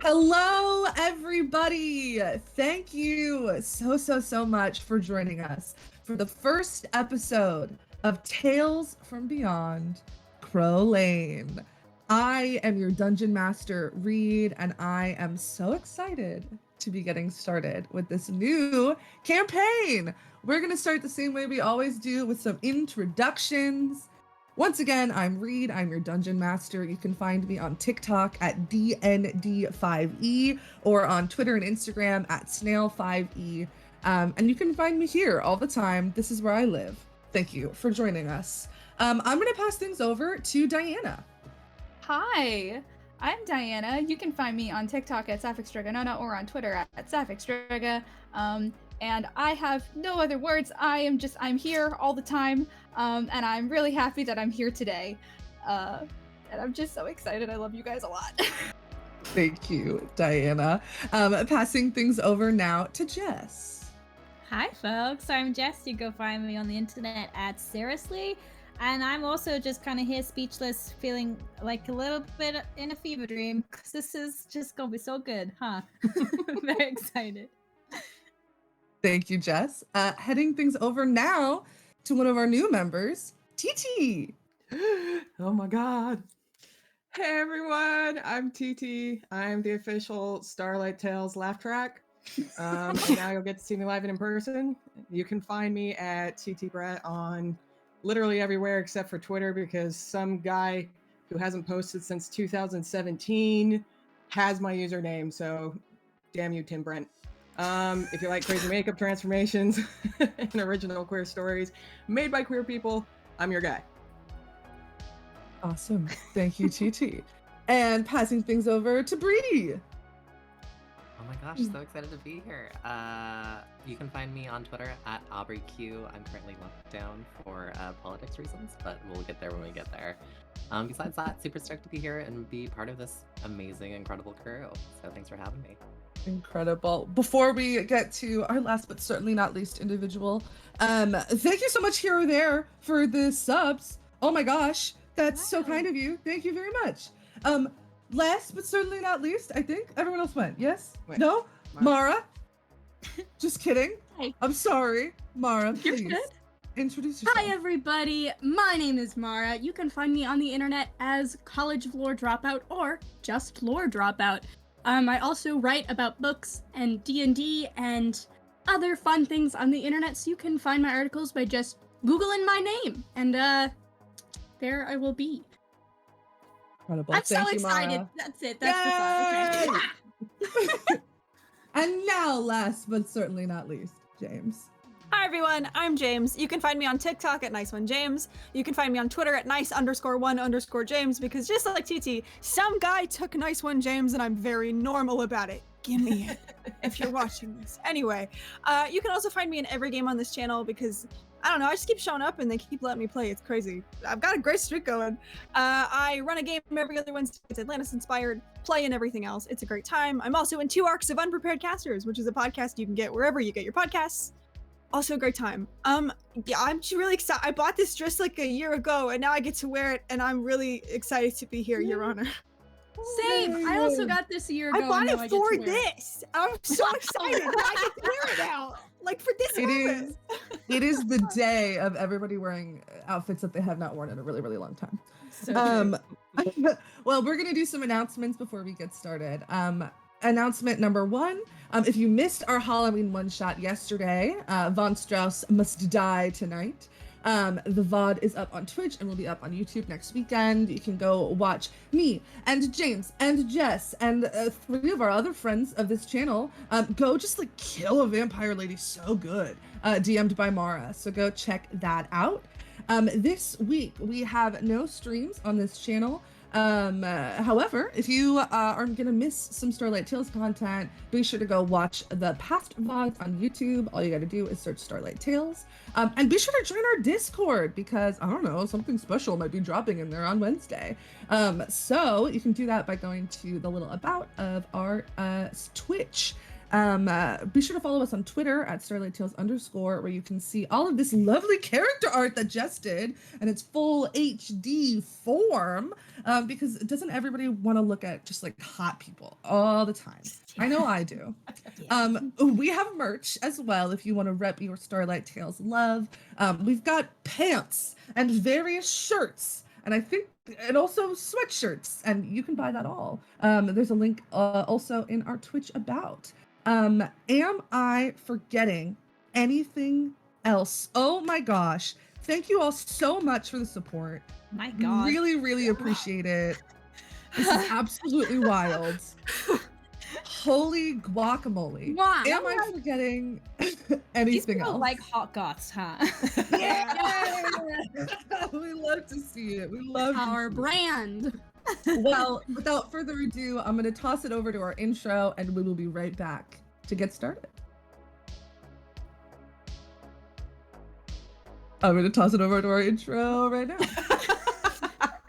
Hello, everybody. Thank you so much for joining us for the first episode of Tales from Beyond Crow Lane. I am your dungeon master, Reed, and I am so excited to be getting started with this new campaign. We're going to start the same way we always do with some introductions. Once again, I'm Reed. I'm your dungeon master. You can find me on TikTok at DND5E or on Twitter and Instagram at Snail5E. And you can find me here all the time. This is where I live. Thank you for joining us. I'm going to pass things over to Diana. Hi, I'm Diana. You can find me on TikTok at SapphicsDragonona or on Twitter at SapphicsDraga. And I have no other words. I'm here all the time. And I'm really happy that I'm here today. And I'm just so excited. I love you guys a lot. Thank you, Diana. Passing things over now to Jess. Hi, folks. I'm Jess. You can find me on the internet at Seriously. And I'm also just kind of here speechless, feeling like a little bit in a fever dream, because this is just going to be so good, huh? Very excited. Thank you, Jess. Heading things over now to one of our new members, TT. Oh my God. Hey everyone, I'm TT. I'm the official Starlight Tales laugh track. And now you'll get to see me live and in person. You can find me at TT Brett on literally everywhere except for Twitter, because some guy who hasn't posted since 2017 has my username. So damn you, Tim Brent. If you like crazy makeup transformations and original queer stories made by queer people, I'm your guy. Awesome. Thank you, TT. And passing things over to Bree. Oh my gosh, so excited to be here. You can find me on Twitter at AubreyQ. I'm currently locked down for politics reasons, but we'll get there when we get there. Besides that, super stoked to be here and be part of this amazing, incredible crew. So thanks for having me. Incredible. Before we get to our last but certainly not least individual, thank you so much here or there for the subs. Oh my gosh, that's so kind of you. Thank you very much. Last but certainly not least, I think everyone else went. Yes? Wait, no? Mara? Just kidding. Hey. I'm sorry. Mara, You're please good. introduce yourself. Hi everybody, my name is Mara. You can find me on the internet as College of Lore Dropout or just Lore Dropout. I also write about books and D&D and other fun things on the internet, so you can find my articles by just Googling my name, and there I will be. Incredible. I'm Thank so you, excited. Mara. That's it. That's the song. Okay. And now, last but certainly not least, James. Hi everyone, I'm James. You can find me on TikTok at NiceOneJames. You can find me on Twitter at nice_1_James, because just like TT, some guy took NiceOneJames and I'm very normal about it. Give me it if you're watching this. Anyway, you can also find me in every game on this channel because, I don't know, I just keep showing up and they keep letting me play. It's crazy. I've got a great streak going. I run a game every other Wednesday. It's Atlantis inspired, play and everything else. It's a great time. I'm also in 2 arcs of Unprepared Casters, which is a podcast you can get wherever you get your podcasts. Also a great time. Yeah, I'm just really excited. I bought this dress like a year ago and now I get to wear it and I'm really excited to be here, Your Honor. Same. I also got this a year ago. I bought and now it I get for to wear it. this. I'm so excited that I get to wear it now. Like for this moment. It is the day of everybody wearing outfits that they have not worn in a really, really long time. So Well, we're going to do some announcements before we get started. Announcement number 1, if you missed our Halloween one-shot yesterday, Von Strauss Must Die Tonight. The VOD is up on Twitch and will be up on YouTube next weekend. You can go watch me and James and Jess and 3 of our other friends of this channel go just like kill a vampire lady so good, DM'd by Mara. So go check that out. This week we have no streams on this channel. However, if you are gonna miss some Starlight Tales content, be sure to go watch the past VODs on YouTube. All you gotta do is search Starlight Tales. And be sure to join our Discord because, I don't know, something special might be dropping in there on Wednesday. So you can do that by going to the little about of our Twitch. Be sure to follow us on Twitter at Starlight Tales _, where you can see all of this lovely character art that Jess did in its full HD form. Because doesn't everybody want to look at just like hot people all the time? I know I do. We have merch as well if you want to rep your Starlight Tales love. We've got pants and various shirts, and also sweatshirts, and you can buy that all. There's a link also in our Twitch about. Am I forgetting anything else? Oh my gosh. Thank you all so much for the support. My God. Really, really appreciate it. This is absolutely wild. Holy guacamole. Wow. Am I forgetting These anything people else? like hot goths, huh? Yeah. We love to see it. We love Our to see it. brand. Well, without further ado, I'm going to toss it over to our intro and we will be right back to get started. I'm going to toss it over to our intro right now.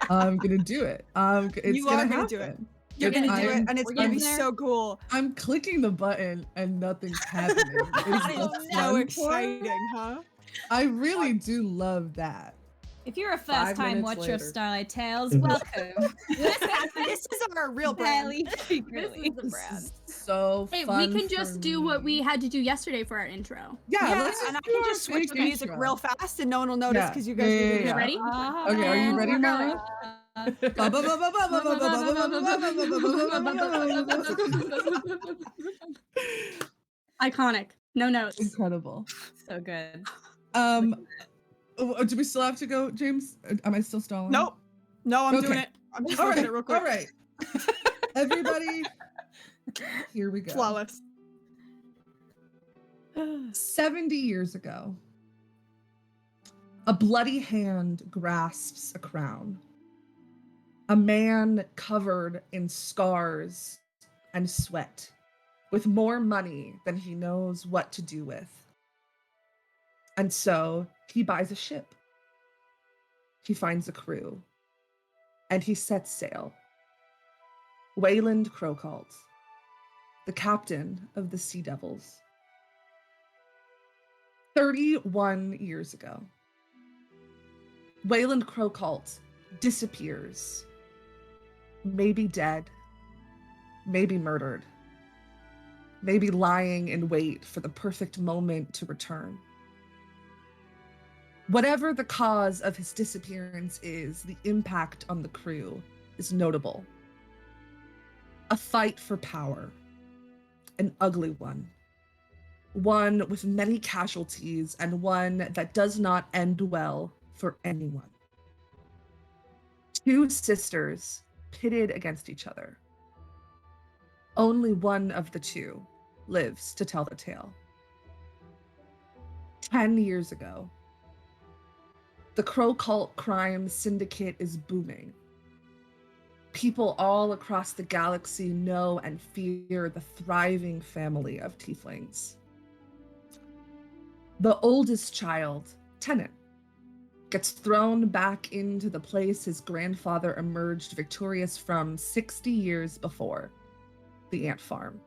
I'm going to do it. It's going to happen. Do it. You're going to do it, and it's going to be so cool. I'm clicking the button and nothing's happening. That is so exciting, huh? I really do love that. If you're a 5 first-time minutes watcher of later. Starlight Tales, welcome. This is our real brand. Really. This is so Hey, fun. we can just for do me. what we had to do yesterday for our intro. Yeah, Yeah, let's and I do can our just switch fake the music intro. real fast, and no one will notice Yeah. because you guys Yeah, did yeah, it. yeah. Ready? Okay, are you And ready, we're Mara? Iconic. No notes. Incredible. So good. Do we still have to go, James? Am I still stalling? Nope. No, I'm doing Okay. it. I'm just All looking right. at it real quick. All right. Everybody, here we go. Flawless. 70 years ago, a bloody hand grasps a crown. A man covered in scars and sweat, with more money than he knows what to do with. And so he buys a ship. He finds a crew, and he sets sail. Wayland Crowcolts, the captain of the Sea Devils. 31 years ago, Wayland Crowcolt disappears. Maybe dead, maybe murdered, maybe lying in wait for the perfect moment to return. Whatever the cause of his disappearance is, the impact on the crew is notable. A fight for power, an ugly one. One with many casualties and one that does not end well for anyone. Two sisters pitted against each other. Only one of the two lives to tell the tale. 10 years ago, the Crowcult crime syndicate is booming. People all across the galaxy know and fear the thriving family of tieflings. The oldest child, Tennant, gets thrown back into the place his grandfather emerged victorious from 60 years before, the ant farm.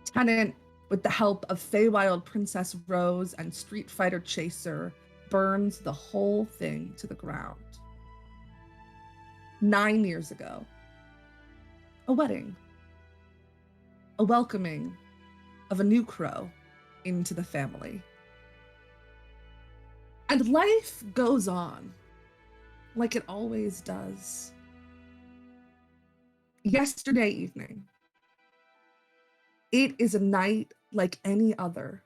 Tennant, with the help of Feywild Princess Rose and Street Fighter Chaser, burns the whole thing to the ground. 9 years ago, a wedding, a welcoming of a new crow into the family. And life goes on, like it always does. Yesterday evening, it is a night like any other.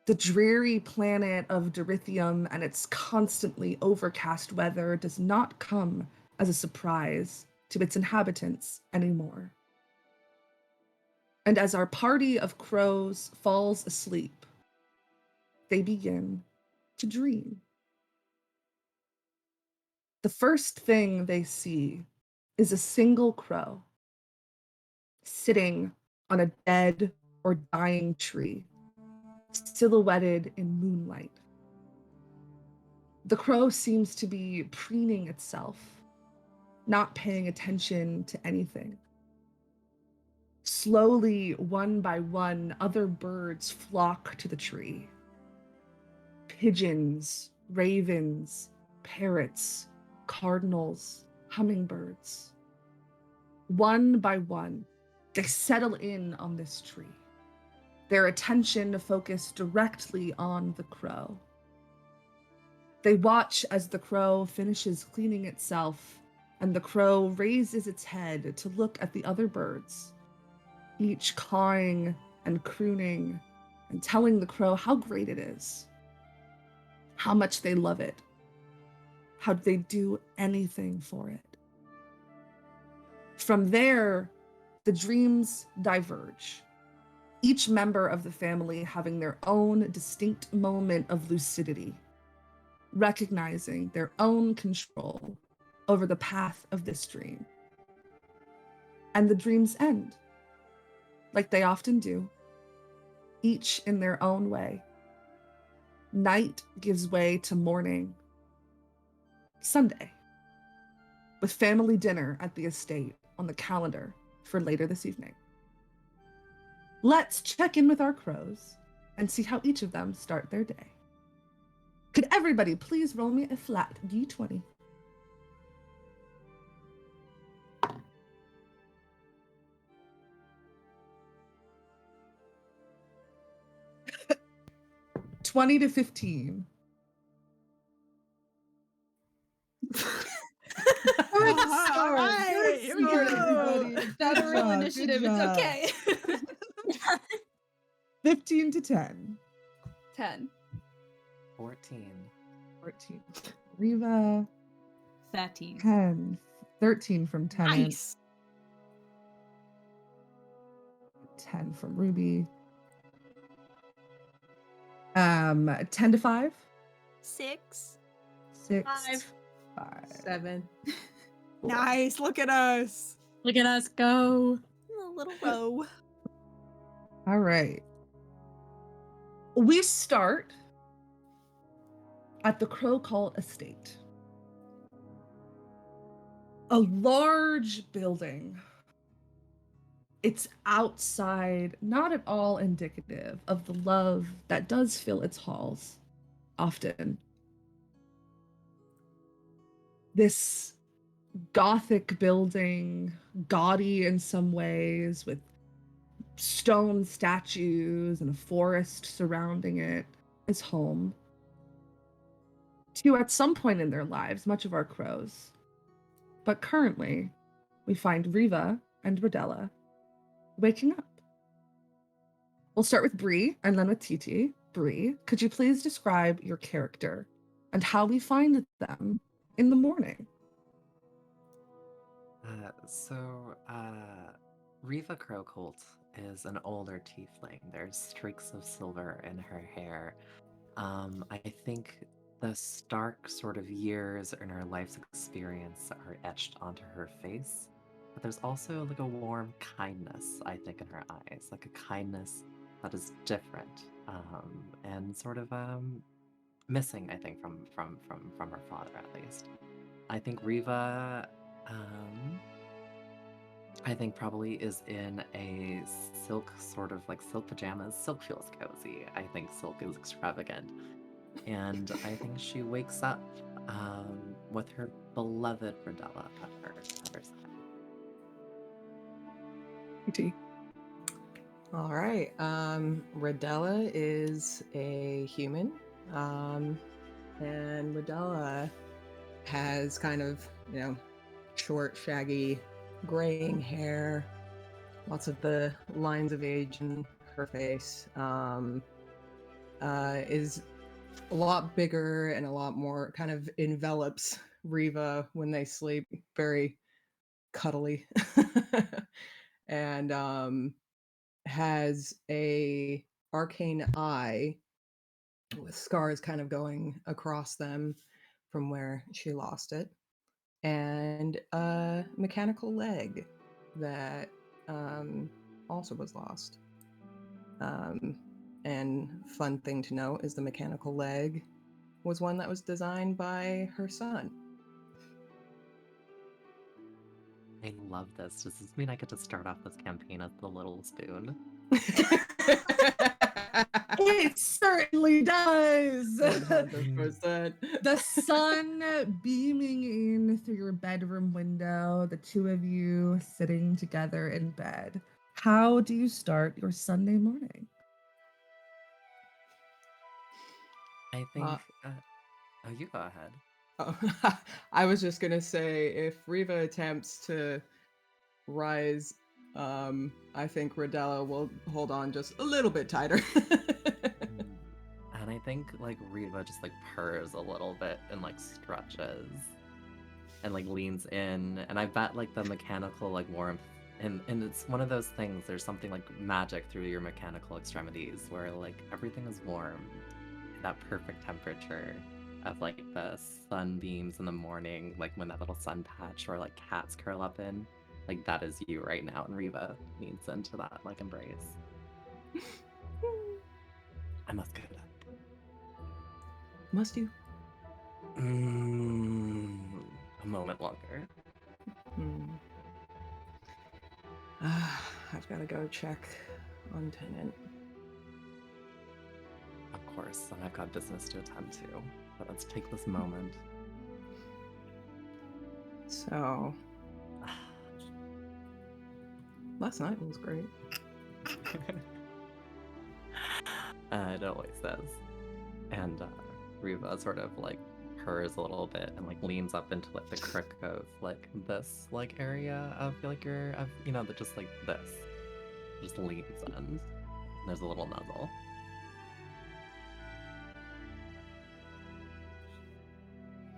The dreary planet of Dorithium and its constantly overcast weather does not come as a surprise to its inhabitants anymore. And as our party of crows falls asleep, they begin to dream. The first thing they see is a single crow sitting on a dead or dying tree, silhouetted in moonlight. The crow seems to be preening itself, not paying attention to anything. Slowly, one by one, other birds flock to the tree. Pigeons, ravens, parrots, cardinals, hummingbirds. One by one, they settle in on this tree, their attention focused directly on the crow. They watch as the crow finishes cleaning itself, and the crow raises its head to look at the other birds, each cawing and crooning and telling the crow how great it is, how much they love it, how they do anything for it. From there, the dreams diverge, each member of the family having their own distinct moment of lucidity, recognizing their own control over the path of this dream. And the dreams end, like they often do, each in their own way. Night gives way to morning. Sunday, with family dinner at the estate on the calendar for later this evening. Let's check in with our crows and see how each of them start their day. Could everybody please roll me a flat d20? $20 to 15. Good start. Good start, everybody. Good Federal job, initiative. good job. It's okay. 15 to 10. 10. 14. 14. Riva. 13. 10. 13 from Tennant. Nice. 10 from Ruby. 10 to 5. 6. 6. 5. 5. 7. 4. Nice. Look at us. Look at us go. A little row. All right. We start at the Crowcolt estate. A large building. It's outside, not at all indicative of the love that does fill its halls often. This Gothic building, gaudy in some ways, with stone statues and a forest surrounding it, is home to, at some point in their lives, much of our crows. But currently, we find Riva and Rodella waking up. We'll start with Bree and then with Titi. Bree, could you please describe your character and how we find them in the morning? Riva Crowcolt is an older tiefling. There's streaks of silver in her hair. I think the stark sort of years in her life's experience are etched onto her face. But there's also like a warm kindness, I think, in her eyes, like a kindness that is different, and sort of missing, I think, from her father, at least. I think Riva, I think probably is in a silk, sort of like silk pajamas. Silk feels cozy. I think silk is extravagant. And I think she wakes up with her beloved Rodella at her side. Titi. All right. Rodella is a human. And Rodella has kind of, short, shaggy, graying hair, lots of the lines of age in her face. Is a lot bigger and a lot more kind of envelops Riva when they sleep, very cuddly. And has a arcane eye with scars kind of going across them from where she lost it, and a mechanical leg that also was lost. And fun thing to note is the mechanical leg was one that was designed by her son. I love this. Does this mean I get to start off this campaign as the little spoon? It certainly does. 100%. The sun beaming in through your bedroom window, the two of you sitting together in bed. How do you start your Sunday morning? I think. Oh, you go ahead. Oh, I was just gonna say, if Riva attempts to rise, I think Rodella will hold on just a little bit tighter. And I think like Riva just like purrs a little bit and like stretches and like leans in, and I bet like the mechanical like warmth, and it's one of those things, there's something like magic through your mechanical extremities where like everything is warm, that perfect temperature of like the sunbeams in the morning, like when that little sun patch or like cats curl up in, like that is you right now, and Riva leans into that like embrace. I must go to that. Must you? A moment longer. I've got to go check on Tenant. Of course, and I've got business to attend to. But let's take this moment. So, last night was great. It always does. And Riva sort of like purrs a little bit and like leans up into like the crook of like this like area of like your of that just like this. Just leans in. And there's a little nuzzle.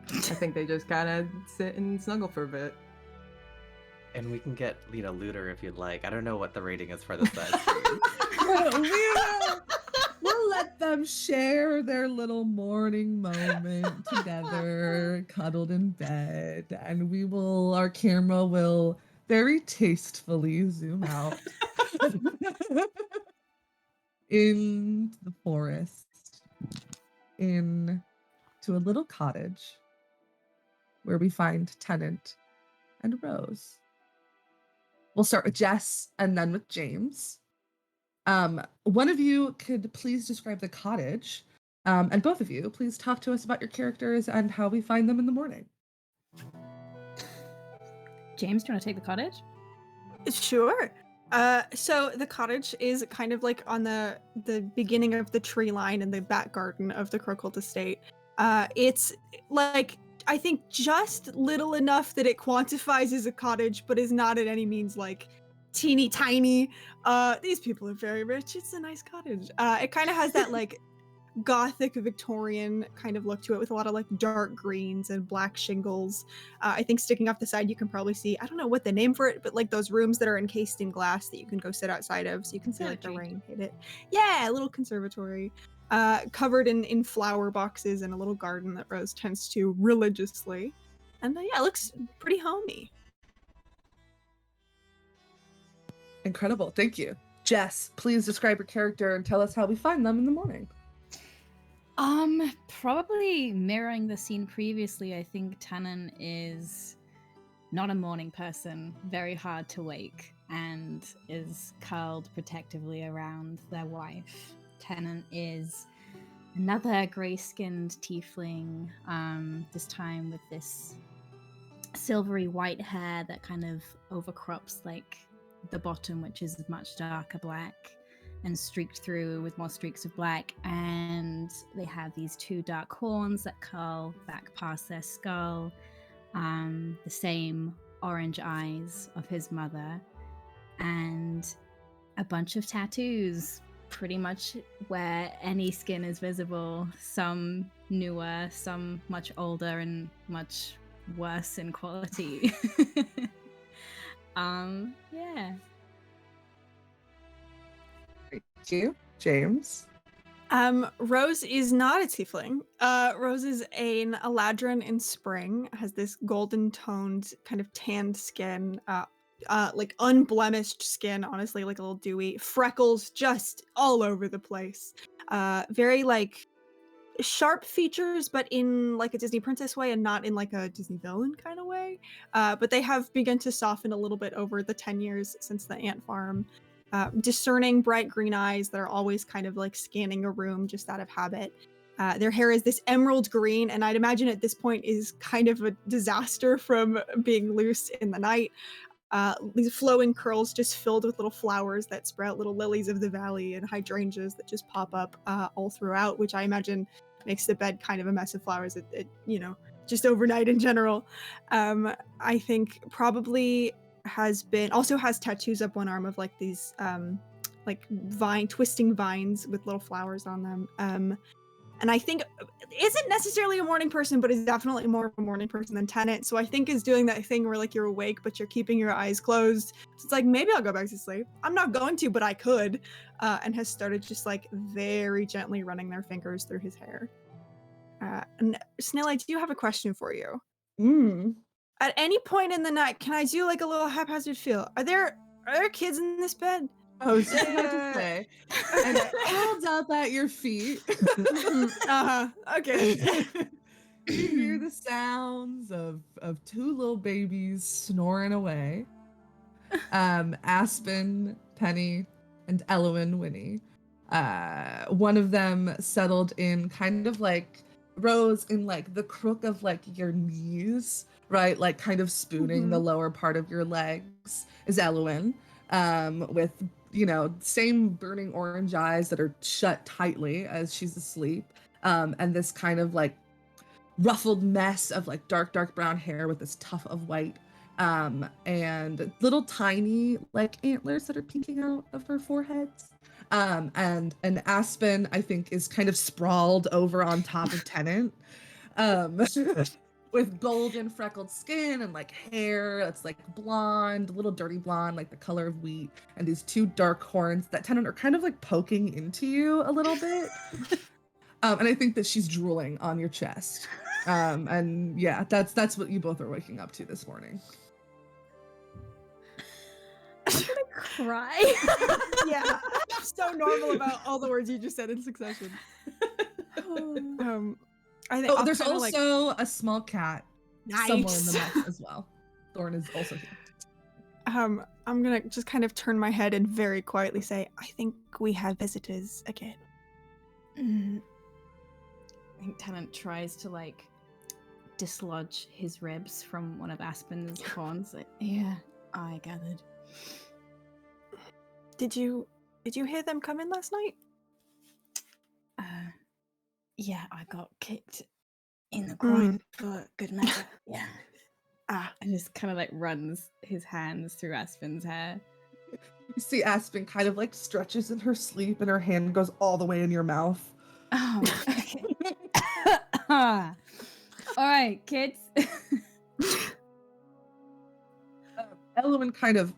I think they just kind of sit and snuggle for a bit. And we can get looter if you'd like. I don't know what the rating is for this side. We'll let them share their little morning moment together, cuddled in bed, and our camera will very tastefully zoom out in the forest, into a little cottage where we find Tennant and Rose. We'll start with Jess and then with James. One of you could please describe the cottage, and both of you, please talk to us about your characters and how we find them in the morning. James, do you want to take the cottage? Sure. So the cottage is kind of like on the beginning of the tree line in the back garden of the Crowcolt estate. It's like, I think just little enough that it quantifies as a cottage, but is not at any means like teeny tiny. These people are very rich. It's a nice cottage. It kind of has that like gothic Victorian kind of look to it, with a lot of like dark greens and black shingles. I think sticking off the side you can probably see, I don't know what the name for it, but like those rooms that are encased in glass that you can go sit outside of, so you can see like the rain hit it. Yeah, a little conservatory. Covered in flower boxes and a little garden that Rose tends to religiously. And yeah, it looks pretty homey. Incredible. Thank you. Jess, please describe your character and tell us how we find them in the morning. Probably mirroring the scene previously. I think Tannen is not a morning person, very hard to wake, and is curled protectively around their wife. Tannen is another grey-skinned tiefling, this time with this silvery white hair that kind of overcrops like the bottom, which is much darker black, and streaked through with more streaks of black. And they have these two dark horns that curl back past their skull, the same orange eyes of his mother, and a bunch of tattoos pretty much where any skin is visible, some newer, some much older and much worse in quality. Yeah. Thank you. James? Rose is not a tiefling. Rose is an Eladrin in spring, has this golden toned, kind of tanned skin, like unblemished skin, honestly, like a little dewy, freckles just all over the place. Very like sharp features, but in like a Disney princess way and not in like a Disney villain kind of way. But they have begun to soften a little bit over the 10 years since the ant farm. Discerning bright green eyes that are always kind of like scanning a room just out of habit. Their hair is this emerald green, and I'd imagine at this point is kind of a disaster from being loose in the night. These flowing curls just filled with little flowers that sprout, little lilies of the valley and hydrangeas that just pop up all throughout, which I imagine makes the bed kind of a mess of flowers, just overnight in general. I think probably has tattoos up one arm of like these like twisting vines with little flowers on them. And I think isn't necessarily a morning person, but is definitely more of a morning person than Tennant. So I think is doing that thing where like you're awake, but you're keeping your eyes closed. So it's like, maybe I'll go back to sleep. I'm not going to, but I could. And has started just like very gently running their fingers through his hair. And Snail, I do have a question for you. At any point in the night, can I do like a little haphazard feel? Are there kids in this bed? I was just about to say, and curled up at your feet. Okay. You hear the sounds of two little babies snoring away. Aspen, Penny, and Elowen Winnie. One of them settled in kind of like Rose in like the crook of like your knees, right? Like kind of spooning the lower part of your legs is Elowen. With same burning orange eyes that are shut tightly as she's asleep, and this kind of like ruffled mess of like dark brown hair with this tuft of white, and little tiny like antlers that are peeking out of her forehead. And Aspen, I think, is kind of sprawled over on top of Tennant. With golden freckled skin and like hair that's like blonde, a little dirty blonde, like the color of wheat, and these two dark horns that Tennant are kind of like poking into you a little bit. And I think that she's drooling on your chest. And yeah, that's what you both are waking up to this morning. I'm gonna cry. Yeah, so normal about all the words you just said in succession. I think there's also a small cat somewhere in the mess as well. Thorn is also here. I'm gonna just kind of turn my head and very quietly say, I think we have visitors again. I think Tennant tries to like dislodge his ribs from one of Aspen's horns. Like, yeah, I gathered. Did you hear them come in last night? Yeah, I got kicked in the groin for good measure. Yeah. And just kind of like runs his hands through Aspen's hair. You see Aspen kind of like stretches in her sleep and her hand goes all the way in your mouth. Oh, okay. All right, kids. Elowen kind of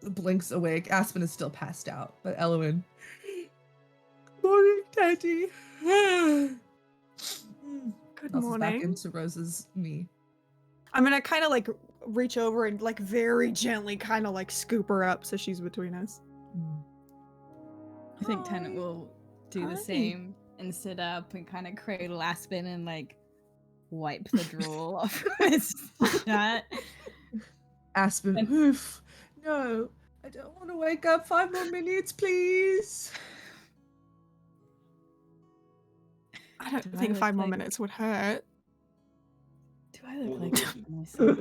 blinks awake. Aspen is still passed out, but Elowen. Morning, Teddy. Good Back morning. into Rose's knee. I'm gonna kind of like reach over and like very gently kind of like scoop her up so she's between us. I think Tennant will do the same and sit up and kind of cradle Aspen and like wipe the drool off his shirt. Aspen, oof. No, I don't want to wake up. 5 more minutes, please. I don't think 5 more minutes would hurt. Do I look like myself?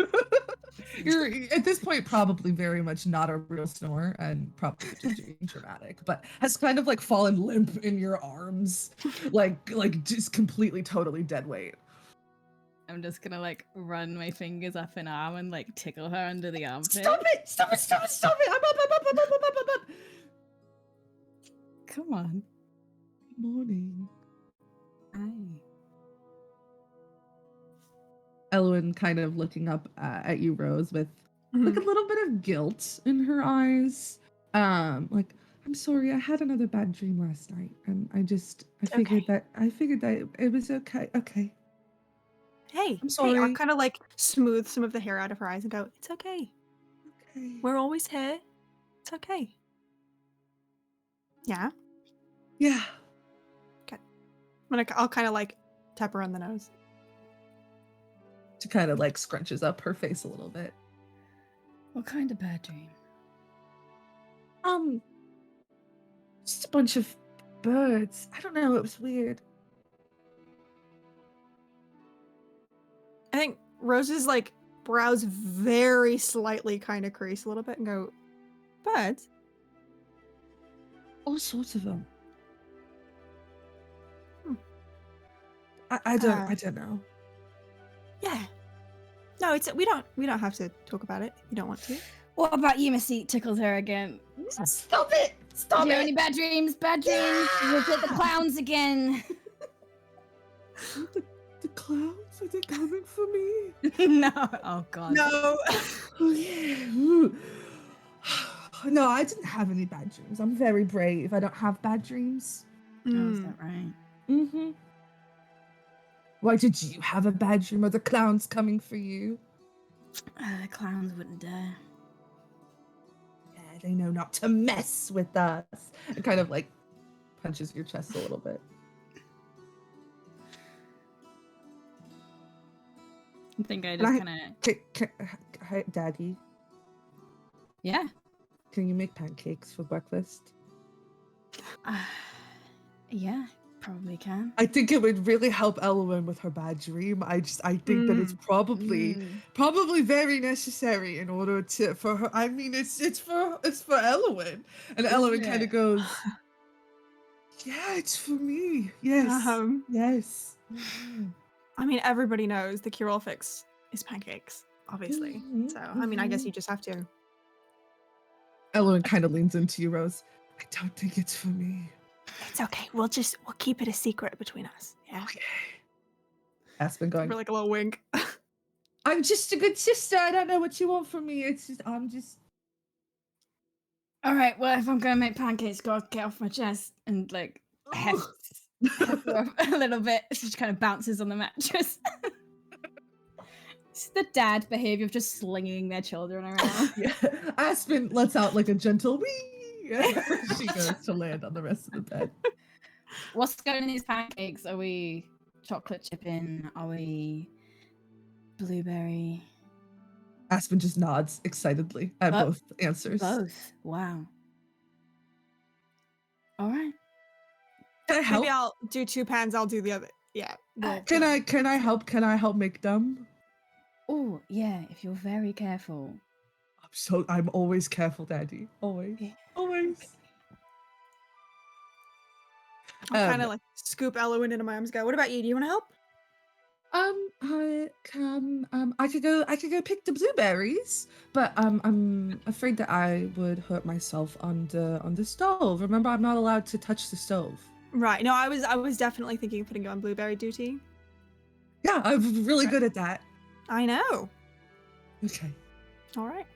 You're at this point probably very much not a real snore and probably just being dramatic, but has kind of like fallen limp in your arms, like just completely totally dead weight. I'm just gonna like run my fingers up an arm and like tickle her under the armpit. Stop it! Stop it! Stop it! Stop it! I'm up. Come on. Good morning. Hi. Elowen kind of looking up at you, Rose, with like a little bit of guilt in her eyes. Like, I'm sorry, I had another bad dream last night, and I figured that it was okay. Okay. Hey, I'm sorry. Hey, I'll kind of like smooth some of the hair out of her eyes and go, it's okay. Okay. We're always here. It's okay. Yeah? Yeah. I'll kind of like tap her on the nose. She kind of like scrunches up her face a little bit. What kind of bad dream? Just a bunch of birds. I don't know. It was weird. I think Rose's like brows very slightly kind of crease a little bit and go, birds? All sorts of them. Hmm. I don't know. Yeah. No, we don't have to talk about it if you don't want to. What about you, Missy? Tickles her again. Stop it! Stop Do you have it! any bad dreams? Bad dreams? You'll get the clowns again. The clowns? Are they coming for me? No. Oh god. No. Oh, yeah. Ooh. No, I didn't have any bad dreams. I'm very brave. I don't have bad dreams. Oh, is that right? Mm-hmm. Why did you have a bad dream? Are the clowns coming for you? The clowns wouldn't dare. Yeah, they know not to mess with us. It kind of like punches your chest a little bit. I think I Can just I- kind of. Hi, Daddy. Yeah. Can you make pancakes for breakfast? Yeah, probably can. I think it would really help Elowen with her bad dream. I think that it's probably very necessary in order for her. I mean, it's for Elowen, and Elowen kind of goes, "Yeah, it's for me. Yes, yes." I mean, everybody knows the cure-all fix is pancakes, obviously. So, I mean, I guess you just have to. Elowen kind of leans into you, Rose. I don't think it's for me. It's okay. We'll keep it a secret between us. Yeah. Okay. Aspen going. For like a little wink. I'm just a good sister. I don't know what you want from me. I'm just. All right. Well, if I'm gonna make pancakes, gotta get off my chest and like heft her up a little bit. She just kind of bounces on the mattress. It's the dad behavior of just slinging their children around. Yeah. Aspen lets out like a gentle wee. She goes to land on the rest of the bed. What's going in these pancakes? Are we chocolate chipping? Are we blueberry? Aspen just nods excitedly at both answers. Both. Wow. All right. Can I help? Maybe I'll do 2 pans. I'll do the other. Yeah. Can I help? Can I help make them? Oh yeah, if you're very careful. I'm always careful, Daddy. Always. Yeah. Always. I'll kind of like scoop Elowen into my arms. Go. What about you? Do you want to help? I could go pick the blueberries, but I'm afraid that I would hurt myself on the stove. Remember, I'm not allowed to touch the stove. Right. No, I was definitely thinking of putting you on blueberry duty. Yeah, I'm really good at that. I know. Okay. All right.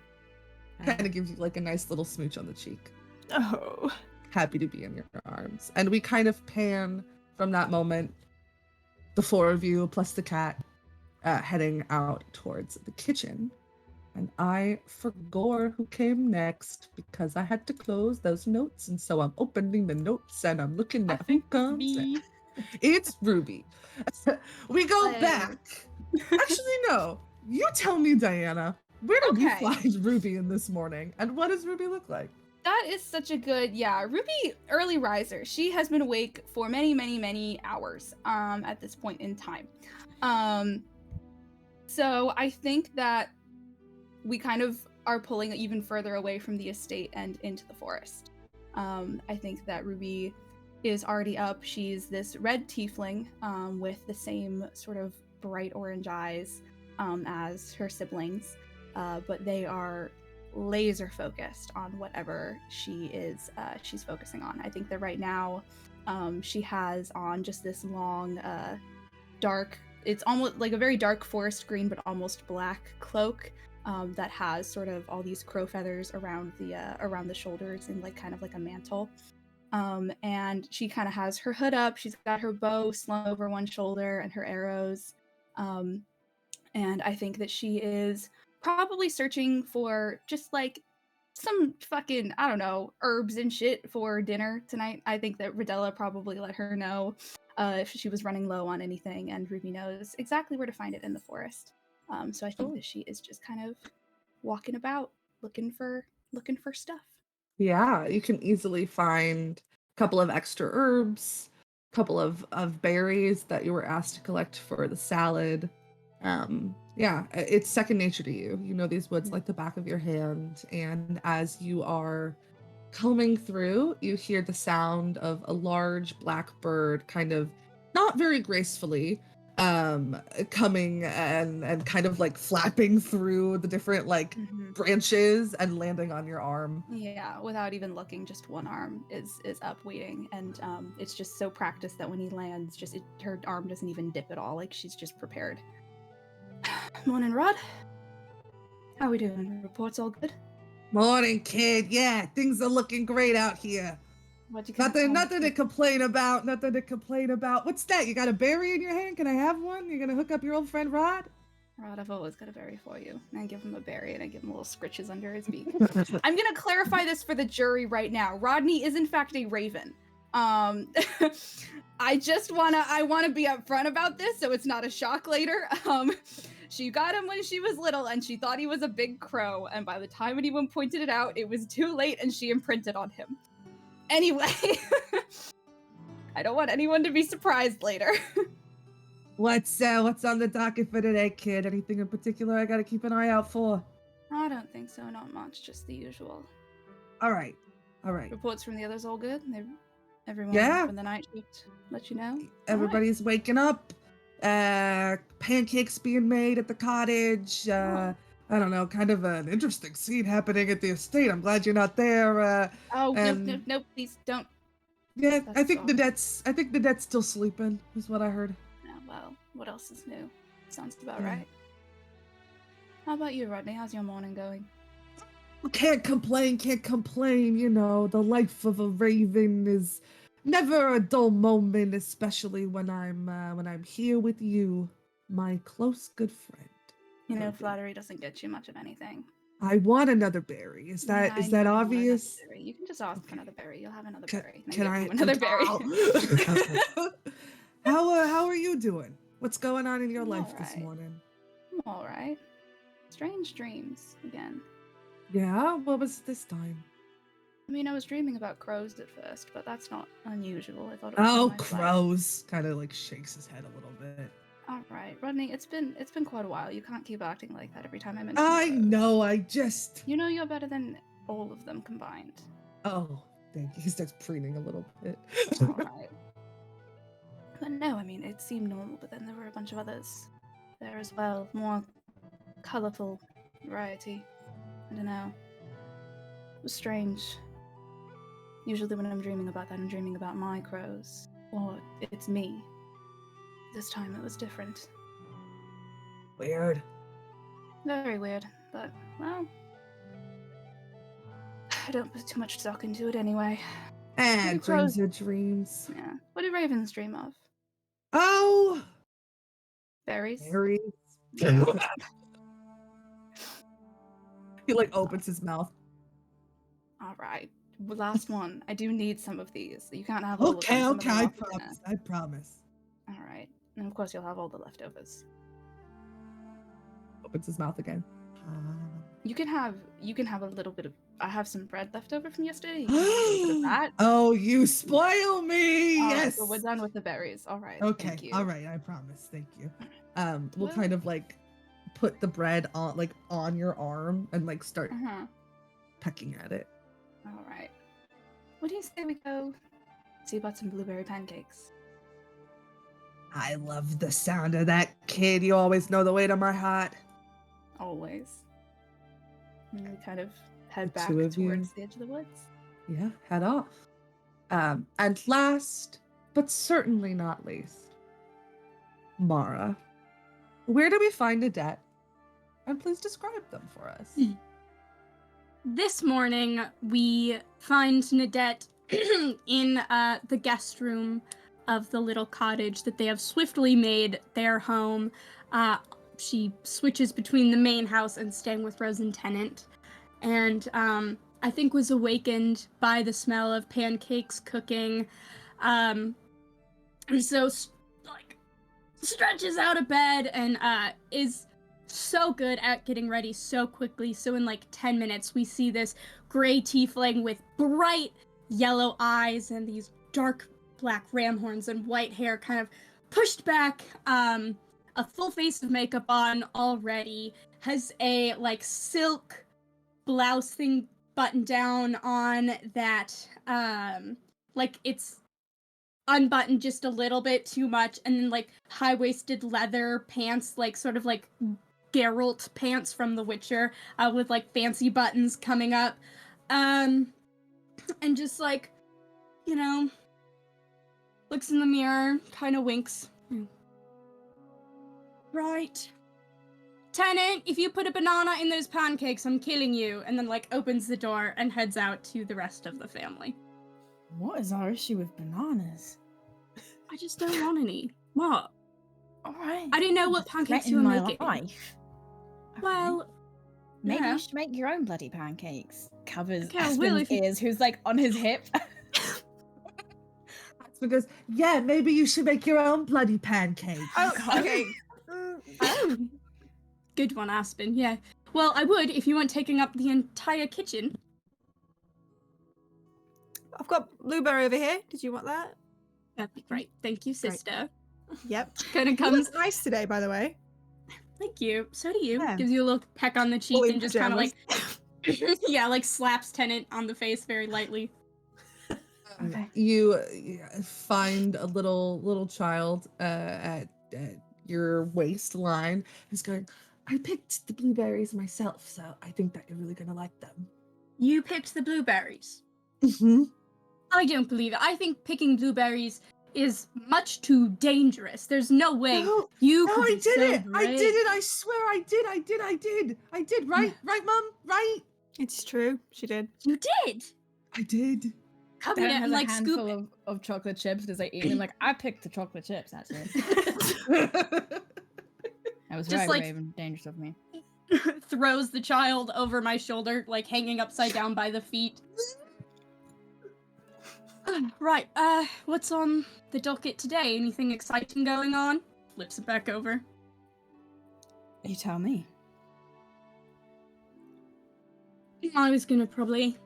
Kind of gives you like a nice little smooch on the cheek. Oh. Happy to be in your arms. And we kind of pan from that moment, the 4 of you plus the cat, heading out towards the kitchen. And I forgot who came next because I had to close those notes. And so I'm opening the notes and I'm looking at who comes next. It's Ruby. We go back. Actually, no. You tell me, Diana, where did we find Ruby in this morning? And what does Ruby look like? That is such a good, Ruby, early riser. She has been awake for many, many, many hours at this point in time. So I think that we kind of are pulling even further away from the estate and into the forest. I think that Ruby is already up. She's this red tiefling with the same sort of bright orange eyes as her siblings, but they are laser focused on whatever she's focusing on. I think that right now she has on just this long dark, it's almost like a very dark forest green but almost black cloak that has sort of all these crow feathers around the shoulders and like kind of like a mantle. And she kind of has her hood up. She's got her bow slung over one shoulder and her arrows. And I think that she is probably searching for just like some fucking, I don't know, herbs and shit for dinner tonight. I think that Rodella probably let her know if she was running low on anything, and Ruby knows exactly where to find it in the forest. So I think that she is just kind of walking about looking for stuff. Yeah, you can easily find a couple of extra herbs, a couple of berries that you were asked to collect for the salad. Yeah, it's second nature to you. You know these woods like the back of your hand, and as you are combing through, you hear the sound of a large black bird kind of not very gracefully coming and kind of like flapping through the different like branches and landing on your arm. Yeah, without even looking, just one arm is up waiting, and it's just so practiced that when he lands, her arm doesn't even dip at all. Like she's just prepared. Morning, Rod. How we doing? Reports all good? Morning, kid. Yeah, things are looking great out here. Nothing to complain about. Nothing to complain about. What's that? You got a berry in your hand? Can I have one? You're gonna hook up your old friend Rod? Rod, I've always got a berry for you. And I give him a berry and I give him little scritches under his beak. I'm gonna clarify this for the jury right now. Rodney is in fact a raven. I wanna be upfront about this so it's not a shock later. She got him when she was little and she thought he was a big crow, and by the time anyone pointed it out, it was too late and she imprinted on him. Anyway, I don't want anyone to be surprised later. What's on the docket for today, kid? Anything in particular I gotta keep an eye out for? I don't think so, not much, just the usual. All right. Reports from the others all good? Everyone from the night shift let you know? Everybody's waking up. Pancakes being made at the cottage. I don't know, kind of an interesting scene happening at the estate. I'm glad you're not there. No, please don't. Yeah, I think the Nadette's still sleeping, is what I heard. Yeah, well, what else is new? Sounds about right. How about you, Rodney? How's your morning going? Can't complain. You know, the life of a raven is never a dull moment, especially when I'm here with you, my close good friend. You know, flattery doesn't get you much of anything. I want another berry. Is that obvious? You can just ask for another berry. You'll have another berry. Can I another berry? How are you doing? What's going on in your life this morning? I'm all right. Strange dreams again. Yeah, what was this time? I mean, I was dreaming about crows at first, but that's not unusual. I thought it was crows. Kind of like shakes his head a little bit. All right, Rodney, it's been quite a while. You can't keep acting like that every time I mention I crows. know, You know you're better than all of them combined. Oh, thank you. He starts preening a little bit. All right. But no, I mean, it seemed normal, but then there were a bunch of others there as well. More colorful variety. I don't know. It was strange. Usually when I'm dreaming about that, I'm dreaming about my crows. Or it's me. This time it was different. Weird. Very weird, but, well... I don't put too much stock into it anyway. Dreams are dreams. Yeah. What do ravens dream of? Oh! Berries? He, like, opens his mouth. Alright. Last one. I do need some of these. You can't have all of Okay, them. I promise. Alright. And of course you'll have all the leftovers. Opens his mouth again. You can have a little bit of... I have some bread left over from yesterday. You can have a little bit of that. Oh, you spoil me! Yes! So we're done with the berries. Alright, okay, thank you. Alright, I promise. Thank you. We'll kind of, like, put the bread on your arm and, like, start pecking at it. Alright. What do you say we go see about some blueberry pancakes? I love the sound of that, kid. You always know the way to my heart. Always. And we kind of head back two of you. towards the edge of the woods. Yeah, head off. And last, but certainly not least, Mara. Where do we find Nadette? And please describe them for us. This morning, we find Nadette in the guest room of the little cottage that they have swiftly made their home. She switches between the main house and staying with Rose and Tennant. and I think was awakened by the smell of pancakes cooking. And so like stretches out of bed and is so good at getting ready so quickly. So in like 10 minutes, we see this gray tiefling with bright yellow eyes and these dark black ram horns and white hair kind of pushed back, a full face of makeup on already, has a like silk blouse thing buttoned down on that like it's unbuttoned just a little bit too much, and then like high-waisted leather pants, like sort of like Geralt pants from The Witcher, with like fancy buttons coming up, and just like, you know, looks in the mirror, kind of winks. Right. Tenant, if you put a banana in those pancakes, I'm killing you. And then like opens the door and heads out to the rest of the family. What is our issue with bananas? I just don't want any. What? All right. I didn't know what pancakes you were my making. life. Okay. Well, maybe yeah. you should make your own bloody pancakes. Covers Okay, I will Aspen's if you- ears, who's like on his hip. Aspen goes, yeah, maybe you should make your own bloody pancakes. Oh, okay. Oh. Good one, Aspen, yeah. Well, I would if you weren't taking up the entire kitchen. I've got blueberry over here. Did you want that? That'd be great. Thank you, Great. sister. Yep. Kind of You comes. look nice today, by the way. Thank you. So do you. Yeah. Gives you a little peck on the cheek Fully and just kind of like, pajamas. yeah, like slaps Tenant on the face very lightly. Okay. You find a little child at your waistline who's going, I picked the blueberries myself, so I think that you're really gonna like them. You picked the blueberries. Mm-hmm. I don't believe it. I think picking blueberries is much too dangerous. There's no way No, you no, could I be did so it! I brave. did it! I swear I did! Right? Right, Mum? Right? It's true. She did. You did. I did. Coming Dan at has and a like handful scoop. of chocolate chips. Is like eating them. Like I picked the chocolate chips. Actually, that was Just very like- brave and dangerous of me. Throws the child over my shoulder, like hanging upside down by the feet. Right, what's on the docket today? Anything exciting going on? Flips it back over. You tell me. I was gonna probably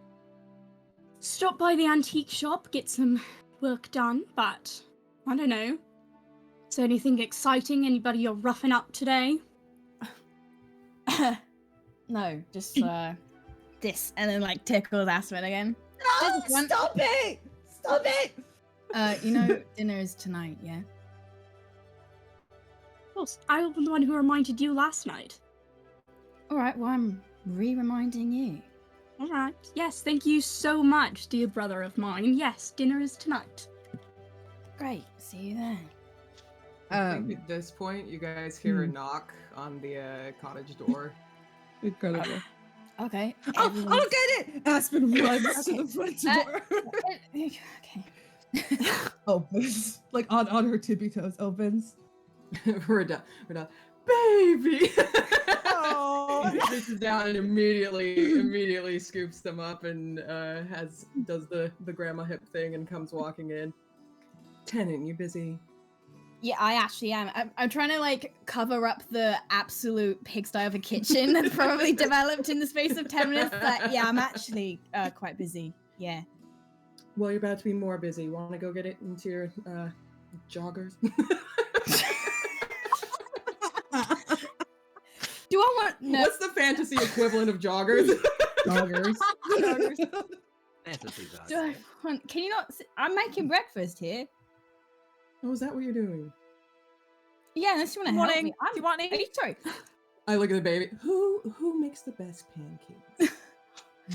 stop by the antique shop, get some work done, but I don't know. Is there anything exciting? Anybody you're roughing up today? No, just this, and then like tickles Aspen again. No, Just one- stop it! Stop it! You know, dinner is tonight, yeah. Of course, I was the one who reminded you last night. All right. Well, I'm reminding you. All right. Yes, thank you so much, dear brother of mine. Yes, dinner is tonight. Great. See you then. I think at this point, you guys hear a knock on the cottage door. Incredible. Okay. Oh, everyone's- I'll get it! Aspen runs to the front door. Okay. Opens. Like on her tippy toes, opens. We're done. Baby! Oh. This is down and immediately scoops them up and does the grandma hip thing and comes walking in. Tenant, you busy? Yeah, I actually am. I'm trying to like cover up the absolute pigsty of a kitchen that's probably developed in the space of 10 minutes. But yeah, I'm actually quite busy. Yeah. Well, you're about to be more busy. Want to go get it into your joggers? Do I want? No. What's the fantasy equivalent of joggers? Joggers. Fantasy job. Do I want? Can you not? I'm making breakfast here. Oh, is that what you're doing? Yeah, unless you want to help Morning. me. Do you want any? Sorry. I look at the baby. Who makes the best pancakes?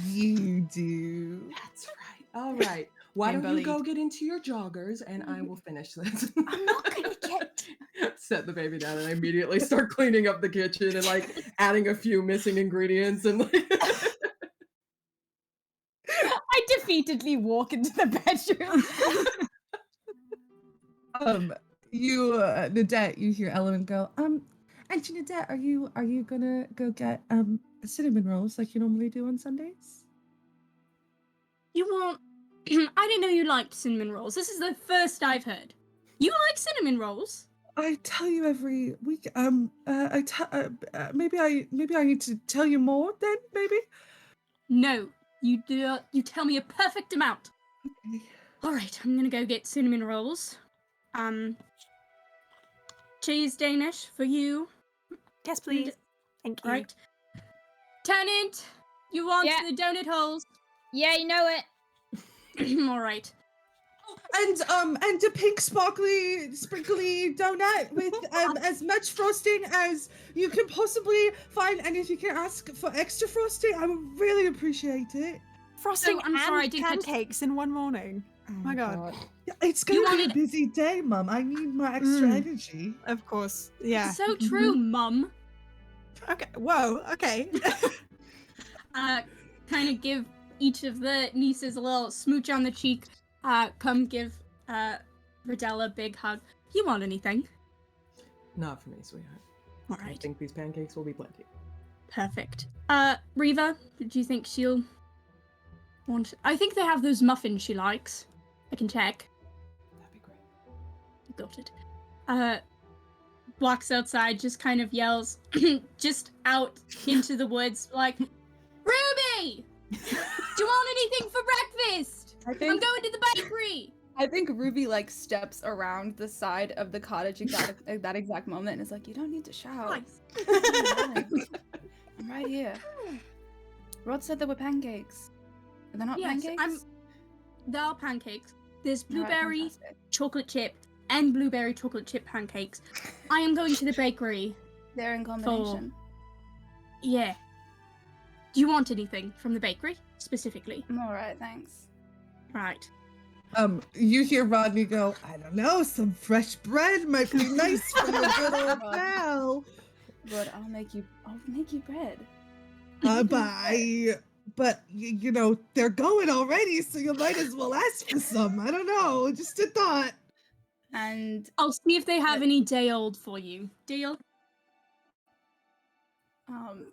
You do. That's right. All right. Why I'm don't you go bullied. get into your joggers and I will finish this. I'm not gonna get. Set the baby down and I immediately start cleaning up the kitchen and like adding a few missing ingredients and like I defeatedly walk into the bedroom. You, Nadette, you hear Element go, Auntie Nadette, are you gonna go get cinnamon rolls like you normally do on Sundays? You want? I didn't know you liked cinnamon rolls. This is the first I've heard. You like cinnamon rolls? I tell you every week. Maybe I need to tell you more then. Maybe. No, you do. You tell me a perfect amount. Okay. All right, I'm gonna go get cinnamon rolls. Cheese Danish for you. Yes, please. Thank you. Right. Tenant, you want Yeah. the donut holes? Yeah, you know it. All right. And a pink sprinkly donut with as much frosting as you can possibly find. And if you can ask for extra frosting, I would really appreciate it. Frosting I'm sorry, I and didn't catch- pancakes in one morning. Oh my God. Yeah, it's You gonna be a wanted- busy day, Mum. I need my extra energy. Of course. Yeah. So true, Mum. Okay. Whoa. Okay. Kind of give each of the nieces a little smooch on the cheek. Come give Rodella a big hug. You want anything? Not for me, sweetheart. All I right. think these pancakes will be plenty. Perfect. Reva, do you think she'll want? I think they have those muffins she likes. I can check. That'd be great. Got it. Walks outside, just kind of yells, just out into the woods, like, Ruby! Do you want anything for breakfast? I I'm think going to the bakery. I think Ruby like steps around the side of the cottage at that exact moment and is like, "You don't need to shout. Nice. I'm right here." Rod said there were pancakes. Are they not Yes, pancakes? There are pancakes. There's All right, blueberry fantastic. chocolate chip and blueberry chocolate chip pancakes. I am going to the bakery. They're in combination. Yeah. Do you want anything from the bakery specifically? I'm all right, thanks. Right. You hear Rodney go, I don't know, some fresh bread might be nice for the good old pal. But I'll make you bread. But you know, they're going already, so you might as well ask for some. I don't know, just a thought. And I'll see if they have any day old for you. Deal?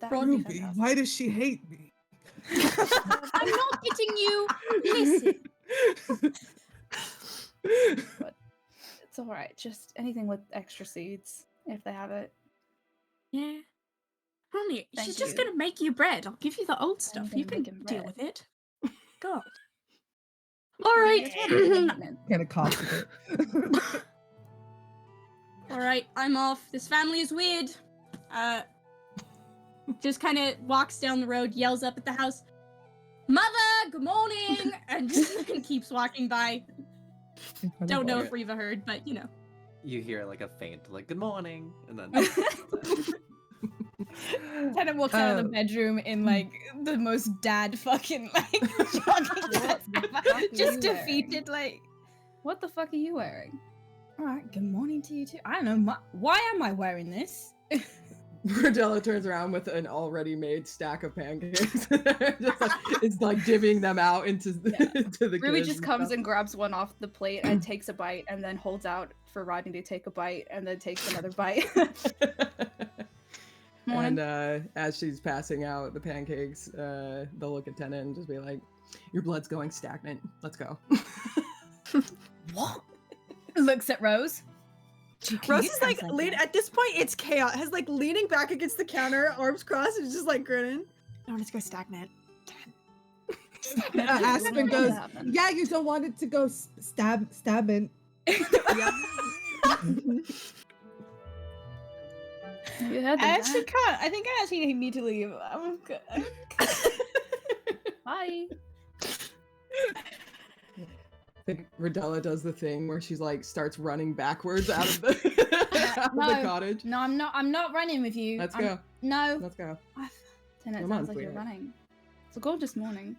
that would be Ruby, fantastic. why does she hate me? I'm not getting you. Listen. But it's all right. Just anything with extra seeds, if they have it. Yeah. Ronnie, Thank she's just you. gonna make you bread. I'll give you the old stuff. gonna You can make him deal bread. with it. God. All right. Kind of cough a bit. All right, I'm off. This family is weird. Just kind of walks down the road, yells up at the house, "Mother, good morning," and just keeps walking by. Don't know if Reva heard, but you know. You hear like a faint, like, good morning, and then Tennant walks out of the bedroom in like the most dad fucking like jogging pants ever. Just you defeated like. What the fuck are you wearing? All right, good morning to you too. I don't know why am I wearing this? Rodella turns around with an already made stack of pancakes. Just like, it's like divvying them out into into the Ruby kids just and comes stuff. and grabs one off the plate and takes a bite and then holds out for Rodney to take a bite and then takes another bite. Morning. And as she's passing out the pancakes, they'll look at Tennant and just be like, "Your blood's going stagnant. Let's go." What? Looks at Rose. Rose is like lean at this point. It's chaos. Has like leaning back against the counter, arms crossed, and just like grinning. No, let's go stagnant. Aspen goes, happen. yeah, you don't want it to go stabbing. You had I actually can't. I think I actually need to leave. I'm good. Bye. I think Rodella does the thing where she's like starts running backwards out of the, out of the No. cottage. No, I'm not. I'm not running with you. Let's I'm- go. No. Let's go. Tennant, Come on, sounds like you're sweetheart. running. It's a gorgeous morning.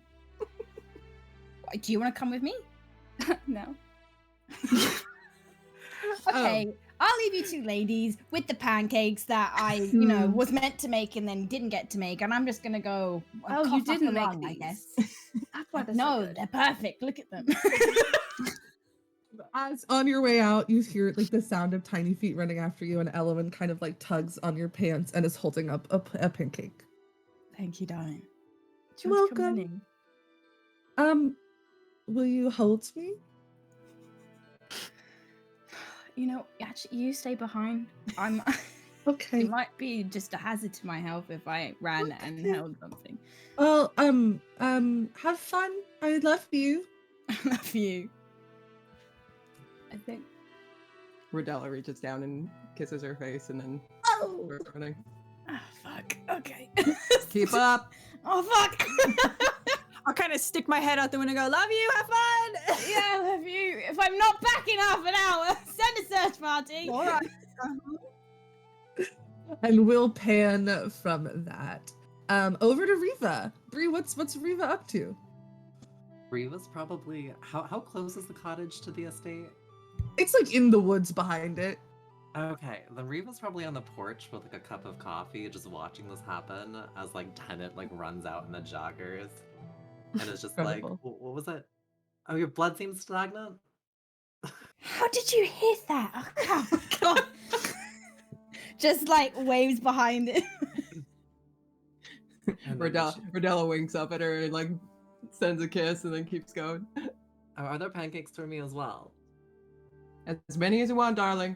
Do you want to come with me? No. Okay, I'll leave you two ladies with the pancakes that I, you know, was meant to make and then didn't get to make, and I'm just gonna go. Oh, you cough up didn't make along, I these. guess. That's why they're so No, good. they're perfect. Look at them. As on your way out, you hear like the sound of tiny feet running after you, and Elowen kind of like tugs on your pants and is holding up a pancake. Thank you, darling. You're welcome. Will you hold me? You know, actually, you stay behind. I'm. Okay. It might be just a hazard to my health if I ran and Okay. held something. Well, have fun. I love you. I love you. I think. Rodella reaches down and kisses her face and then Oh. starts running. Oh, fuck. Okay. Keep up. Oh, fuck. I'll kind of stick my head out the window and go, love you, have fun! Yeah, I love you. If I'm not back in half an hour, send a search party. All right. And we'll pan from that. Over to Riva. Bree, what's Riva up to? Riva's probably how close is the cottage to the estate? It's like in the woods behind it. Okay, then Riva's probably on the porch with like a cup of coffee, just watching this happen as like Tennant like runs out in the joggers, and it's just like, Incredible. what was it? Oh, your blood seems stagnant. How did you hear that? Oh, God. Just like waves behind it. And then Rodella winks up at her and like sends a kiss and then keeps going. Are there pancakes for me as well? As many as you want, darling.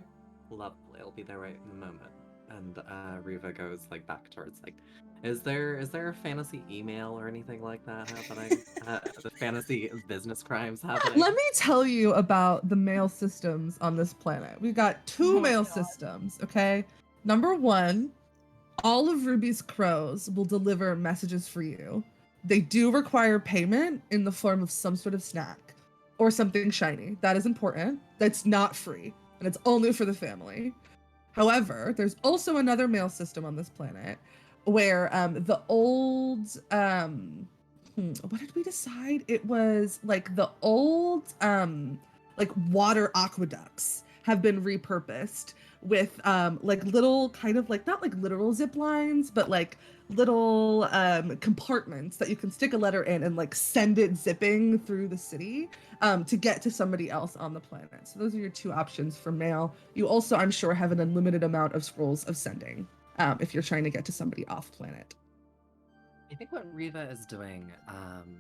Lovely, I'll be there right in a moment. And Riva goes like back towards like, is there a fantasy email or anything like that happening? The fantasy business crimes happening? Let me tell you about the mail systems on this planet. We've got two mail systems, okay? Number one, all of Ruby's crows will deliver messages for you. They do require payment in the form of some sort of snack or something shiny. That is important. That's not free, and it's only for the family. However, there's also another mail system on this planet where the old what did we decide? It was like the old like water aqueducts have been repurposed with like little kind of like not like literal zip lines, but like little compartments that you can stick a letter in and like send it zipping through the city to get to somebody else on the planet. So those are your two options for mail. You also, I'm sure, have an unlimited amount of scrolls of sending if you're trying to get to somebody off planet. I think what Riva is doing,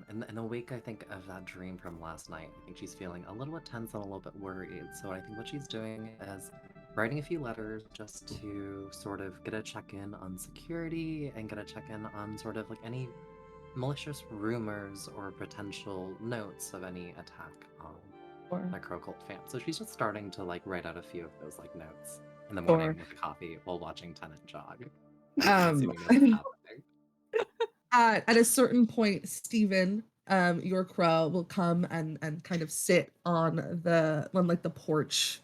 in the wake, I think, of that dream from last night, I think she's feeling a little bit tense and a little bit worried. So I think what she's doing is writing a few letters just to sort of get a check-in on security and get a check-in on sort of like any malicious rumors or potential notes of any attack on the Crowcolt fam. So she's just starting to like write out a few of those like notes in the morning with a coffee while watching Tennant jog. Assuming that's happening. At a certain point, Stephen, your crow, will come and kind of sit on the porch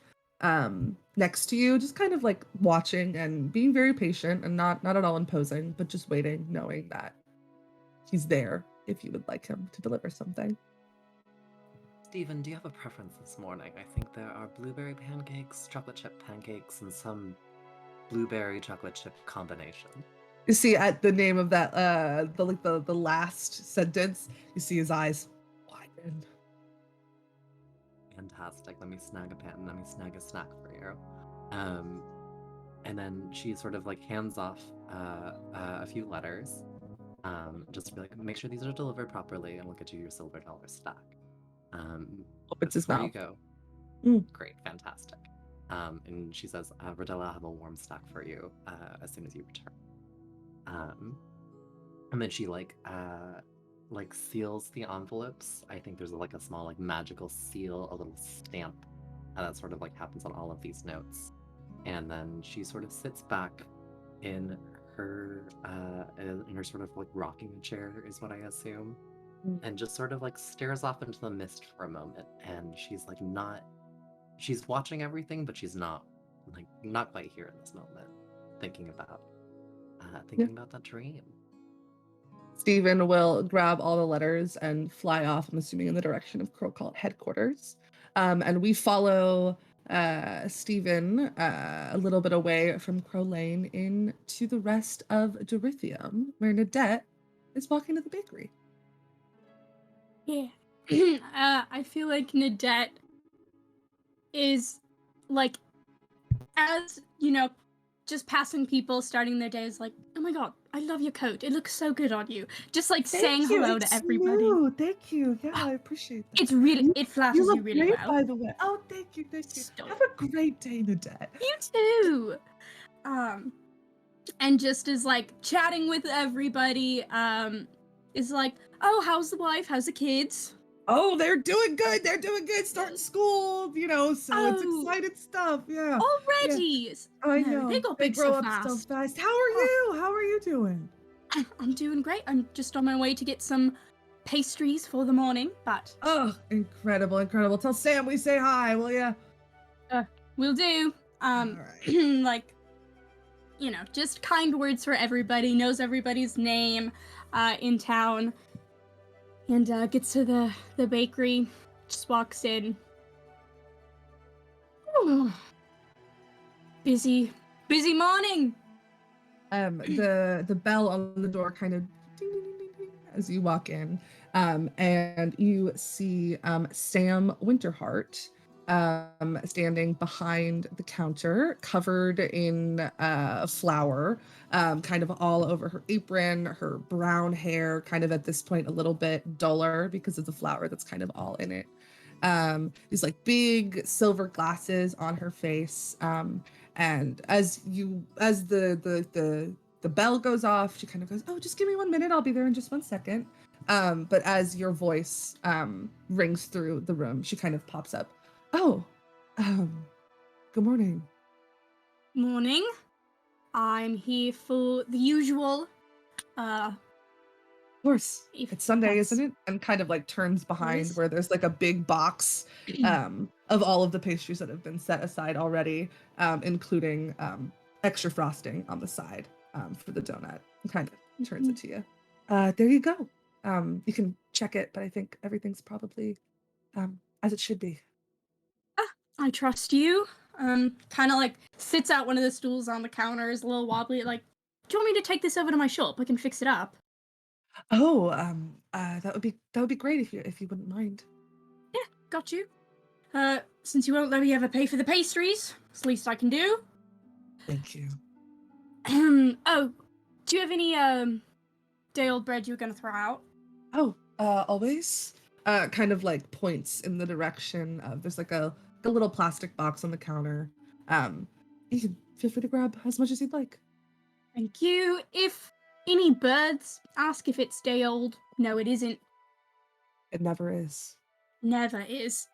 next to you, just kind of like watching and being very patient and not at all imposing, but just waiting, knowing that he's there if you would like him to deliver something. Stephen, do you have a preference this morning? I think there are blueberry pancakes, chocolate chip pancakes, and some blueberry chocolate chip combination. You see at the name of that the last sentence, you see his eyes widen. Fantastic. Let me snag a pen. Let me snag a snack for you. And then she sort of like hands off a few letters. Just to be like, make sure these are delivered properly, and we'll get you your silver dollar stack. Opens his mouth. There you go. Great, fantastic. And she says, Rodella, I'll have a warm stack for you as soon as you return. And then she like seals the envelopes. I think there's like a small like magical seal, a little stamp that sort of like happens on all of these notes. And then she sort of sits back in her sort of like rocking chair is what I assume, and just sort of like stares off into the mist for a moment. And she's like she's watching everything, but she's not quite here in this moment, thinking about that dream. Stephen will grab all the letters and fly off, I'm assuming in the direction of Crowcolt headquarters. And we follow Stephen a little bit away from Crow Lane into the rest of Dorithium, where Nadette is walking to the bakery. Yeah. I feel like Nadette is like, as you know, just passing people starting their day is like, oh my god, I love your coat. It looks so good on you. Just like Thank saying you. hello It's to everybody. new. Thank you. Yeah, I appreciate that. It's really, You, it you flatters look you really great, well. by the way. Oh, thank you. Thank you. Stop. Have a great day, Nadette. You too. And just is like chatting with everybody. Is like, oh, how's the wife? How's the kids? Oh, they're doing good. They're doing good. Starting school, so it's Oh. exciting stuff. Yeah. Already. I No, know. they got They big grow so up fast. so fast. How are you? How are you doing? I'm doing great. I'm just on my way to get some pastries for the morning, but Oh, incredible, incredible. Tell Sam we say hi, will ya? we'll do. Alright. Like, just kind words for everybody, knows everybody's name in town, and gets to the bakery, just walks in. Ooh. Busy morning. The bell on the door kind of ding, ding, ding, ding, ding, as you walk in, and you see Sam Winterheart standing behind the counter, covered in flour, kind of all over her apron, her brown hair, kind of at this point a little bit duller because of the flour that's kind of all in it. These like big silver glasses on her face. And as the bell goes off, she kind of goes, "Oh, just give me 1 minute. I'll be there in just 1 second." But as your voice rings through the room, she kind of pops up. "Oh, good morning." Morning. I'm here for the usual. Of course, If it's Sunday, that's- isn't it? And kind of like turns behind Yes. where there's like a big box of all of the pastries that have been set aside already, including extra frosting on the side for the donut. And kind of turns it to you. There you go. You can check it, but I think everything's probably as it should be. I trust you. Kind of like sits out one of the stools on the counter, is a little wobbly, like, do you want me to take this over to my shop? I can fix it up. Oh, that would be great if you wouldn't mind. Yeah, got you. Since you won't let me ever pay for the pastries, it's the least I can do. Thank you. Oh, do you have any day-old bread you were gonna throw out? Oh, always. Kind of like points in the direction of there's like a little plastic box on the counter. You can feel free to grab as much as you'd like. Thank you. If any birds ask if it's day-old, no, it isn't. It never is. Never is.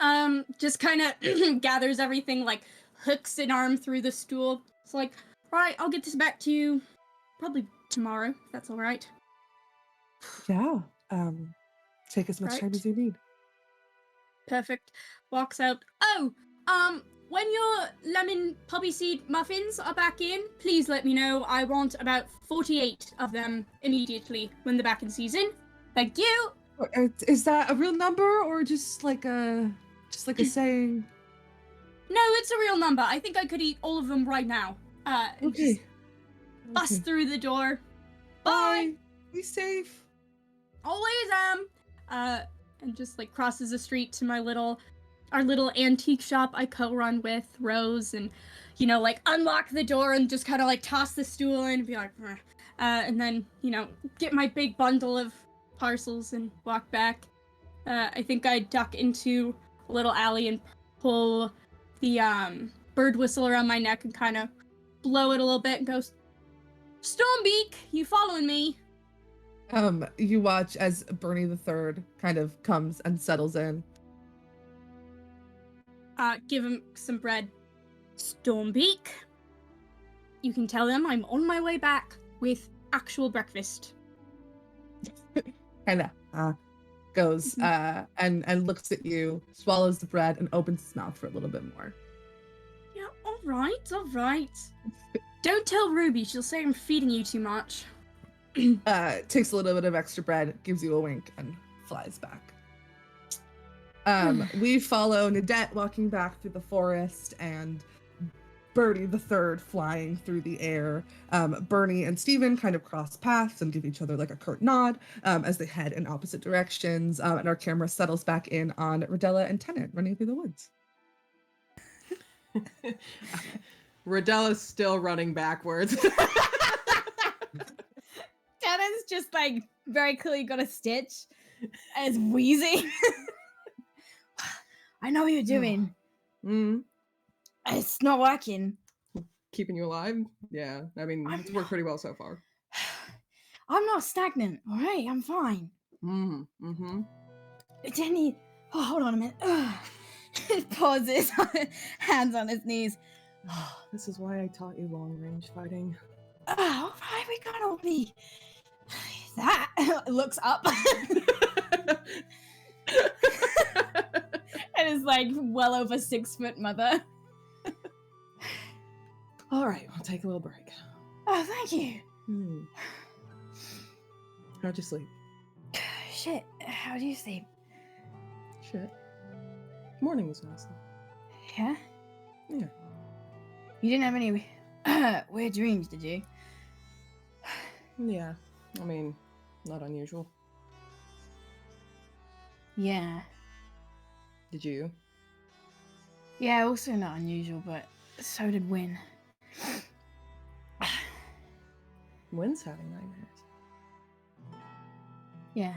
Just kind of gathers everything, like hooks an arm through the stool. It's like, right, I'll get this back to you probably tomorrow, if that's all right. Yeah. Take as much time Right. as you need. Perfect. Walks out. Oh, when your lemon poppy seed muffins are back in, please let me know. I want about 48 of them immediately when they're back in season. Thank you. Is that a real number or just like a saying? No, it's a real number. I think I could eat all of them right now. And Okay. just bust Okay. through the door. Bye. Be safe. Always am. And just like crosses the street to our little antique shop I co-run with Rose, and like unlock the door and just kind of like toss the stool in and be like, "Meh." And then get my big bundle of parcels and walk back. I think I duck into a little alley and pull the bird whistle around my neck and kind of blow it a little bit and goes, "Stormbeak, you following me?" You watch as Bernie the Third kind of comes and settles in. Give him some bread. "Stormbeak, you can tell them I'm on my way back with actual breakfast." Kind of goes and looks at you, swallows the bread, and opens his mouth for a little bit more. Yeah, all right. Don't tell Ruby, she'll say I'm feeding you too much. Takes a little bit of extra bread, gives you a wink, and flies back. We follow Nadette walking back through the forest and Bernie the Third flying through the air. Bernie and Steven kind of cross paths and give each other like a curt nod as they head in opposite directions. And our camera settles back in on Rodella and Tennant running through the woods. Rodella's still running backwards. just like very clearly got a stitch and is wheezing. I know what you're doing. Mm, It's not working. keeping you alive? Yeah. I mean, it's worked pretty well so far. I'm not stagnant, all right? I'm fine. Mm-hmm. Jenny, oh, hold on a minute. Pauses, hands on his knees. This is why I taught you long-range fighting. All right, we got all be. That looks up. And is like well over 6 foot mother. All right, we'll take a little break. Oh, thank you. How'd you sleep? Shit, how do you sleep? Shit. Morning was nice. Yeah? Yeah. You didn't have any weird dreams, did you? Yeah. I mean, not unusual. Yeah. Did you? Yeah, also not unusual, but so did Win. Wynn's having nightmares. Yeah.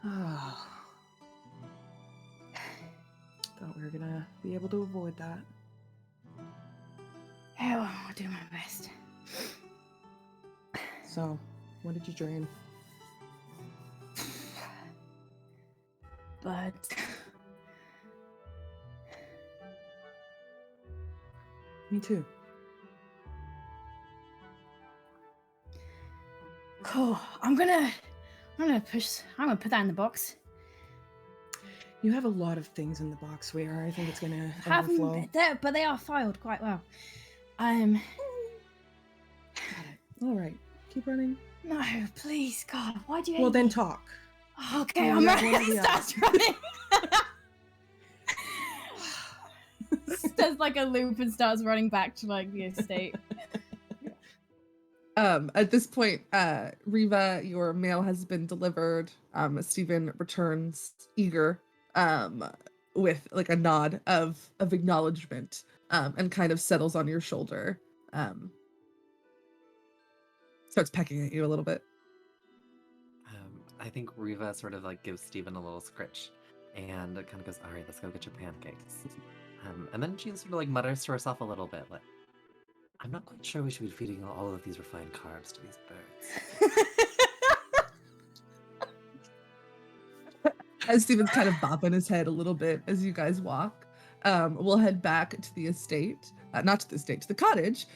Oh. Thought we were gonna be able to avoid that. Yeah, well, I'll do my best. So, what did you dream? But Me too. cool. I'm gonna put that in the box. You have a lot of things in the box, sweetheart. I think it's gonna Have overflow. them there, but they are filed quite well. Got it. All right. Keep running. No, please, God, why do you hate Well, then me? talk. Okay, You I'm have ready one or to the start running. Does like a loop and starts running back to like the estate. At this point, Riva, your mail has been delivered. Stephen returns eager, with like a nod of acknowledgement, and kind of settles on your shoulder. Starts pecking at you a little bit. I think Riva sort of like gives Steven a little scritch and kind of goes, all right, let's go get your pancakes. And then she sort of like mutters to herself a little bit, like, I'm not quite sure we should be feeding all of these refined carbs to these birds. As Steven's kind of bopping his head a little bit as you guys walk, we'll head back to the estate, not to the estate, to the cottage,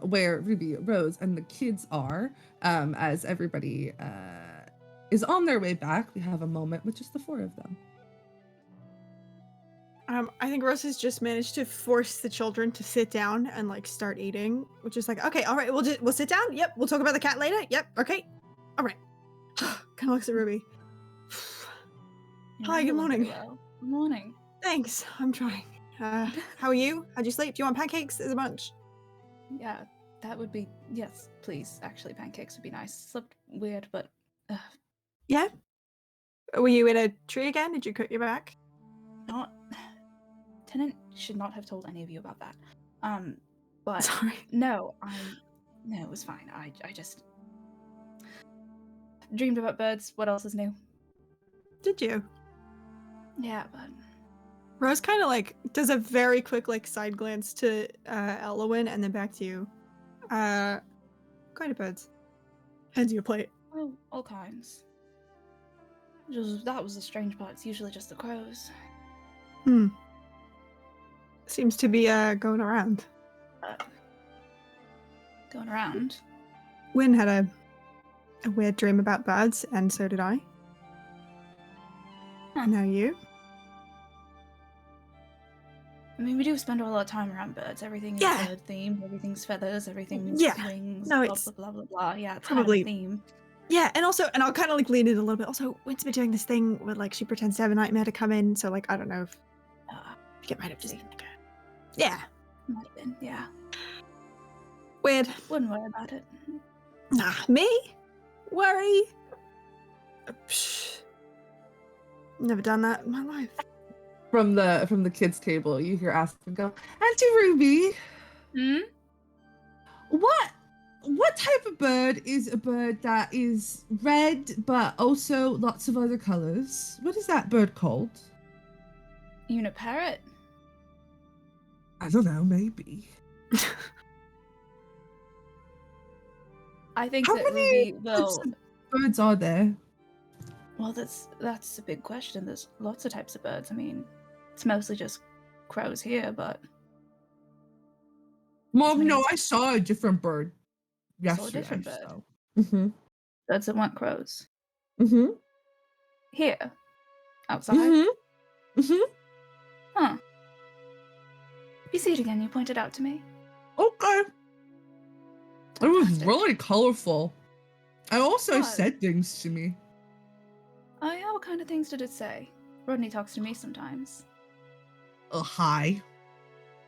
where Ruby, Rose, and the kids are. As everybody is on their way back, we have a moment with just the 4 of them. I think Rose has just managed to force the children to sit down and like start eating, which is like, okay, all right, we'll sit down. Yep, we'll talk about the cat later. Yep, okay, all right. Kind of looks at Ruby. Hi, good morning. Good morning. Thanks, I'm trying. How are you? How'd you sleep? Do you want pancakes? There's a bunch. Yeah, that would be, yes, please. Actually, pancakes would be nice. Slept weird, but Yeah. Were you in a tree again? Did you cut your back? not. Tenant should not have told any of you about that. But Sorry. no, it was fine. I just dreamed about birds. What else is new? Did you? Yeah, but Rose kind of like does a very quick like side glance to Elwyn and then back to you. What kind of birds? Hands you a plate. oh, all kinds. That was the strange part. It's usually just the crows. Seems to be going around. Going around. Wynn had a weird dream about birds, and so did I. And now you. I mean, we do spend a lot of time around birds. Everything is Yeah. bird themed. Everything's feathers. Everything's Yeah. wings. No, blah, it's blah blah blah blah. Yeah, it's probably- kind of a theme. Yeah, and I'll kind of like lean in a little bit. Also, Wynn's been doing this thing where like she pretends to have a nightmare to come in, so like I don't know if it might have just been like yeah, Might have been. Yeah. weird. Wouldn't worry about it. Nah, me? Worry? Psh. Never done that in my life. From the kids' table, you hear Aspen go, Auntie Ruby, Hmm. what what type of bird is a bird that is red but also lots of other colors? What is that bird called? Uniparrot? I don't know, maybe. I think How that many Ruby types will. of birds are there? Well, that's a big question. There's lots of types of birds. I mean, it's mostly just crows here, but Mom, many no, as- I saw a different bird saw a yesterday. different bird. So. Mm-hmm. birds that weren't crows. Mm-hmm. Here. Outside. Mm-hmm. Mm-hmm. Huh. If you see it again, you point it out to me. Okay. It was Fantastic. really colorful. I also God. said things to me. Oh yeah, what kind of things did it say? Rodney talks to me sometimes. Hi.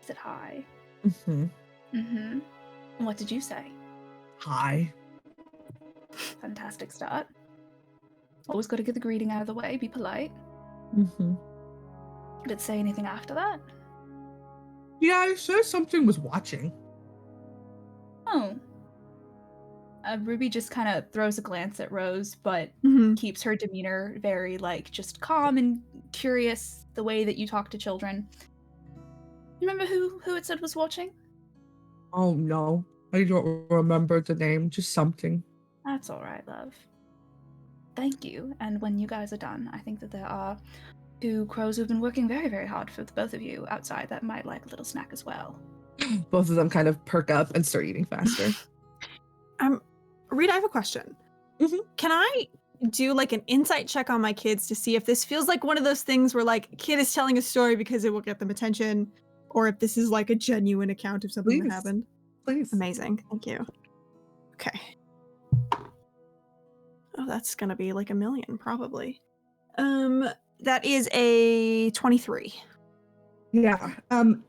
Is it hi? Mm-hmm. Mm-hmm. And what did you say? Hi. Fantastic start. Always got to get the greeting out of the way, be polite. Mm-hmm. Did it say anything after that? Yeah, I said something was watching. Oh. Ruby just kind of throws a glance at Rose, but Mhm. keeps her demeanor very, like, just calm and curious, the way that you talk to children. You remember who it said was watching? Oh no, I don't remember the name. Just something. That's alright, love. Thank you, and when you guys are done, I think that there are 2 crows who've been working very, very hard for the both of you outside that might like a little snack as well. Both of them kind of perk up and start eating faster. Reed, I have a question. Mhm. Can I do like an insight check on my kids to see if this feels like one of those things where like a kid is telling a story because it will get them attention, or if this is like a genuine account of something Please. that happened? Please. Amazing. Thank you. Okay. Oh, that's gonna be like 1,000,000 probably. That is a 23. Yeah.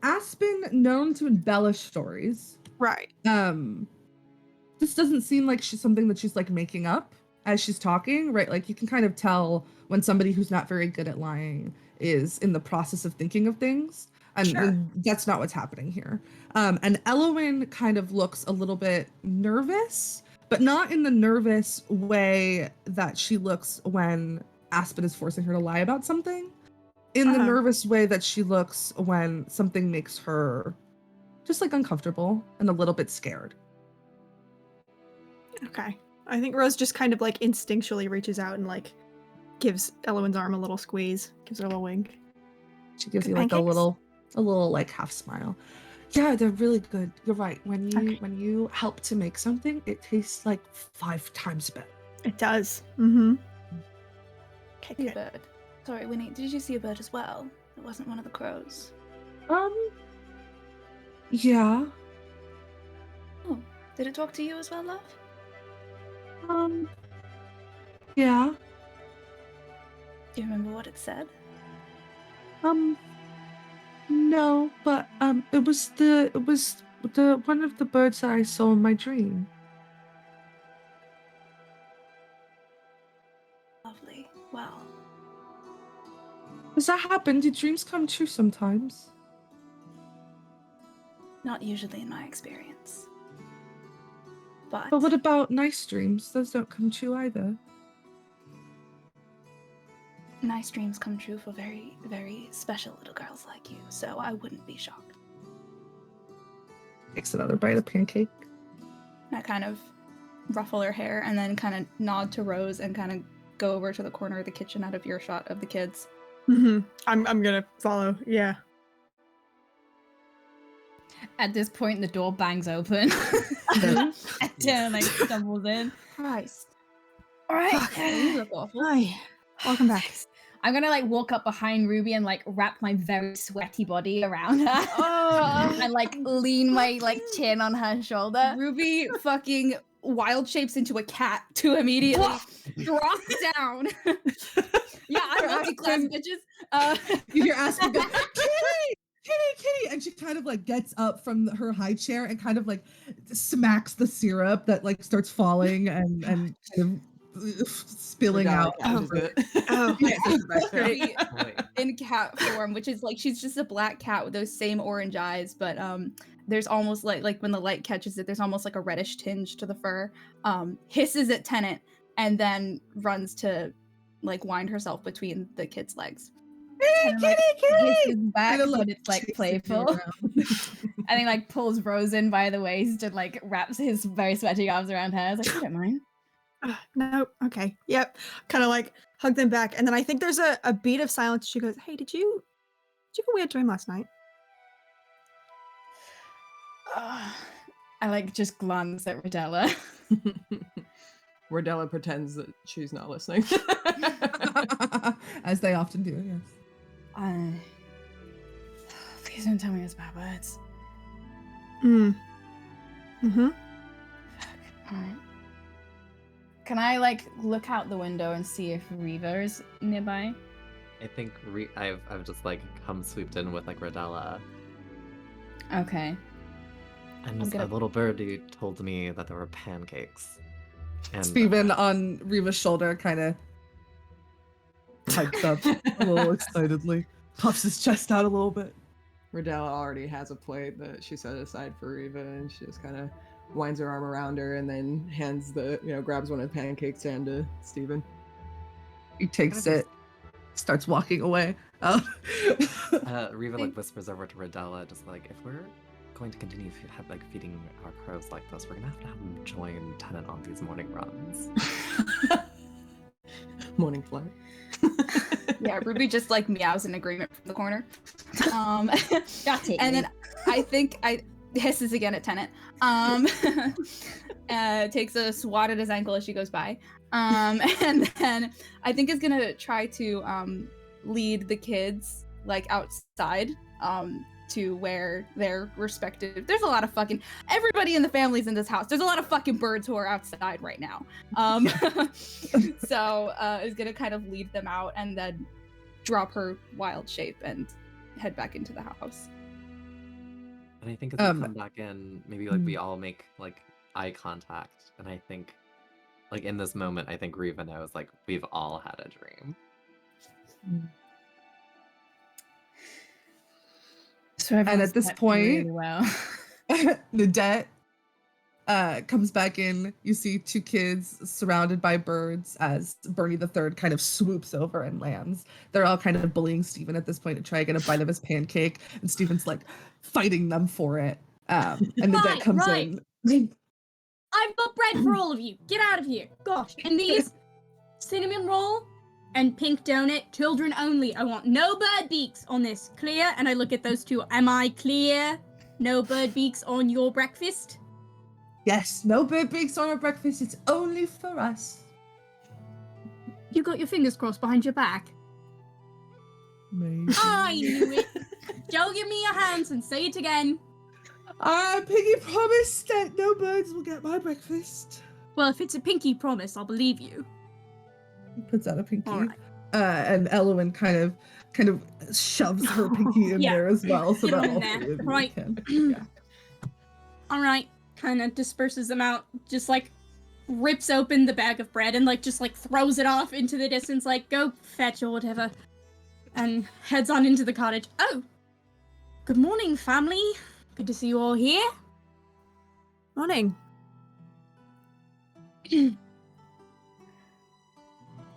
Aspen, known to embellish stories. Right. This doesn't seem like she's something that she's like making up as she's talking, right? Like you can kind of tell when somebody who's not very good at lying is in the process of thinking of things. And Sure. that's not what's happening here. And Elowen kind of looks a little bit nervous, but not in the nervous way that she looks when Aspen is forcing her to lie about something. In the nervous way that she looks when something makes her just like uncomfortable and a little bit scared. Okay. I think Rose just kind of like instinctually reaches out and like gives Elowen's arm a little squeeze, gives her a little wink. She gives Good you like pancakes? a little like half smile. Yeah, they're really good. You're right. When you Okay. when you help to make something, it tastes like 5 times better. It does. Mm-hmm. Okay, See a good. bird. Sorry, Winnie, did you see a bird as well? It wasn't one of the crows. Yeah. Oh, did it talk to you as well, love? Yeah. Do you remember what it said? No, but it was the one of the birds that I saw in my dream. Lovely. Well, Does that happen? Do dreams come true sometimes? not usually in my experience. But But what about nice dreams? Those don't come true either. nice dreams come true for very, very special little girls like you, so I wouldn't be shocked. Takes another bite of pancake. I kind of ruffle her hair and then kind of nod to Rose and kind of go over to the corner of the kitchen out of earshot of the kids. Mm-hmm. I'm gonna follow. Yeah. At this point, the door bangs open. And Dylan like stumbles in. Christ. All right. You look awful. Hi. Welcome back. I'm gonna like walk up behind Ruby and like wrap my very sweaty body around her and like lean my like chin on her shoulder. Ruby fucking wild shapes into a cat to immediately drop down. Yeah, I'm multi-class, bitches. You hear Aspen go, Kitty, and she kind of like gets up from her high chair and kind of like smacks the syrup that like starts falling and kind of spilling Redella out. catches it. Oh, Yes, that's Ruby Wait. in cat form, which is like she's just a black cat with those same orange eyes, but there's almost like when the light catches it, there's almost like a reddish tinge to the fur. Hisses at Tennant and then runs to like wind herself between the kid's legs. Tennant, like, hisses back, Kinda, but it's like chasing you playful. around. And he like pulls Rose in by the waist and like wraps his very sweaty arms around her. I was like, I don't mind. no, okay, yep. Kind of like hug them back, and then I think there's a beat of silence. She goes, "Hey, did you have a weird dream last night?" I like just glance at Rodella. Redella pretends that she's not listening. As they often do, yes. Please don't tell me it's bad words. Mm-hmm. Alright. Can I like look out the window and see if Reva is nearby? I think I've just like come swooped in with like Rodella, Okay. and I'm gonna- a little birdie told me that there were pancakes. And Steven on Reva's shoulder kind of pipes up a little excitedly, puffs his chest out a little bit. Redella already has a plate that she set aside for Reva, and she just kind of winds her arm around her and then hands grabs one of the pancakes down to Steven. He takes it, starts walking away. Oh. Reva like whispers over to Rodella, just like, if we're going to continue feeding our crows like this, we're gonna have them join Tennant on these morning runs. Morning flight. Yeah, Ruby just like meows in agreement from the corner. Got it. And then I think I hisses again at Tennant. Takes a swat at his ankle as she goes by. And then I think is gonna try to lead the kids like outside to where their respective. There's a lot of fucking everybody in the families in this house. There's a lot of fucking birds who are outside right now. So is gonna kind of lead them out and then drop her wild shape and head back into the house. And I think as we come back in, maybe like we all make like eye contact, and I think like in this moment, I think Reva knows like we've all had a dream. So And at this slept point, really well. Nadette comes back in. You see two kids surrounded by birds as Bernie the Third kind of swoops over and lands. They're all kind of bullying Steven at this point to try to get a bite of his pancake, and Steven's like fighting them for it. And Nadette comes in. I've got bread for all of you. Get out of here. Gosh. And these cinnamon roll and pink donut, children only. I want no bird beaks on this. Clear? And I look at those two. Am I clear? No bird beaks on your breakfast? Yes, no bird beaks on our breakfast. It's only for us. You got your fingers crossed behind your back? Maybe. I knew it. Joe, give me your hands and say it again. Piggy promised that no birds will get my breakfast. Well, if it's a pinky promise, I'll believe you. He puts out a pinky. All right. And Elowen kind of shoves her pinky in Yeah. there as well, so Get that on all there. three of you Right. can. Yeah. All right. Kind of disperses them out. Just like rips open the bag of bread and like just like throws it off into the distance, like go fetch or whatever, and heads on into the cottage. Oh, good morning, family. Good to see you all here. Morning.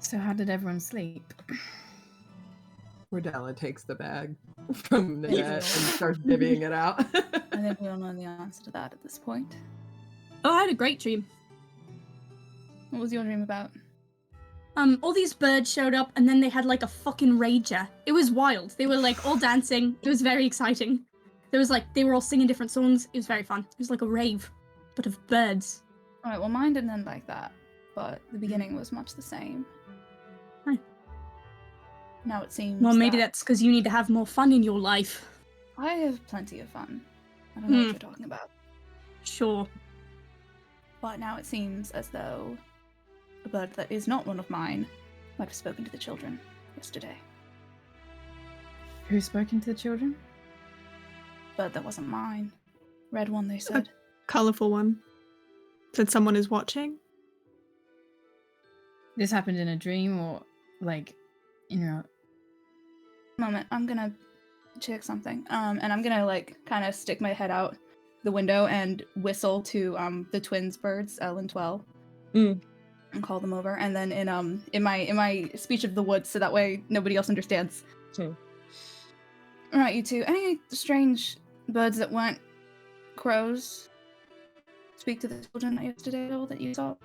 So how did everyone sleep? Rodella takes the bag from Nadette and starts divvying it out. I think we all know the answer to that at this point. Oh, I had a great dream. What was your dream about? All these birds showed up and then they had like a fucking rager. It was wild. They were like all dancing. It was very exciting. There was like, they were all singing different songs. It was very fun. It was like a rave, but of birds. Alright, well mine didn't end like that, but the beginning was much the same. Right. Now it seems Well, maybe that that's because you need to have more fun in your life. I have plenty of fun. I don't know what you're talking about. Sure. But now it seems as though a bird that is not one of mine might have spoken to the children yesterday. Who's spoken to the children? Bird that wasn't mine. Red one, they said. Colorful one. Said someone is watching. This happened in a dream or like in your Moment, I'm gonna check something. And I'm gonna like kind of stick my head out the window and whistle to the twins birds, Elle and Twelve, Mm. and call them over. And then in my speech of the woods, so that way nobody else understands. Sure. All right, you two. Any strange birds that weren't crows speak to the children yesterday at all that you saw?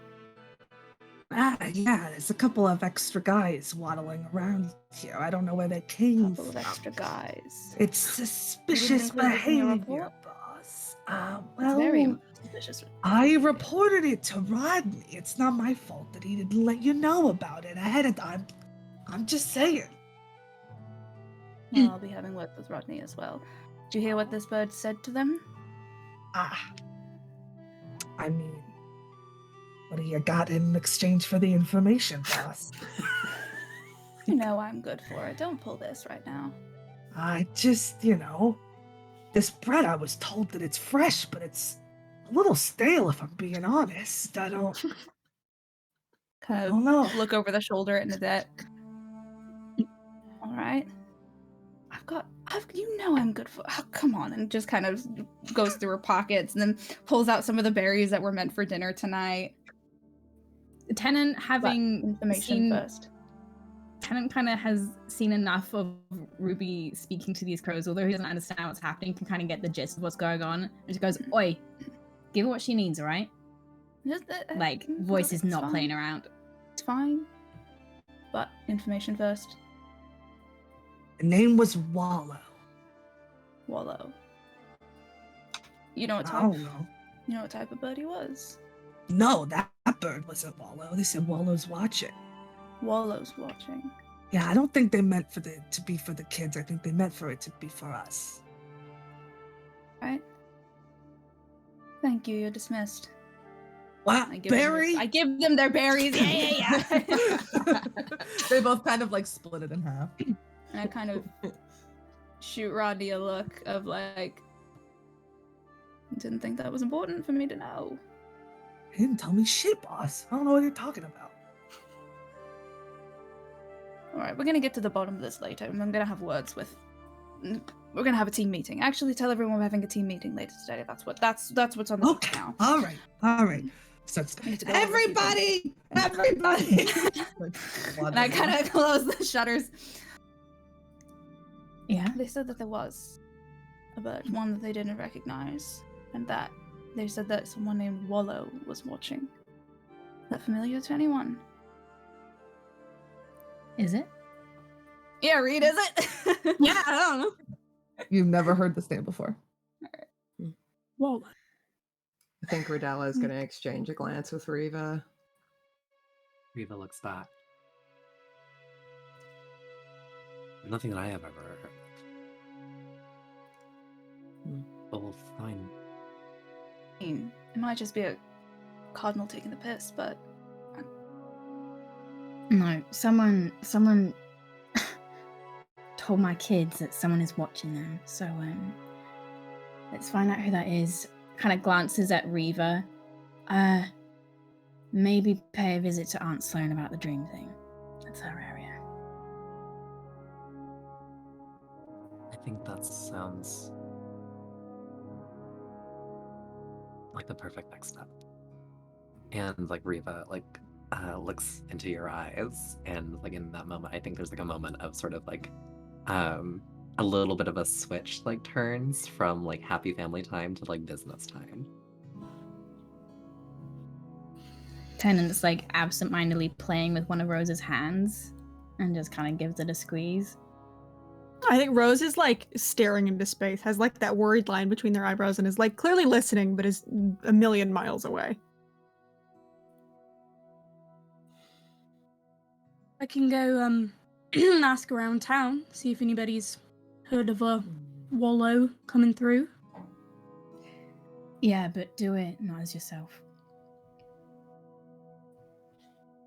Yeah, there's a couple of extra guys waddling around here. I don't know where they came Couple of from. extra guys. It's suspicious include this in your behavior, report? boss. It's very Well, suspicious. I reported it to Rodney. It's not my fault that he didn't let you know about it ahead of time. I'm just saying. Well, I'll be having words with Rodney as well. Did you hear what this bird said to them? I mean, what do you got in exchange for the information, boss? You know I'm good for it. Don't pull this right now. I just, this bread, I was told that it's fresh, but it's a little stale if I'm being honest. I don't know. Look over the shoulder at Nadette. All right. I'm good for. Oh, come on, and just kind of goes through her pockets and then pulls out some of the berries that were meant for dinner tonight. Tenant having Information first. Tenant kind of has seen enough of Ruby speaking to these crows, although he doesn't understand what's happening, can kind of get the gist of what's going on. And just goes, "Oi, give her what she needs, all right?" Like, voice is not playing around. It's fine. But information first. The name was Wallow. Wallow. You know what I type? don't know. You know what type of bird he was? No, that bird wasn't Wallow. They said Wallow's watching. Wallow's watching. Yeah, I don't think they meant to be for the kids. I think they meant for it to be for us. Right. Thank you. You're dismissed. What? Berry? I give them their berries. Yeah. They both kind of like split it in half. And I kind of shoot Rodney a look of like, didn't think that was important for me to know. He didn't tell me shit, boss. I don't know what you're talking about. All right, we're gonna get to the bottom of this later, and I'm gonna have words with. We're gonna have a team meeting. Actually, tell everyone we're having a team meeting later today. That's what's on the list now. All right. So everybody. And I kind of close the shutters. Yeah. They said that there was a bird, one that they didn't recognize, and that they said that someone named Wallow was watching. Is that familiar to anyone? Is it? Yeah, Reed, is it? Yeah, I don't know. You've never heard this name before. Whoa. I think Rodella is going to exchange a glance with Riva. Riva looks back. Nothing that I have ever heard. But we'll find. I mean, it might just be a cardinal taking the piss, but No, someone told my kids that someone is watching them. So let's find out who that is. Kind of glances at Riva. Maybe pay a visit to Aunt Sloane about the dream thing. That's her area. I think that sounds like the perfect next step. And like Riva looks into your eyes, and like in that moment I think there's like a moment of sort of like a little bit of a switch like turns from like happy family time to like business time. Tennant's like absentmindedly playing with one of Rose's hands and just kind of gives it a squeeze. I think Rose is like staring into space, has like that worried line between their eyebrows, and is like clearly listening, but is a million miles away. I can go ask around town, see if anybody's heard of a Wallow coming through. Yeah, but do it not as yourself.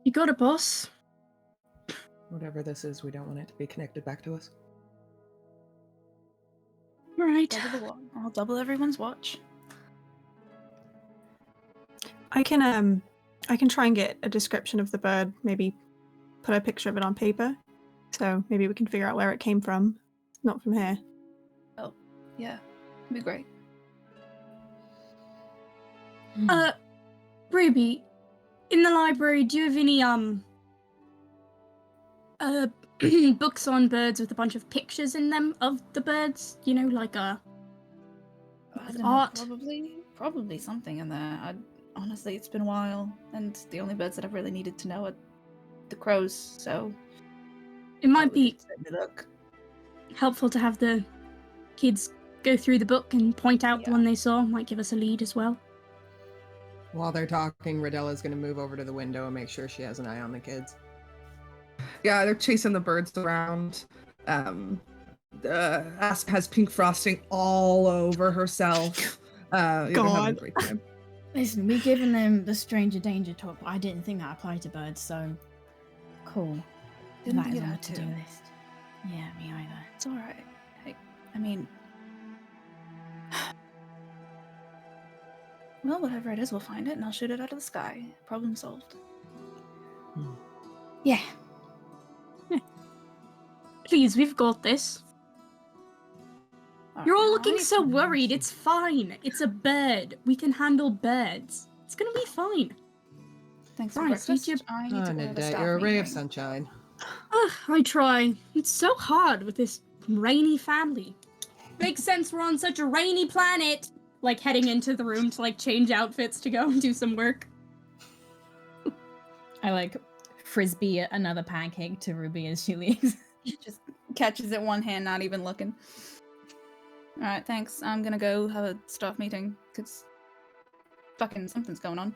You got it, boss. Whatever this is, we don't want it to be connected back to us. Right. I'll double everyone's watch. I can I can try and get a description of the bird, maybe put a picture of it on paper. So maybe we can figure out where it came from. Not from here. Oh, yeah. That'd be great. Ruby, in the library, do you have any books on birds with a bunch of pictures in them of the birds? You know, like I don't know, art. probably something in there. Honestly, it's been a while, and the only birds that I've really needed to know are the crows. So It might we be could certainly look. helpful to have the kids go through the book and point out the Yeah. one they saw. Might give us a lead as well. While they're talking, Rodella's going to move over to the window and make sure she has an eye on the kids. Yeah, they're chasing the birds around. Asp has pink frosting all over herself. Yeah, they're having a great time. Listen, we've given them the stranger danger top. I didn't think that applied to birds, so cool. Didn't That think is it on had the to-do to. list. Yeah, me either. It's all right. Hey, I mean, well, whatever it is, we'll find it, and I'll shoot it out of the sky. Problem solved. Yeah. Please, we've got this. You're all now I looking need so some worried. answers. It's fine. It's a bird. We can handle birds. It's gonna be fine. Thanks for Bryce, breakfast. you I need to go to the Nadette, staff you're a ray of meeting. sunshine. Ugh, I try. It's so hard with this rainy family. Makes sense we're on such a rainy planet. Like heading into the room to like change outfits to go and do some work. I like frisbee another pancake to Ruby as she leaves. Just catches it one hand, not even looking. All right, thanks. I'm gonna go have a staff meeting because fucking something's going on.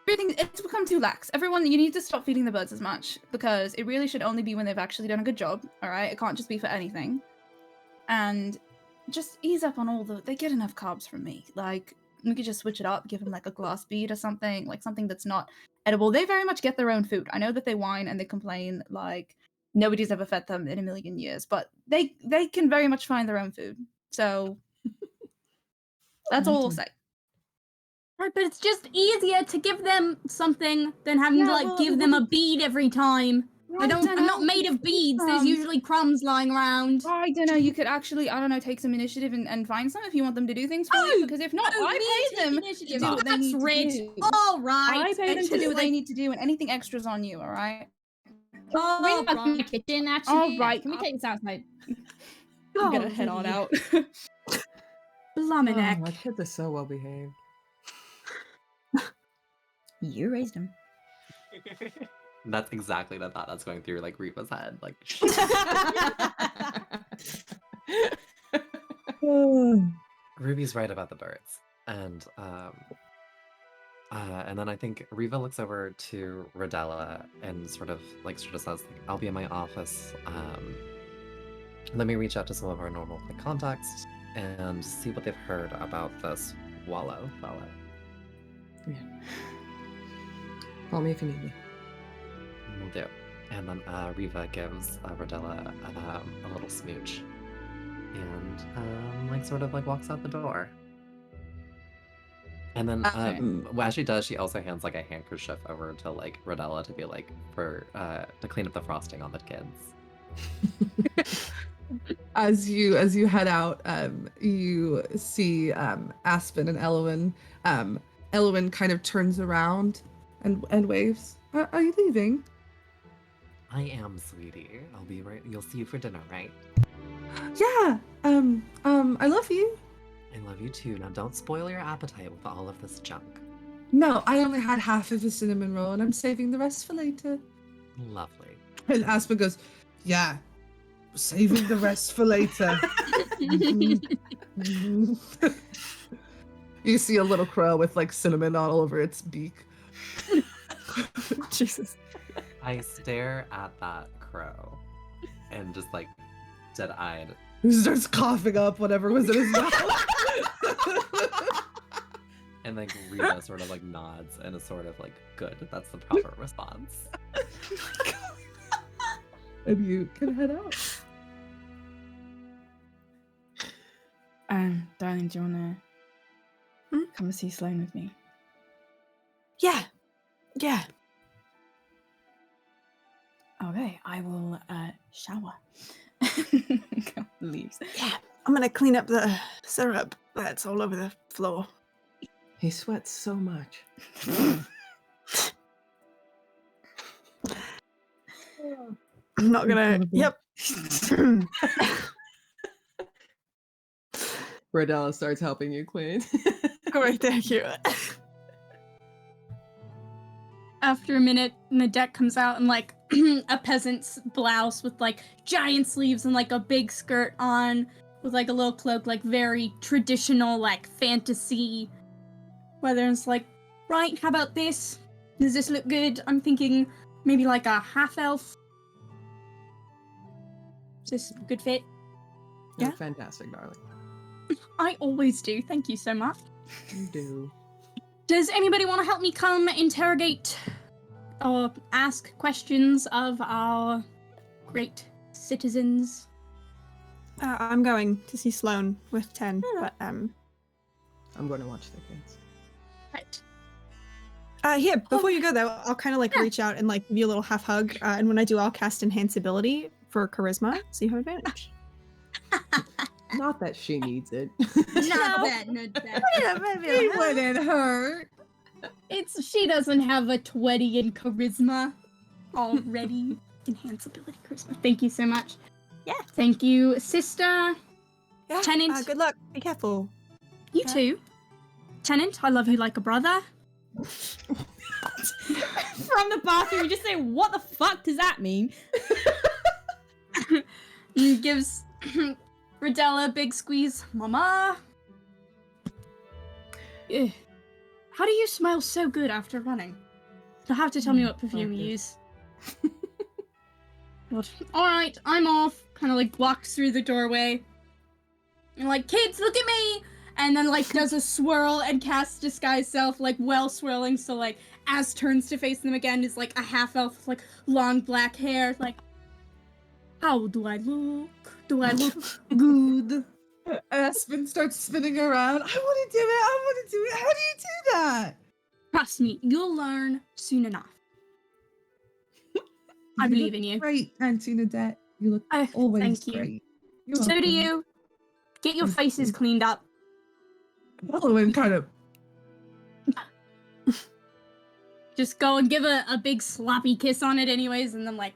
It's become too lax. Everyone, you need to stop feeding the birds as much because it really should only be when they've actually done a good job. All right, it can't just be for anything. And just ease up on all the. They get enough carbs from me. Like we could just switch it up, give them like a glass bead or something, like something that's not edible. They very much get their own food. I know that they whine and they complain like nobody's ever fed them in a million years, but they can very much find their own food. So that's all I'll say. Right, but it's just easier to give them something than having to Yeah, like well, give them a bead every time. I'm not made of beads. There's usually crumbs lying around. I don't know. You could actually, I don't know, take some initiative and find some if you want them to do things for you. Because if not, I pay them to do what they need to do. All right. I pay them to do what they need to do, and anything extra's on you. All right. Oh, We're in the right. kitchen, actually. All right. Can we take this outside? I'm gonna head on out. Blaminek. Oh, my kids are so well behaved. You raised him. That's exactly the thought that's going through like Reva's head. Like Ruby's right about the birds. And then I think Riva looks over to Rodella and sort of says, like, I'll be in my office. Let me reach out to some of our normal contacts and see what they've heard about this Wallow fellow. Yeah. Call me if you need me. Will do. And then Riva gives Rodella a little smooch and walks out the door. And then as she does, she also hands a handkerchief over to Rodella to be to clean up the frosting on the kids. As you head out, you see Aspen and Elwyn. Elwyn kind of turns around and waves. Are you leaving? I am, sweetie. I'll be right. You'll see you for dinner, right? Yeah. I love you. I love you too. Now don't spoil your appetite with all of this junk. No, I only had half of a cinnamon roll, and I'm saving the rest for later. Lovely. And Aspen goes, yeah, saving the rest for later. You see a little crow with cinnamon all over its beak. Jesus. I stare at that crow and just dead-eyed. He starts coughing up whatever was in his mouth. And Rita sort of nods and is sort of good. That's the proper response. And you can head out. Darling, do you wanna come and see Sloane with me? Yeah. Yeah. Okay, I will shower. Leaves. Yeah. I'm gonna clean up the syrup that's all over the floor. He sweats so much. I'm not gonna. Incredible. Yep. Rodella starts helping you clean. Great, thank you. After a minute, Nadette comes out in like a peasant's blouse with like giant sleeves and like a big skirt on with like a little cloak, like very traditional, like fantasy. Whether it's like, right, how about this? Does this look good? I'm thinking maybe like a half elf. Is this a good fit? You're Yeah. fantastic, darling. I always do. Thank you so much. You do. Does anybody want to help me come interrogate or ask questions of our great citizens? I'm going to see Sloane with 10, but I'm going to watch the kids. Right. here, before you go though, I'll kind of like Yeah. reach out and like give you a little half hug, and when I do, I'll cast Enhance Ability for Charisma, so you have advantage. Not that she needs it. Not bad, not bad. It wouldn't hurt. She doesn't have a 20 in charisma already. Enhance ability charisma. Thank you so much. Yeah. Thank you, sister. Yeah. Tenant. Good luck. Be careful. You Yeah. too. Tenant, I love you like a brother. From the bathroom, you just say, "What the fuck does that mean?" And gives Rodella a big squeeze. Mama. Ugh. How do you smell so good after running? You'll have to tell me what perfume you use. Alright, I'm off. Kind of like walks through the doorway. And like, kids, look at me! And then like does a swirl and casts disguise self, like well swirling, so like as turns to face them again is like a half elf with like long black hair, like, how do I look? Do I look good? Aspen starts spinning around. I want to do it. I want to do it. How do you do that? Trust me, you'll learn soon enough. I believe in you. Great, Auntie Nadette. You look Oh, always thank you. great. You're So do welcome. you. Get your Thank faces you. cleaned up. Elowen kind of. Just go and give a big sloppy kiss on it anyways, and then like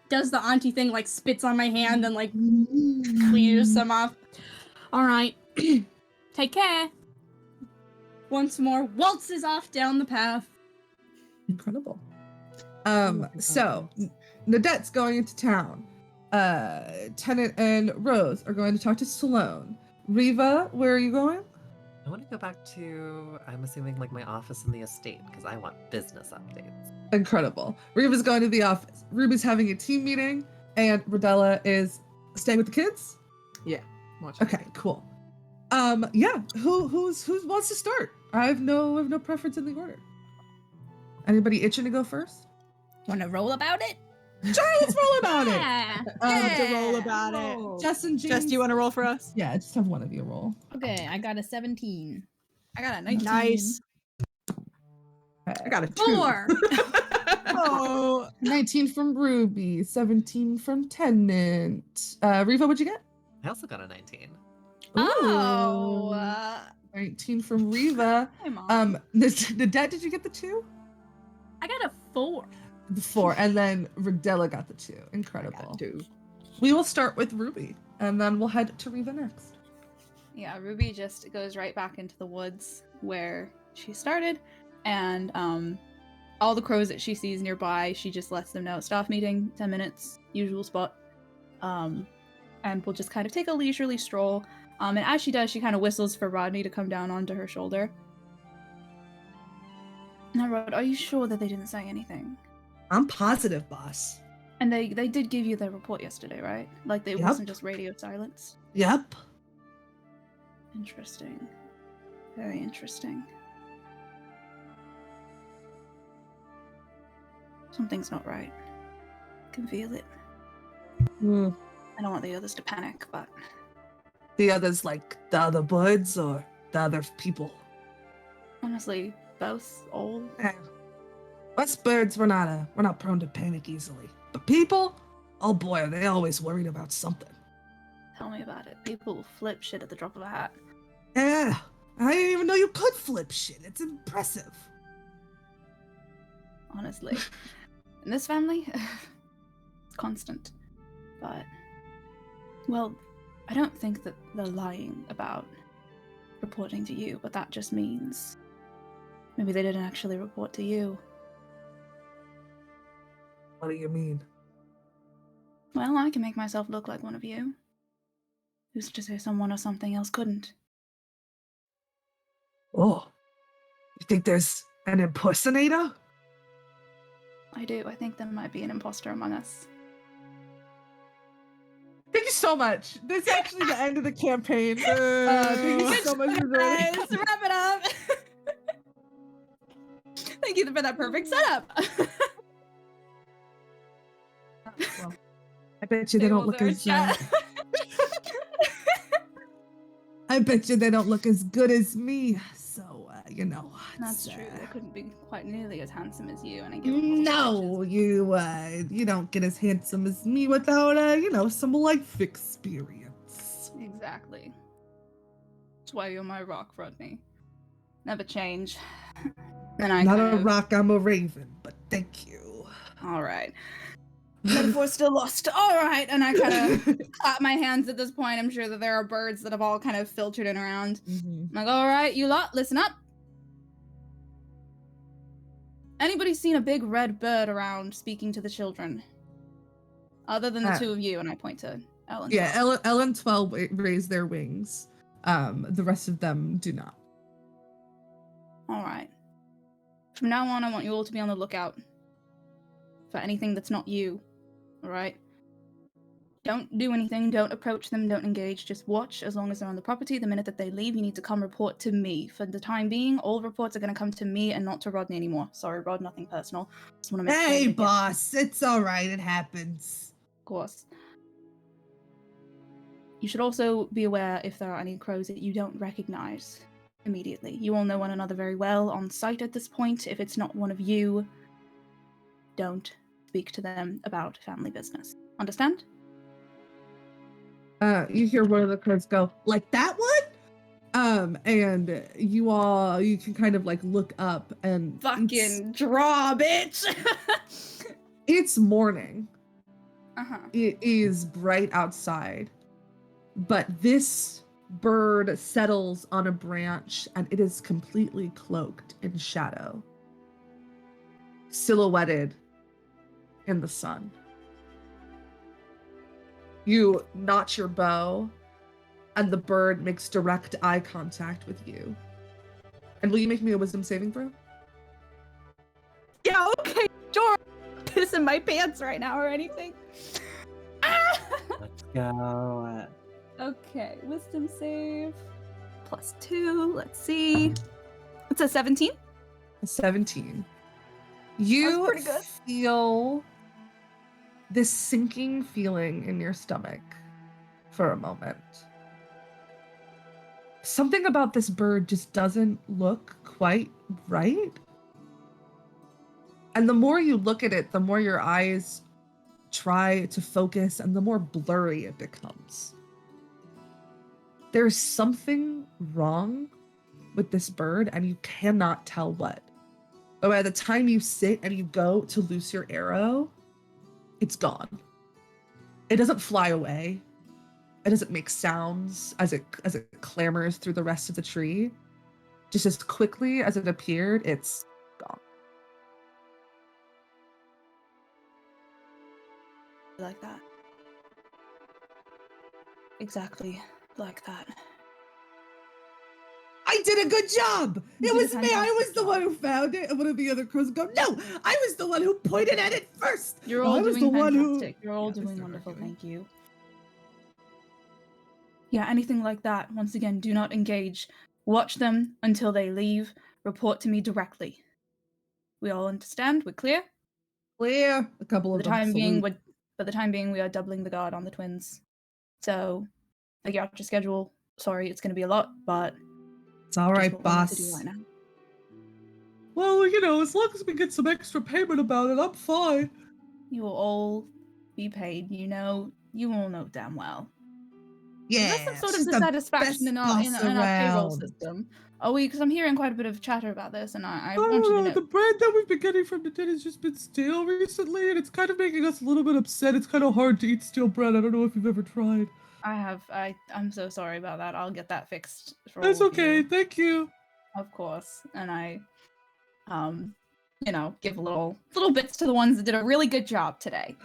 does the auntie thing, like spits on my hand and like clears some off. Alright. Take care. Once more, waltzes off down the path. Incredible. my So goodness. Nadette's going into town. Tennant and Rose are going to talk to Sloane. Riva, where are you going? I want to go back to, I'm assuming, like my office in the estate, because I want business updates. Incredible. Riva's going to the office. Ruby's having a team meeting, and Rodella is staying with the kids. Yeah. Watch Okay, cool. Yeah. Who wants to start? I have no preference in the order. Anybody itching to go first? Want to roll about it? Sure, let's roll about it. Yeah. To roll about it. Jess and James. Jess, do you want to roll for us? Yeah, just have one of you roll. Okay, I got a 17. I got a 19. Nice. I got a 2. 4. Oh, 19 from Ruby, 17 from Tennant. Riva, what'd you get? I also got a 19. Oh. Ooh. 19 from Riva. Hey, Mom. Nadette, did you get the 2? I got a 4. The 4, and then Rodella got the 2. I got Incredible. 2. We will start with Ruby, and then we'll head to Riva next. Yeah, Ruby just goes right back into the woods where she started, and all the crows that she sees nearby, she just lets them know, staff meeting, 10 minutes, usual spot. And we'll just kind of take a leisurely stroll. And as she does, she kind of whistles for Rodney to come down onto her shoulder. Now, Rod, are you sure that they didn't say anything? I'm positive, boss. And they did give you their report yesterday, right? Like, it Yep. wasn't just radio silence? Yep. Interesting. Very interesting. Something's not right. I can feel it. I don't want the others to panic, but The others, like the other birds or the other people? honestly, both, all. Eh. Us birds, we're not prone to panic easily. But people, oh boy, are they always worried about something. Tell me about it. People will flip shit at the drop of a hat. Yeah, I didn't even know you could flip shit. It's impressive. Honestly. In this family, it's constant. But, well, I don't think that they're lying about reporting to you, but that just means maybe they didn't actually report to you. What do you mean? Well, I can make myself look like one of you. Who's to say someone or something else couldn't? Oh, you think there's an impersonator? I do. I think there might be an imposter among us. Thank you so much. This is actually the end of the campaign. Thank you so much for joining. Guys, wrap it up. Thank you for that perfect setup. Well, I bet you they don't look as. I bet you they don't look as good as me. So you know. That's true. They couldn't be quite nearly as handsome as you, and I give No, you don't get as handsome as me without some life experience. Exactly. That's why you're my rock, Rodney. Never change. And I Not a rock, I'm a raven, but thank you. All right. Metaphor still lost. All right, and I kind of clap my hands at this point. I'm sure that there are birds that have all kind of filtered in around. I'm like, all right, you lot, listen up. Anybody seen a big red bird around speaking to the children? Other than the two of you, and I point to Ellen. Yeah, Ellen 12 raise their wings. The rest of them do not. All right. From now on, I want you all to be on the lookout for anything that's not you. All right? Don't do anything. Don't approach them. Don't engage. Just watch as long as they're on the property. The minute that they leave, you need to come report to me. For the time being, all reports are going to come to me and not to Rodney anymore. Sorry, Rod, nothing personal. Just want to make sure. Hey, boss. It's all right. It happens. Of course. You should also be aware if there are any crows that you don't recognize immediately. You all know one another very well on site at this point. If it's not one of you, don't speak to them about family business. Understand? You hear one of the crows go, like that one? And you can kind of like look up and fucking draw, bitch. It's morning. Uh-huh. It is bright outside, but this bird settles on a branch and it is completely cloaked in shadow, silhouetted in the sun. You notch your bow, and the bird makes direct eye contact with you. And will you make me a wisdom saving throw? Yeah, okay, sure. Pissing my pants right now or anything. Let's go. Okay, wisdom save. +2, let's see. It's a 17. A 17. You pretty good. feel this sinking feeling in your stomach for a moment. Something about this bird just doesn't look quite right. And the more you look at it, the more your eyes try to focus and the more blurry it becomes. There's something wrong with this bird and you cannot tell what. But by the time you sit and you go to loose your arrow, it's gone. It doesn't fly away. It doesn't make sounds as it clambers through the rest of the tree. Just as quickly as it appeared, it's gone. Like that. Exactly like that. I did a good job. It was me. I was the one who found it. And one of the other crows go, no, I was the one who pointed at it first. You're all I was doing the one fantastic. who... You're all doing wonderful. Thank you. Yeah, anything like that, once again, do not engage. Watch them until they leave. Report to me directly. We all understand? We're clear? Clear. A couple of them salute. For the time being, we are doubling the guard on the twins. So, figure out your schedule. Sorry, it's going to be a lot, but It's all right, just what we need to do boss. right now. Well, as long as we get some extra payment about it, I'm fine. You will all be paid. You all know damn well. Is there some sort of she's the dissatisfaction best in boss our payroll around. system? Because I'm hearing quite a bit of chatter about this, and I I want don't you to know. know. The bread that we've been getting from the den has just been stale recently, and it's kind of making us a little bit upset. It's kind of hard to eat stale bread. I don't know if you've ever tried. I'm so sorry about that. I'll get that fixed for That's all of okay. you. Thank you. Of course. And I give little bits to the ones that did a really good job today.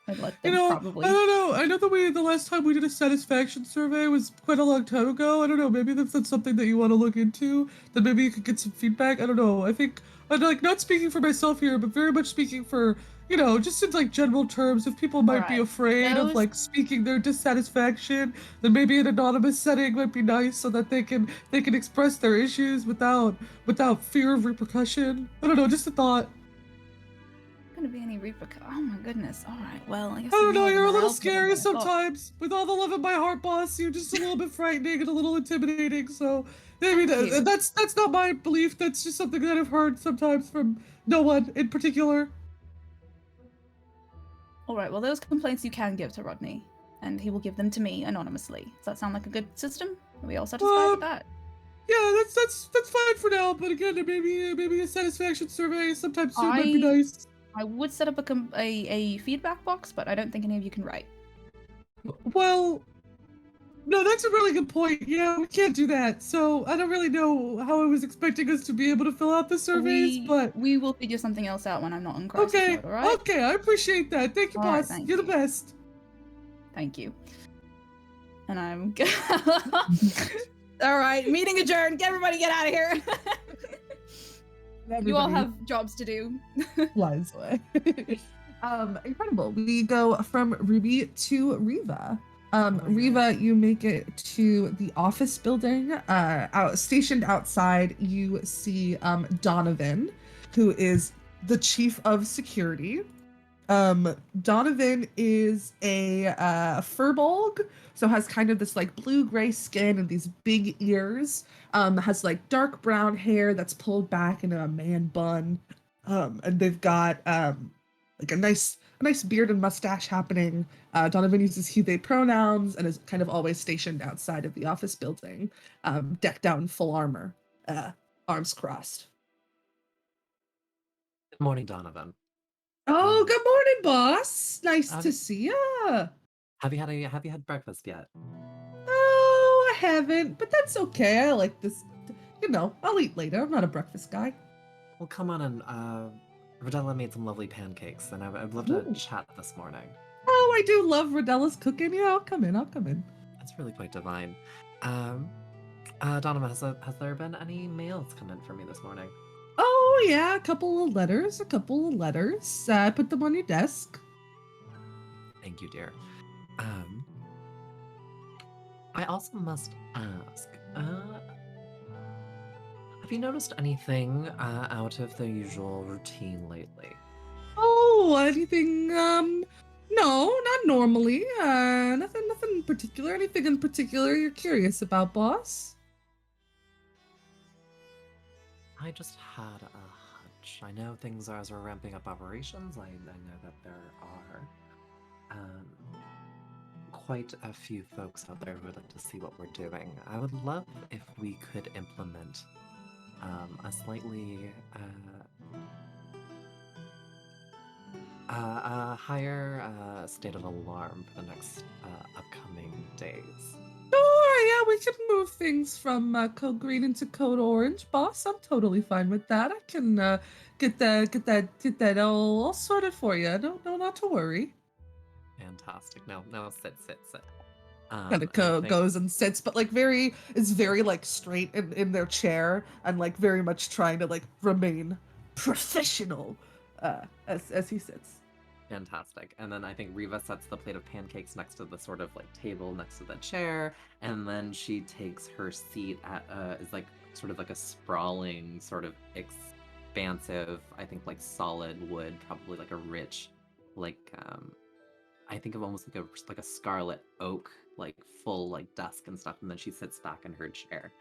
I'd let them probably. I don't know. I know the last time we did a satisfaction survey was quite a long time ago. I don't know. Maybe that's something that you want to look into. Then maybe you could get some feedback. I don't know. I think I'm not speaking for myself here, but very much speaking for just in like general terms. If people might be Alright, afraid of those- like speaking their dissatisfaction, then maybe an anonymous setting might be nice so that they can express their issues without fear of repercussion. I don't know. Just a thought. Gonna be any repercussions. Oh my goodness. All right. Well, I guess I don't know, more you're a little morale problem scary than I thought. sometimes. With all the love in my heart, boss, you're just a little bit frightening and a little intimidating, so maybe Thank you. that's not my belief, that's just something that I've heard sometimes from no one in particular. All right. Well, those complaints you can give to Rodney, and he will give them to me anonymously. Does that sound like a good system? Are we all satisfied with that? Yeah, that's fine for now, but again, maybe a satisfaction survey sometime soon might be nice. I would set up a feedback box, but I don't think any of you can write. Well, no, that's a really good point. Yeah, we can't do that. So I don't really know how I was expecting us to be able to fill out the surveys, but we will figure something else out when I'm not in crisis okay, mode, all right? okay, I appreciate that. Thank you, All right, boss. thank You're the you. best. Thank you. And I'm all right. Meeting adjourned. Everybody get out of here. You all have jobs to do. Flies away. Incredible. We go from Ruby to Riva. Riva, you make it to the office building. Stationed outside, you see Donovan, who is the chief of security. Donovan is a furbolg, so has kind of this like blue-gray skin and these big ears. Has like dark brown hair that's pulled back into a man bun. And they've got like a nice beard and mustache happening. Donovan uses he, they pronouns and is kind of always stationed outside of the office building, decked out in full armor, arms crossed. Good morning, Donovan. Oh, good morning, boss. Nice to see ya. Have you had breakfast yet? Oh, I haven't, but that's okay. I like this. I'll eat later. I'm not a breakfast guy. Well, come on and Rodella made some lovely pancakes, and I'd love to chat this morning. Oh, I do love Rodella's cooking. Yeah, I'll come in. That's really quite divine. Donovan, has there been any mails come in for me this morning? Oh, yeah, a couple of letters. I put them on your desk. Thank you, dear. I also must ask, have you noticed anything out of the usual routine lately? Oh, anything, no, not normally. Nothing particular. Anything in particular you're curious about, boss? I just had a hunch. I know things are, as we're ramping up operations, I know that there are quite a few folks out there who would like to see what we're doing. I would love if we could implement a slightly higher state of alarm for the next upcoming days. Sure, yeah, we can move things from code green into code orange, boss. I'm totally fine with that. I can get that all sorted for you. No, not to worry. Fantastic. No, sit. Kind of goes and sits, but like is very like straight in their chair and like very much trying to like remain professional as he sits. Fantastic. And then I think Riva sets the plate of pancakes next to the sort of like table next to the chair, and then she takes her seat at is like sort of like a sprawling, sort of expansive, I think like solid wood, probably like a rich, like I think of almost like a scarlet oak, like full like dusk and stuff, and then she sits back in her chair.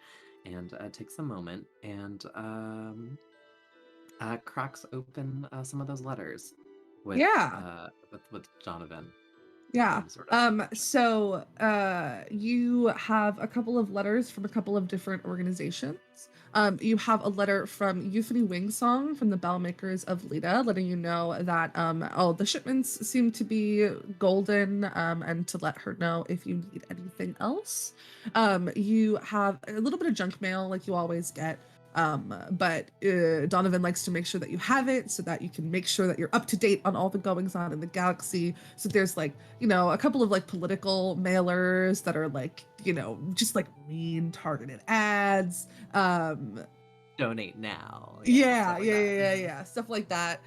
and takes a moment and cracks open some of those letters with Yeah. with Donovan. Yeah. Sort of. So you have a couple of letters from a couple of different organizations. You have a letter from Euphony Wingsong from the Bellmakers of Lita, letting you know that all the shipments seem to be golden, and to let her know if you need anything else. You have a little bit of junk mail like you always get. But Donovan likes to make sure that you have it so that you can make sure that you're up to date on all the goings on in the galaxy. So there's like, a couple of like political mailers that are like, just like mean targeted ads. Donate now. Yeah, stuff like that.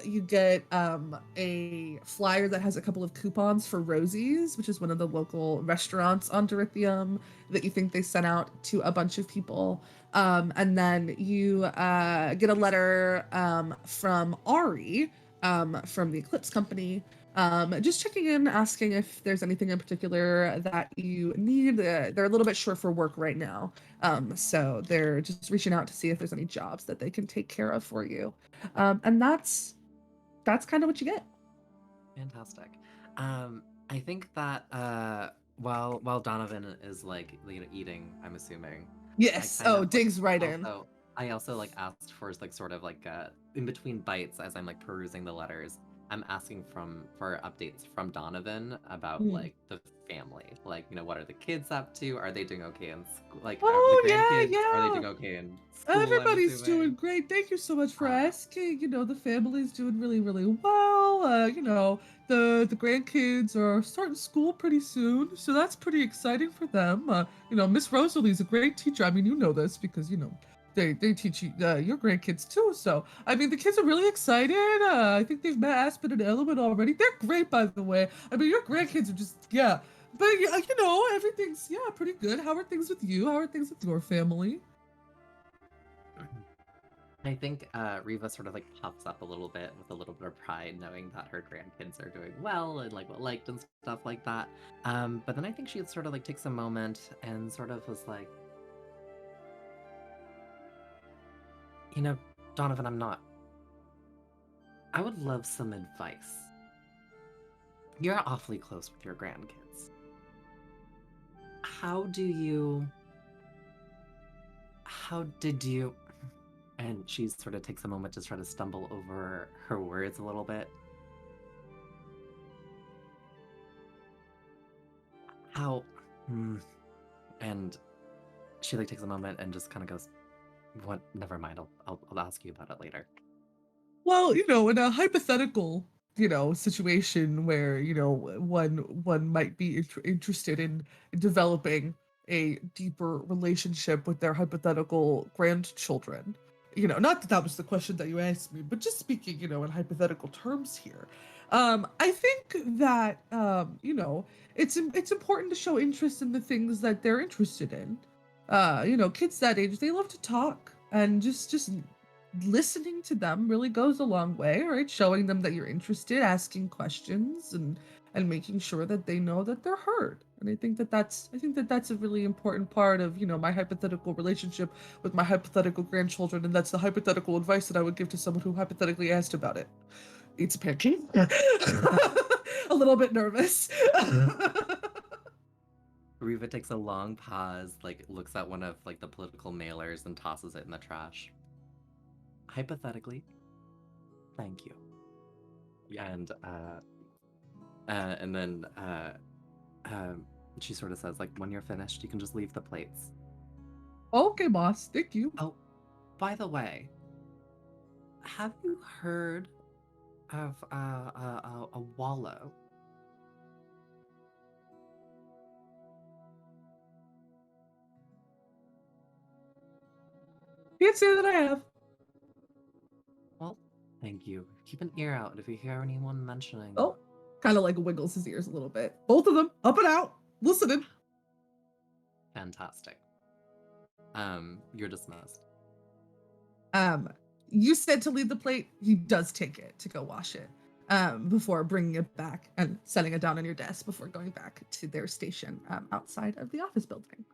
You get a flyer that has a couple of coupons for Rosie's, which is one of the local restaurants on Dorithium that you think they sent out to a bunch of people. And then you get a letter from Ari from the Eclipse Company, just checking in, asking if there's anything in particular that you need. They're a little bit short for work right now, so they're just reaching out to see if there's any jobs that they can take care of for you. And that's kind of what you get. Fantastic. I think that while Donovan is like eating, I'm assuming. Yes. Digs right in. I also like asked for like sort of like in between bites as I'm like perusing the letters. I'm asking for updates from Donovan about like the family, like what are the kids up to? Are they doing okay in school? Like are they doing okay in school? Everybody's doing great. Thank you so much for asking. The family's doing really, really well. The grandkids are starting school pretty soon, so that's pretty exciting for them. Miss Rosalie's a great teacher. I mean, you know this because they teach you, your grandkids too. So I mean, the kids are really excited. I think they've met Aspen and Element already. They're great, by the way. I mean, your grandkids are just But everything's pretty good. How are things with you? How are things with your family? I think Riva sort of like puffs up a little bit with a little bit of pride, knowing that her grandkids are doing well and like well liked and stuff like that. But then I think she sort of like takes a moment and sort of was like, Donovan, I would love some advice. You're awfully close with your grandkids. How did you... And she sort of takes a moment to try to stumble over her words a little bit. And she like takes a moment and just kind of goes, "What? Never mind. I'll ask you about it later." Well, in a hypothetical, situation where one might be interested in developing a deeper relationship with their hypothetical grandchildren. Not that was the question that you asked me, but just speaking, in hypothetical terms here. I think that it's important to show interest in the things that they're interested in. Kids that age, they love to talk, and just listening to them really goes a long way, right? Showing them that you're interested, asking questions, and making sure that they know that they're heard. And I think that's a really important part of my hypothetical relationship with my hypothetical grandchildren, and that's the hypothetical advice that I would give to someone who hypothetically asked about it. Eats a pancake. A little bit nervous. Riva takes a long pause, like looks at one of like the political mailers and tosses it in the trash. Hypothetically, thank you. And then she sort of says, like, when you're finished, you can just leave the plates. Okay, boss. Thank you. Oh, by the way, have you heard of a wallow? Can't say that I have. Well, thank you. Keep an ear out if you hear anyone mentioning. Oh, kind of like wiggles his ears a little bit. Both of them, up and out, listening. Fantastic. You're dismissed. You said to leave the plate. He does take it to go wash it, before bringing it back and setting it down on your desk before going back to their station outside of the office building.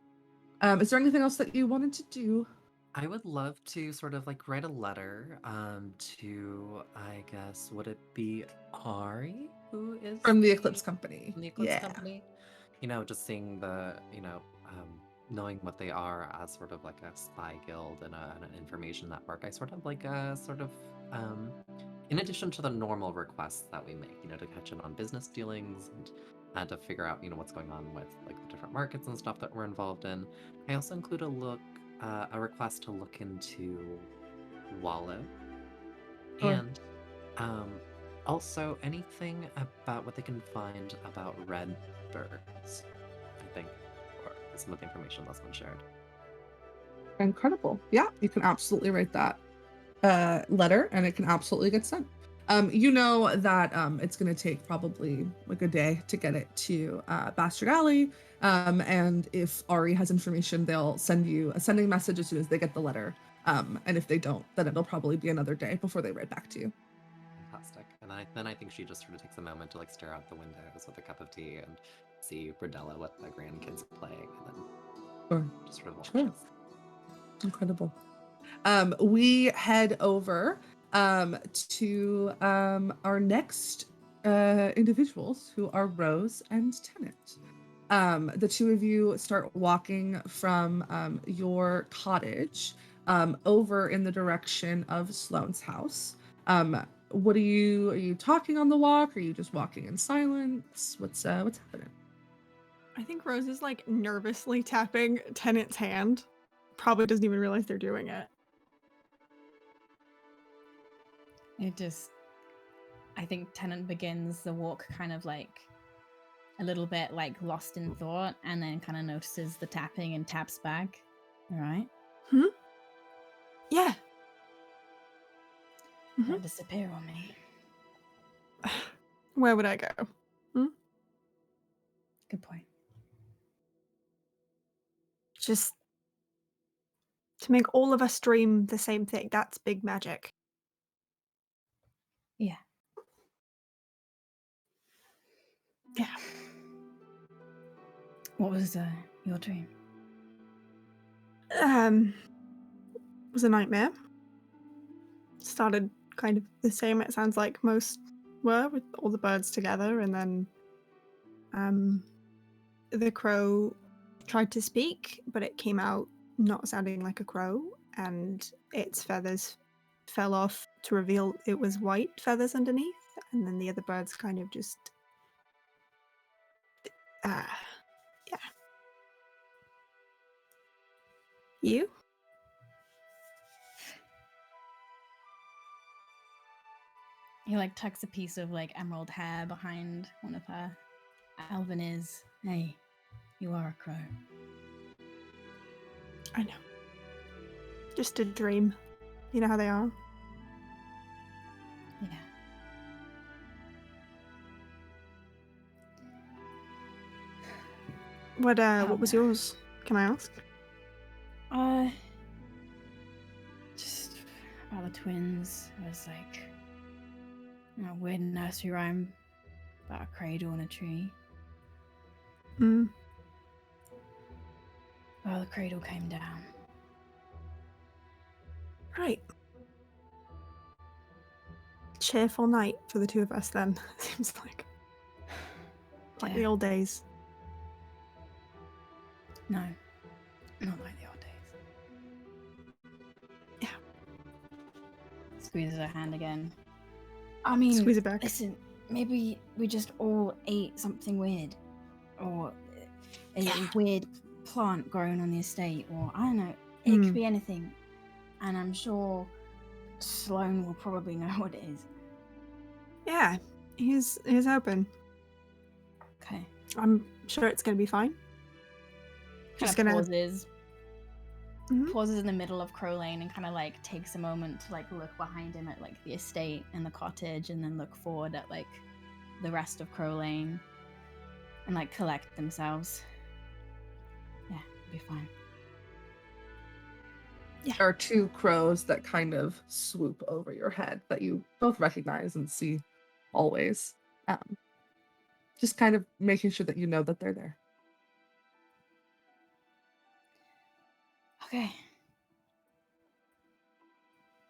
Is there anything else that you wanted to do? I would love to sort of like write a letter to, I guess, would it be Ari who is From the Eclipse Company. from the Eclipse Yeah. Company? Just seeing knowing what they are as sort of like a spy guild and an information network. I sort of like in addition to the normal requests that we make, to catch in on business dealings and to figure out, what's going on with like the different markets and stuff that we're involved in. I also include a request to look into Wallow Sure. and also anything about what they can find about red birds, I think, or some of the information that's been shared. Incredible. Yeah, you can absolutely write that letter and it can absolutely get sent. You know that it's going to take probably like a day to get it to Bastard Alley. And if Ari has information, they'll send you a sending message as soon as they get the letter. And if they don't, then it'll probably be another day before they write back to you. Fantastic. And then I think she just sort of takes a moment to like stare out the windows with a cup of tea and see Bradella with the grandkids playing, and then Sure. just sort of watches. Sure. Incredible. We head over to our next individuals, who are Rose and Tennant. The two of you start walking from your cottage over in the direction of Sloane's house. What are you talking on the walk? Are you just walking in silence? What's happening? I think Rose is like nervously tapping Tennant's hand. Probably doesn't even realize they're doing it. I think Tennant begins the walk kind of like a little bit like lost in thought, and then kind of notices the tapping and taps back. All right. Yeah. Don't disappear on me. Where would I go? Good point. Just to make all of us dream the same thing. That's big magic. Yeah. Yeah. What was your dream? It was a nightmare. Started kind of the same, it sounds like most were, with all the birds together, and then the crow tried to speak, but it came out not sounding like a crow, and its feathers fell off to reveal it was white feathers underneath, and then the other birds kind of just yeah. You? He like tucks a piece of like emerald hair behind one of her elven ears. Hey, you are a crow. I know. Just a dream. You know how they are? Yeah. What was yours? Can I ask? Just about the twins. It was like a weird nursery rhyme about a cradle and a tree. Well, the cradle came down. Right. Cheerful night for the two of us then. Seems like the old days. No, not like the old days. Yeah. Squeezes her hand again. I mean, Squeeze it back. Listen, maybe we just all ate something weird, or a weird plant growing on the estate, or I don't know. It could be anything, and I'm sure Sloane will probably know what it is. Yeah, he's open. Okay. I'm sure it's gonna be fine. Just pauses in the middle of Crow Lane and kind of like takes a moment to like look behind him at like the estate and the cottage, and then look forward at like the rest of Crow Lane and like collect themselves. Yeah, it'll be fine. Yeah. There are two crows that kind of swoop over your head that you both recognize and see always. Just kind of making sure that you know that they're there. Okay.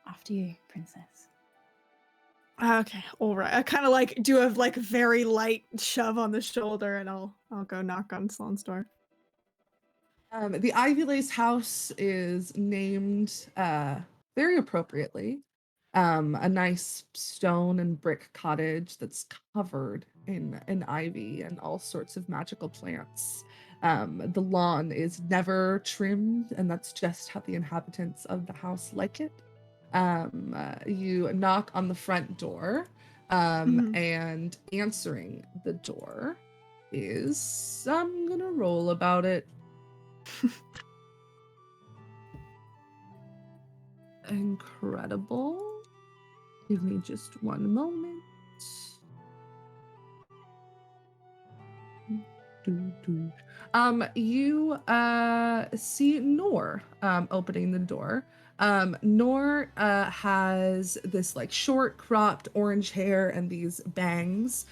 After you, princess. Okay, all right. I kind of like do a like very light shove on the shoulder, and I'll go knock on Sloane's door. The Ivy Lace house is named very appropriately. A nice stone and brick cottage that's covered in ivy and all sorts of magical plants. The lawn is never trimmed, and that's just how the inhabitants of the house like it. You knock on the front door, and answering the door is, I'm gonna roll about it. Incredible. Give me just one moment. You see Nor opening the door. Nor has this like short cropped orange hair and these bangs.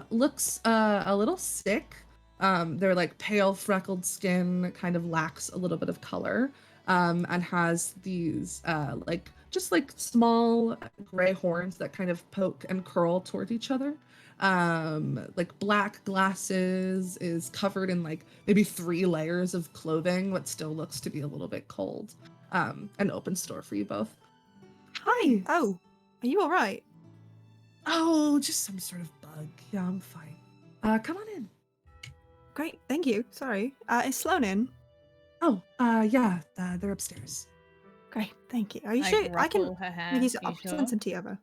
Looks a little sick. They're like pale freckled skin, kind of lacks a little bit of color. And has these like just like small gray horns that kind of poke and curl toward each other. Like black glasses, is covered in like maybe 3 layers of clothing, but still looks to be a little bit cold. An open store for you both. Hi. Oh, are you all right? Oh, just some sort of bug. Yeah, I'm fine. Come on in. Great, thank you. Sorry. Is Sloane in? Oh, yeah, they're upstairs. Great, thank you. Are you Like, sure I can ruffle her hair, maybe are you sure? send some tea over?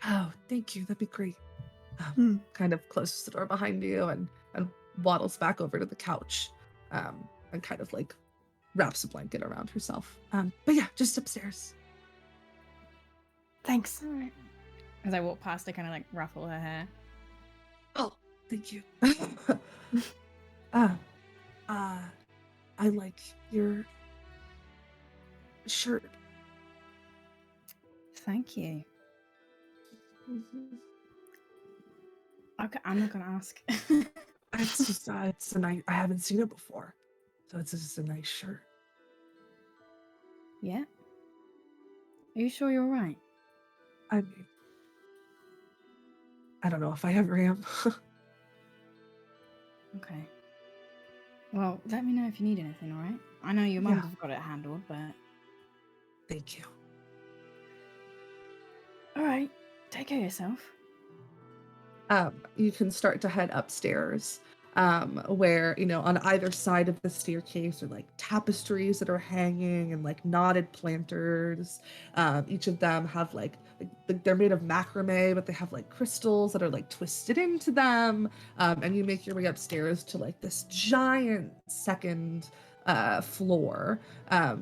Oh, thank you. That'd be great. Hmm. Kind of closes the door behind you and waddles back over to the couch, and kind of like wraps a blanket around herself. But yeah, just upstairs. Thanks. Alright. As I walk past, I kind of like ruffle her hair. Oh, thank you. I like your shirt. Thank you. Okay, I'm not gonna ask. It's just, it's a nice. I haven't seen it before, so it's just a nice shirt. Yeah? Are you sure you're right? I mean, I don't know if I ever am. Okay. Well, let me know if you need anything, alright? I know your mum's got it handled, but... Thank you. Alright, take care of yourself. You can start to head upstairs, where, you know, on either side of the staircase are like tapestries that are hanging and like knotted planters. Each of them have like they're made of macrame, but they have like crystals that are like twisted into them. And you make your way upstairs to like this giant second floor,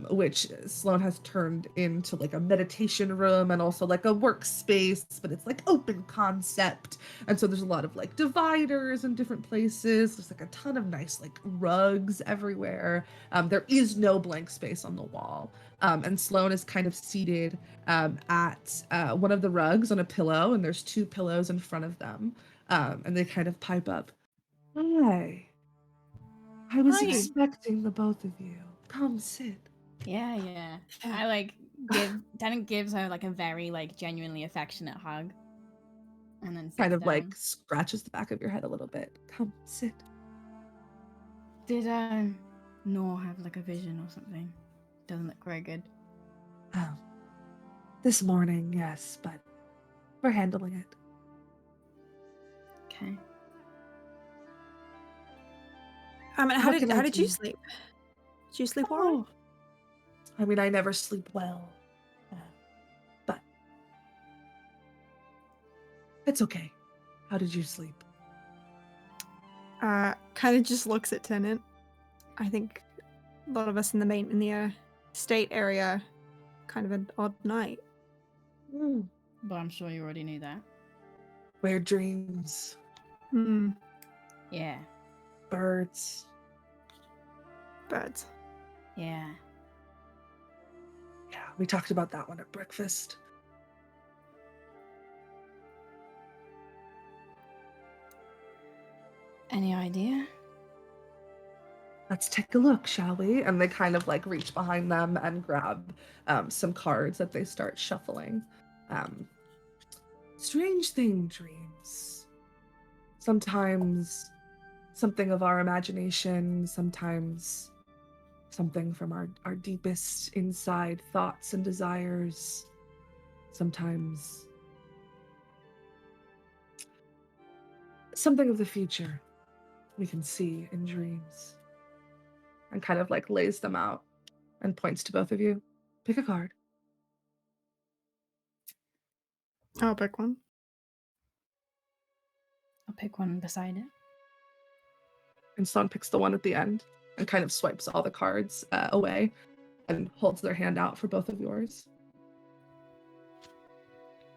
which Sloane has turned into like a meditation room and also like a workspace, but it's like open concept. And so there's a lot of like dividers in different places. There's like a ton of nice like rugs everywhere. There is no blank space on the wall. And Sloane is kind of seated at one of the rugs on a pillow, and there's 2 pillows in front of them. And they kind of pipe up. Hi. I was Hi. expecting the both of you. Come sit. Yeah. I like Tennant gives her like a very like genuinely affectionate hug. And then Kind sits of like down. scratches the back of your head a little bit. Come sit. Did Nor have like a vision or something? Doesn't look very good. Oh. This morning, yes, but we're handling it. Okay. How What can I did you do? sleep? Did you sleep all right? Oh. I mean, I never sleep well. But it's okay. How did you sleep? Kind of just looks at Tennant. I think a lot of us in the state area, kind of an odd night. But I'm sure you already knew that. Weird dreams, Hmm. Yeah. birds. Birds. Yeah. Yeah, we talked about that one at breakfast. Any idea? let's take a look, shall we? And they kind of like reach behind them and grab some cards that they start shuffling. Strange thing, dreams. Sometimes something of our imagination, sometimes something from our deepest inside thoughts and desires, sometimes something of the future we can see in dreams. And kind of like lays them out and points to both of you. Pick a card. I'll pick one. I'll pick one beside it. And Sloan picks the one at the end and kind of swipes all the cards away and holds their hand out for both of yours.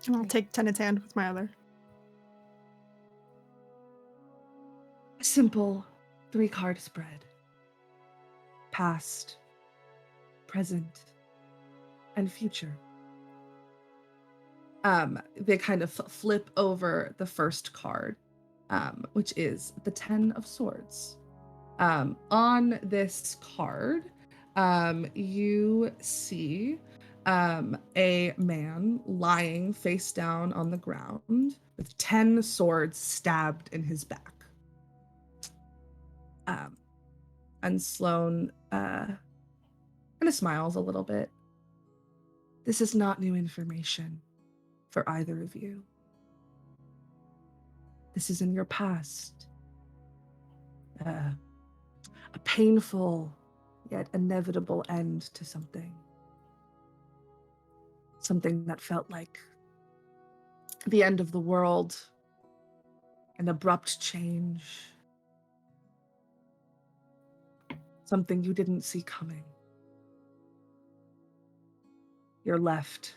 And I'll take Tennant's hand with my other. A simple 3-card spread. Past, present, and future. They kind of flip over the first card, which is the 10 of Swords. On this card, you see a man lying face down on the ground with 10 swords stabbed in his back. And Sloan kind of smiles a little bit. This is not new information for either of you. This is in your past. A painful yet inevitable end to something. Something that felt like the end of the world, an abrupt change. Something you didn't see coming. Your left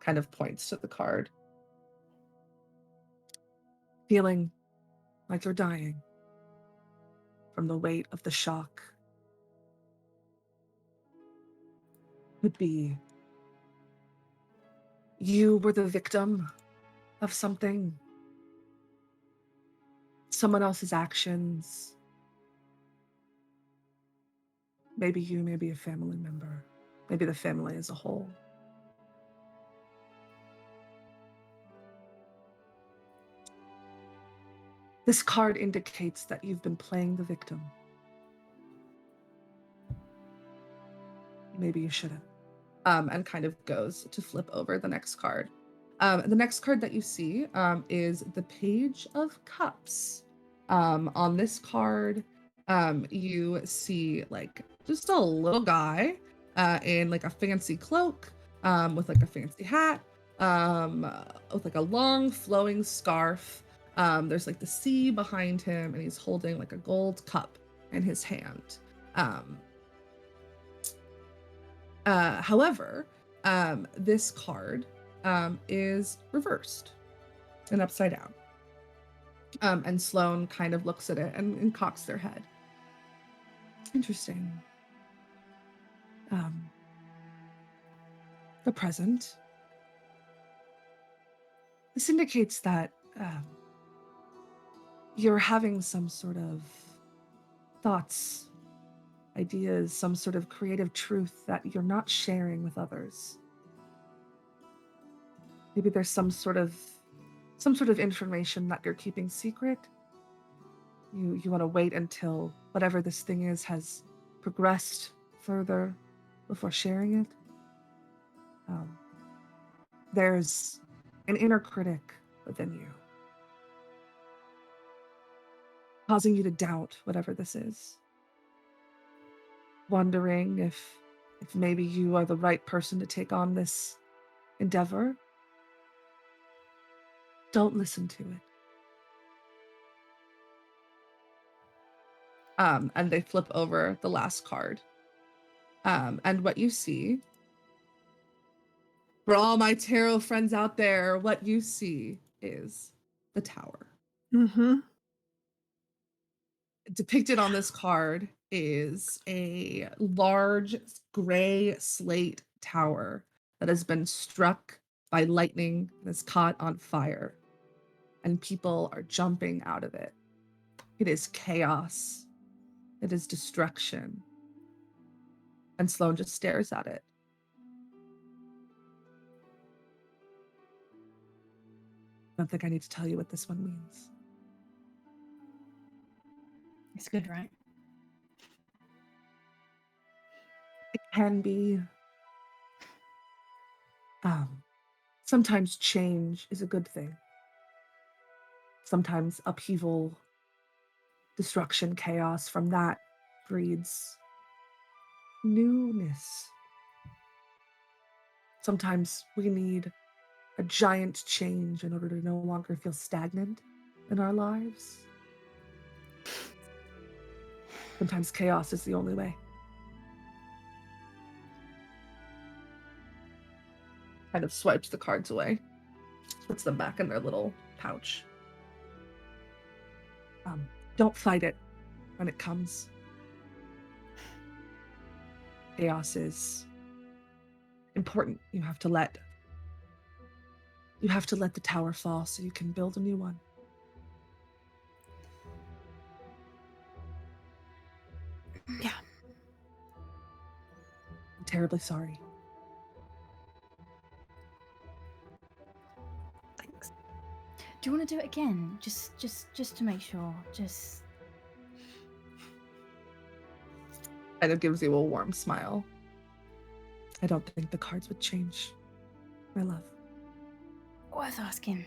kind of points to the card. Feeling like you're dying from the weight of the shock. Could be you were the victim of something. Someone else's actions. Maybe you, maybe a family member. Maybe the family as a whole. This card indicates that you've been playing the victim. Maybe you should have. And kind of goes to flip over the next card. The next card that you see is the Page of Cups. On this card, you see like just a little guy in like a fancy cloak with like a fancy hat with like a long flowing scarf. There's like the sea behind him, and he's holding like a gold cup in his hand. However, this card is reversed and upside down. And Sloan kind of looks at it and cocks their head. Interesting. The present. This indicates that you're having some sort of thoughts, ideas, some sort of creative truth that you're not sharing with others. Maybe there's some sort of information that you're keeping secret. You want to wait until whatever this thing is has progressed further before sharing it. There's an inner critic within you, causing you to doubt whatever this is. Wondering if maybe you are the right person to take on this endeavor. Don't listen to it. And they flip over the last card. And what you see, for all my tarot friends out there, what you see is the Tower. Mm-hmm. Depicted on this card is a large gray slate tower that has been struck by lightning and is caught on fire. And people are jumping out of it. It is chaos It is destruction. And Sloane just stares at it. I don't think I need to tell you what this one means. It's good, right? It can be. Sometimes change is a good thing. Sometimes upheaval, destruction, chaos from that breeds newness. Sometimes we need a giant change in order to no longer feel stagnant in our lives. Sometimes chaos is the only way. Kind of swipes the cards away, puts them back in their little pouch. Don't fight it when it comes. Chaos is important. You have to let the tower fall so you can build a new one. Yeah. I'm terribly sorry. Thanks. Do you want to do it again? Just to make sure. Just. Kind of gives you a warm smile. I don't think the cards would change, my love. Worth asking.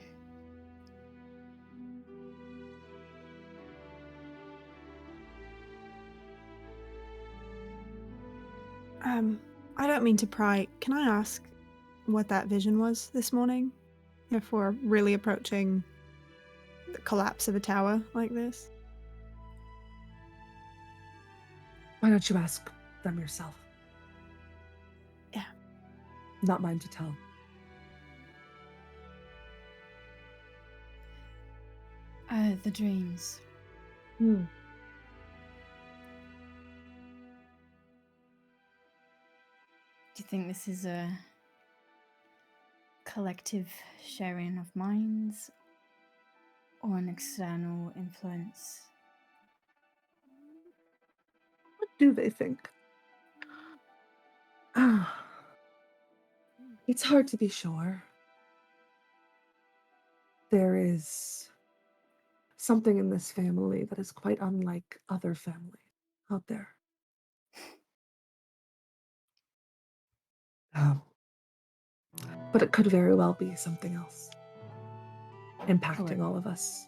I don't mean to pry. Can I ask what that vision was this morning? If we're really approaching the collapse of a tower like this? Why don't you ask them yourself? Yeah. Not mine to tell. The dreams. Do you think this is a collective sharing of minds or an external influence? What do they think? It's hard to be sure. There is something in this family that is quite unlike other families out there. But it could very well be something else impacting all of us.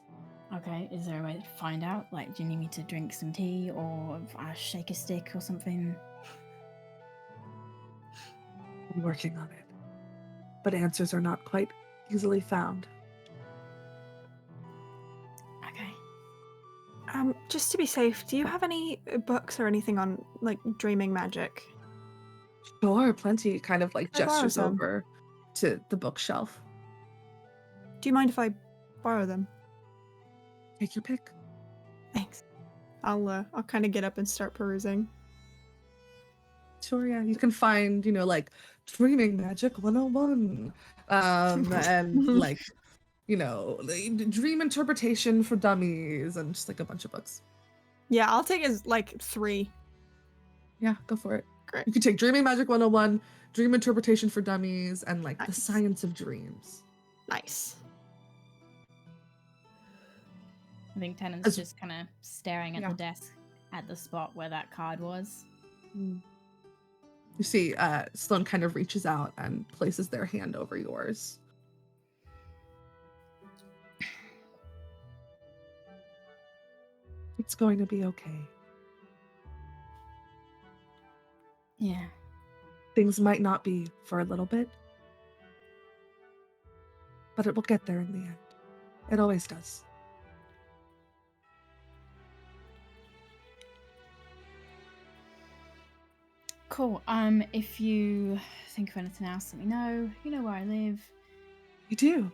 Okay, is there a way to find out? Like, do you need me to drink some tea or shake a stick or something? I'm working on it. But answers are not quite easily found. Okay. Just to be safe, do you have any books or anything on, like, dreaming magic? Sure, plenty. Kind of like Can I borrow gestures some? over to the bookshelf. Do you mind if I borrow them? Take your pick. Thanks. I'll kind of get up and start perusing. Sure, yeah. You can find, like Dreaming Magic 101. And like, dream interpretation for dummies and just like a bunch of books. Yeah, I'll take as like 3. Yeah, go for it. Great. You could take Dreaming Magic 101, Dream Interpretation for Dummies, and like The Nice. Science of Dreams. Nice. I think Tennant's As- just kind of staring at Yeah. the desk at the spot where that card was. You see, Sloane kind of reaches out and places their hand over yours. It's going to be okay. Yeah. Things might not be for a little bit, but it will get there in the end. It always does. Cool. If you think of anything else, let me know. You know where I live. You do.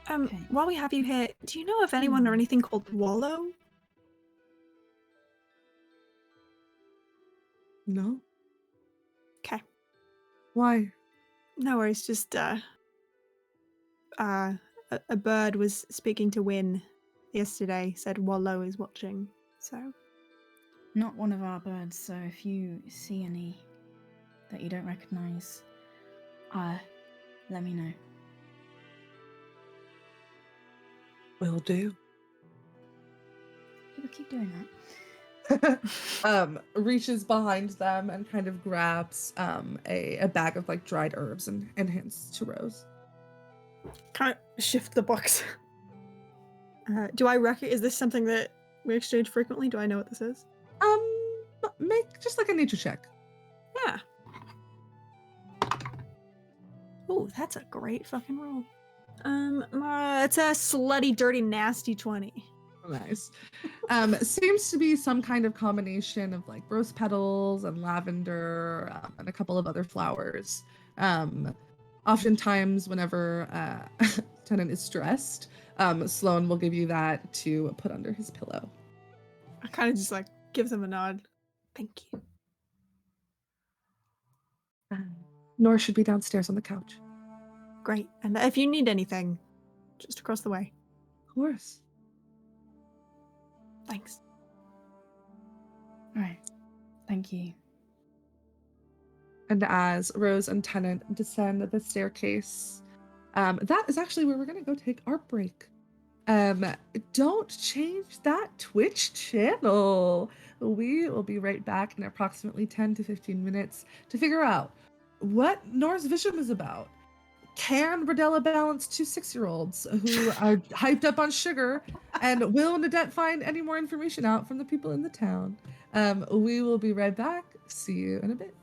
Okay. While we have you here, do you know of anyone or anything called Wallow? No? Okay. Why? No worries, just a bird was speaking to Wynn yesterday said Wallow is watching. So Not one of our birds, so if you see any that you don't recognize, let me know. Will do. People keep doing that. Reaches behind them and kind of grabs a bag of like dried herbs and hands to Rose. kind of shift the box. Do I is this something that we exchange frequently? Do I know what this is? Make just like a nature check. Yeah. Oh, that's a great fucking roll. It's a slutty, dirty, nasty 20. Nice. Seems to be some kind of combination of like rose petals and lavender and a couple of other flowers. Oftentimes, whenever Lieutenant is stressed, Sloan will give you that to put under his pillow. I kind of just like give them a nod. Thank you. Nora should be downstairs on the couch. Great. And if you need anything, just across the way. Of course. Thanks. All right. Thank you. And as Rose and Tennant descend the staircase, that is actually where we're going to go take our break. Don't change that Twitch channel. We will be right back in approximately 10 to 15 minutes to figure out what Nora's vision is about. Can Bradella balance two 6-year-olds who are hyped up on sugar? And will Nadette find any more information out from the people in the town? We will be right back. See you in a bit.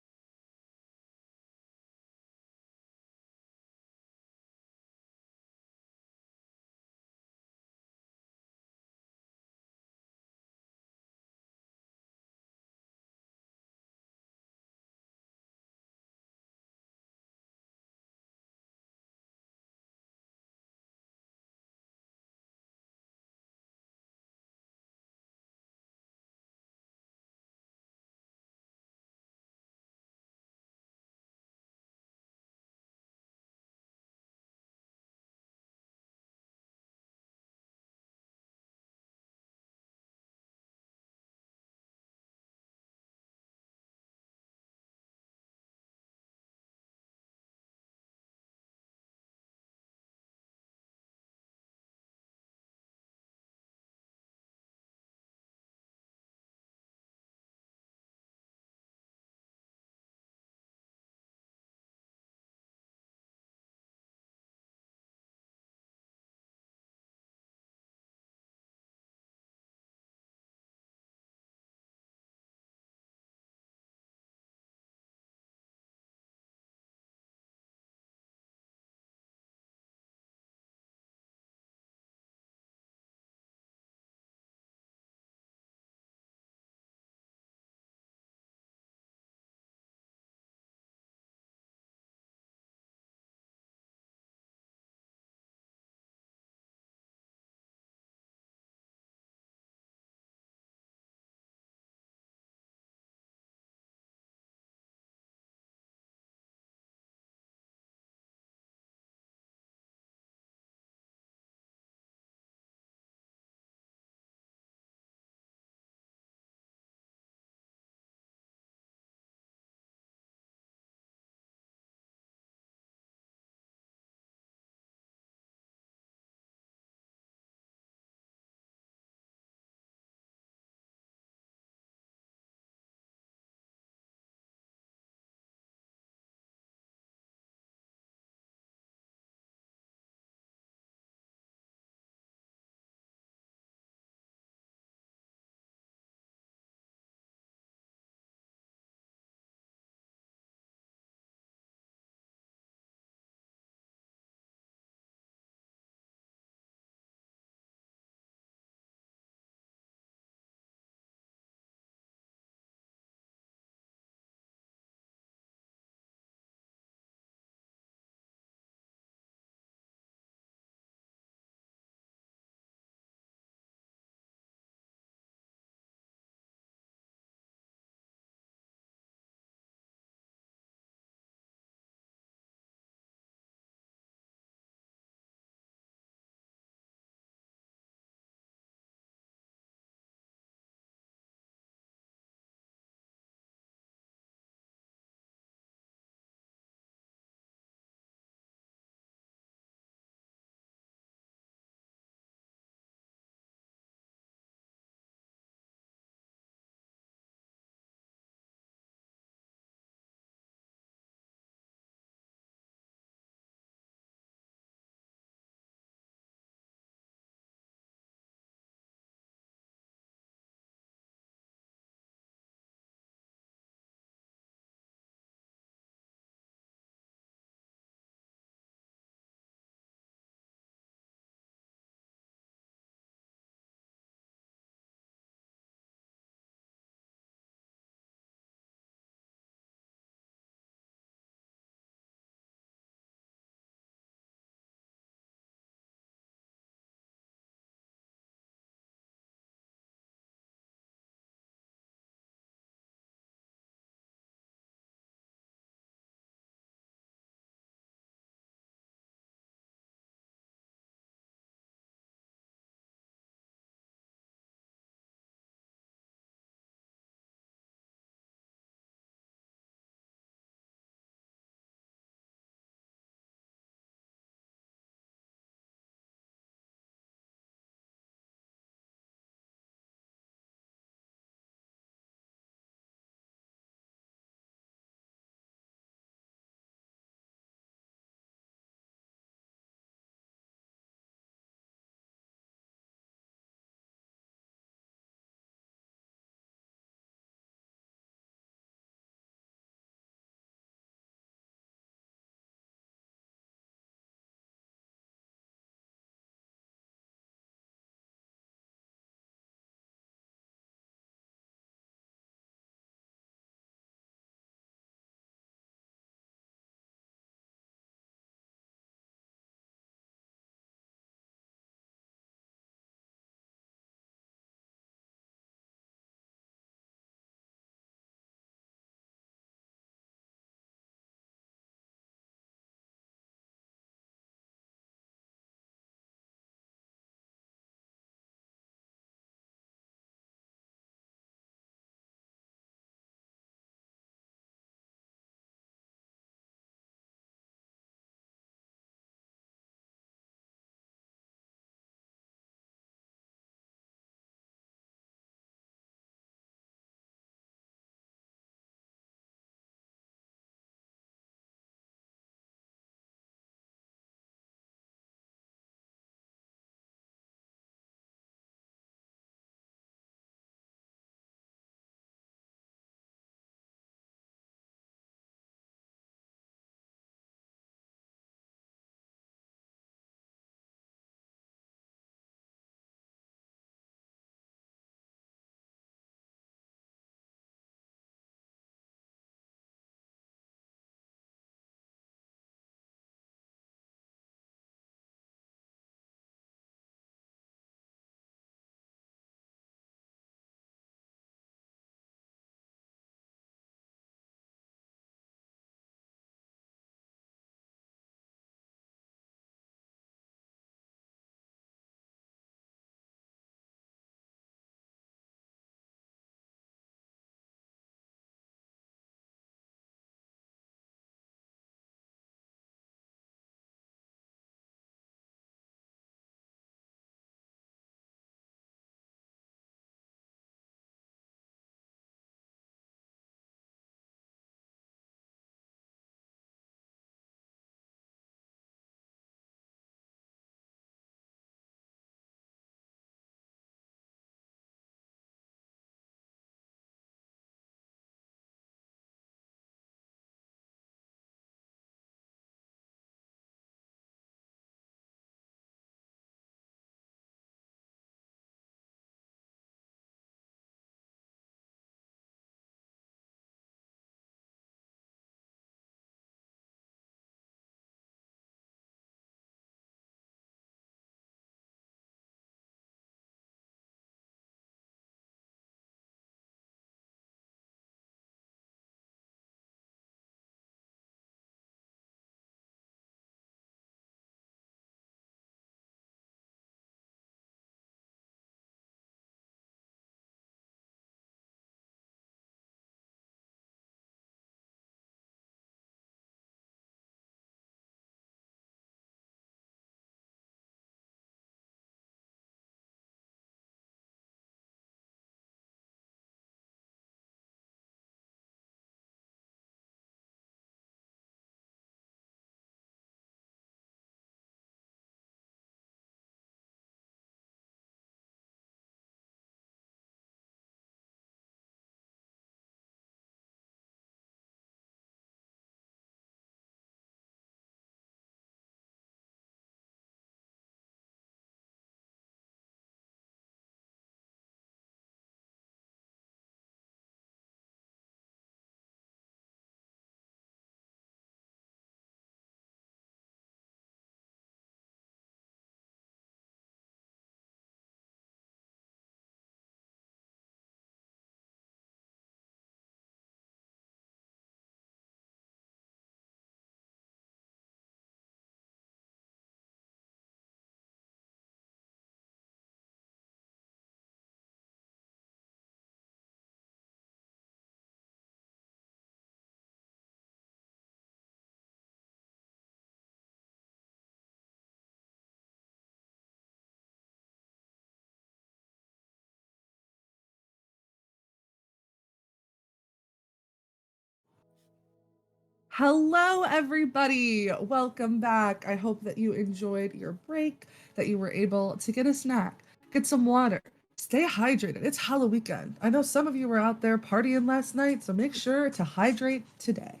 Hello, everybody. Welcome back. I hope that you enjoyed your break, that you were able to get a snack, get some water, stay hydrated. It's Halloween weekend. I know some of you were out there partying last night, so make sure to hydrate today.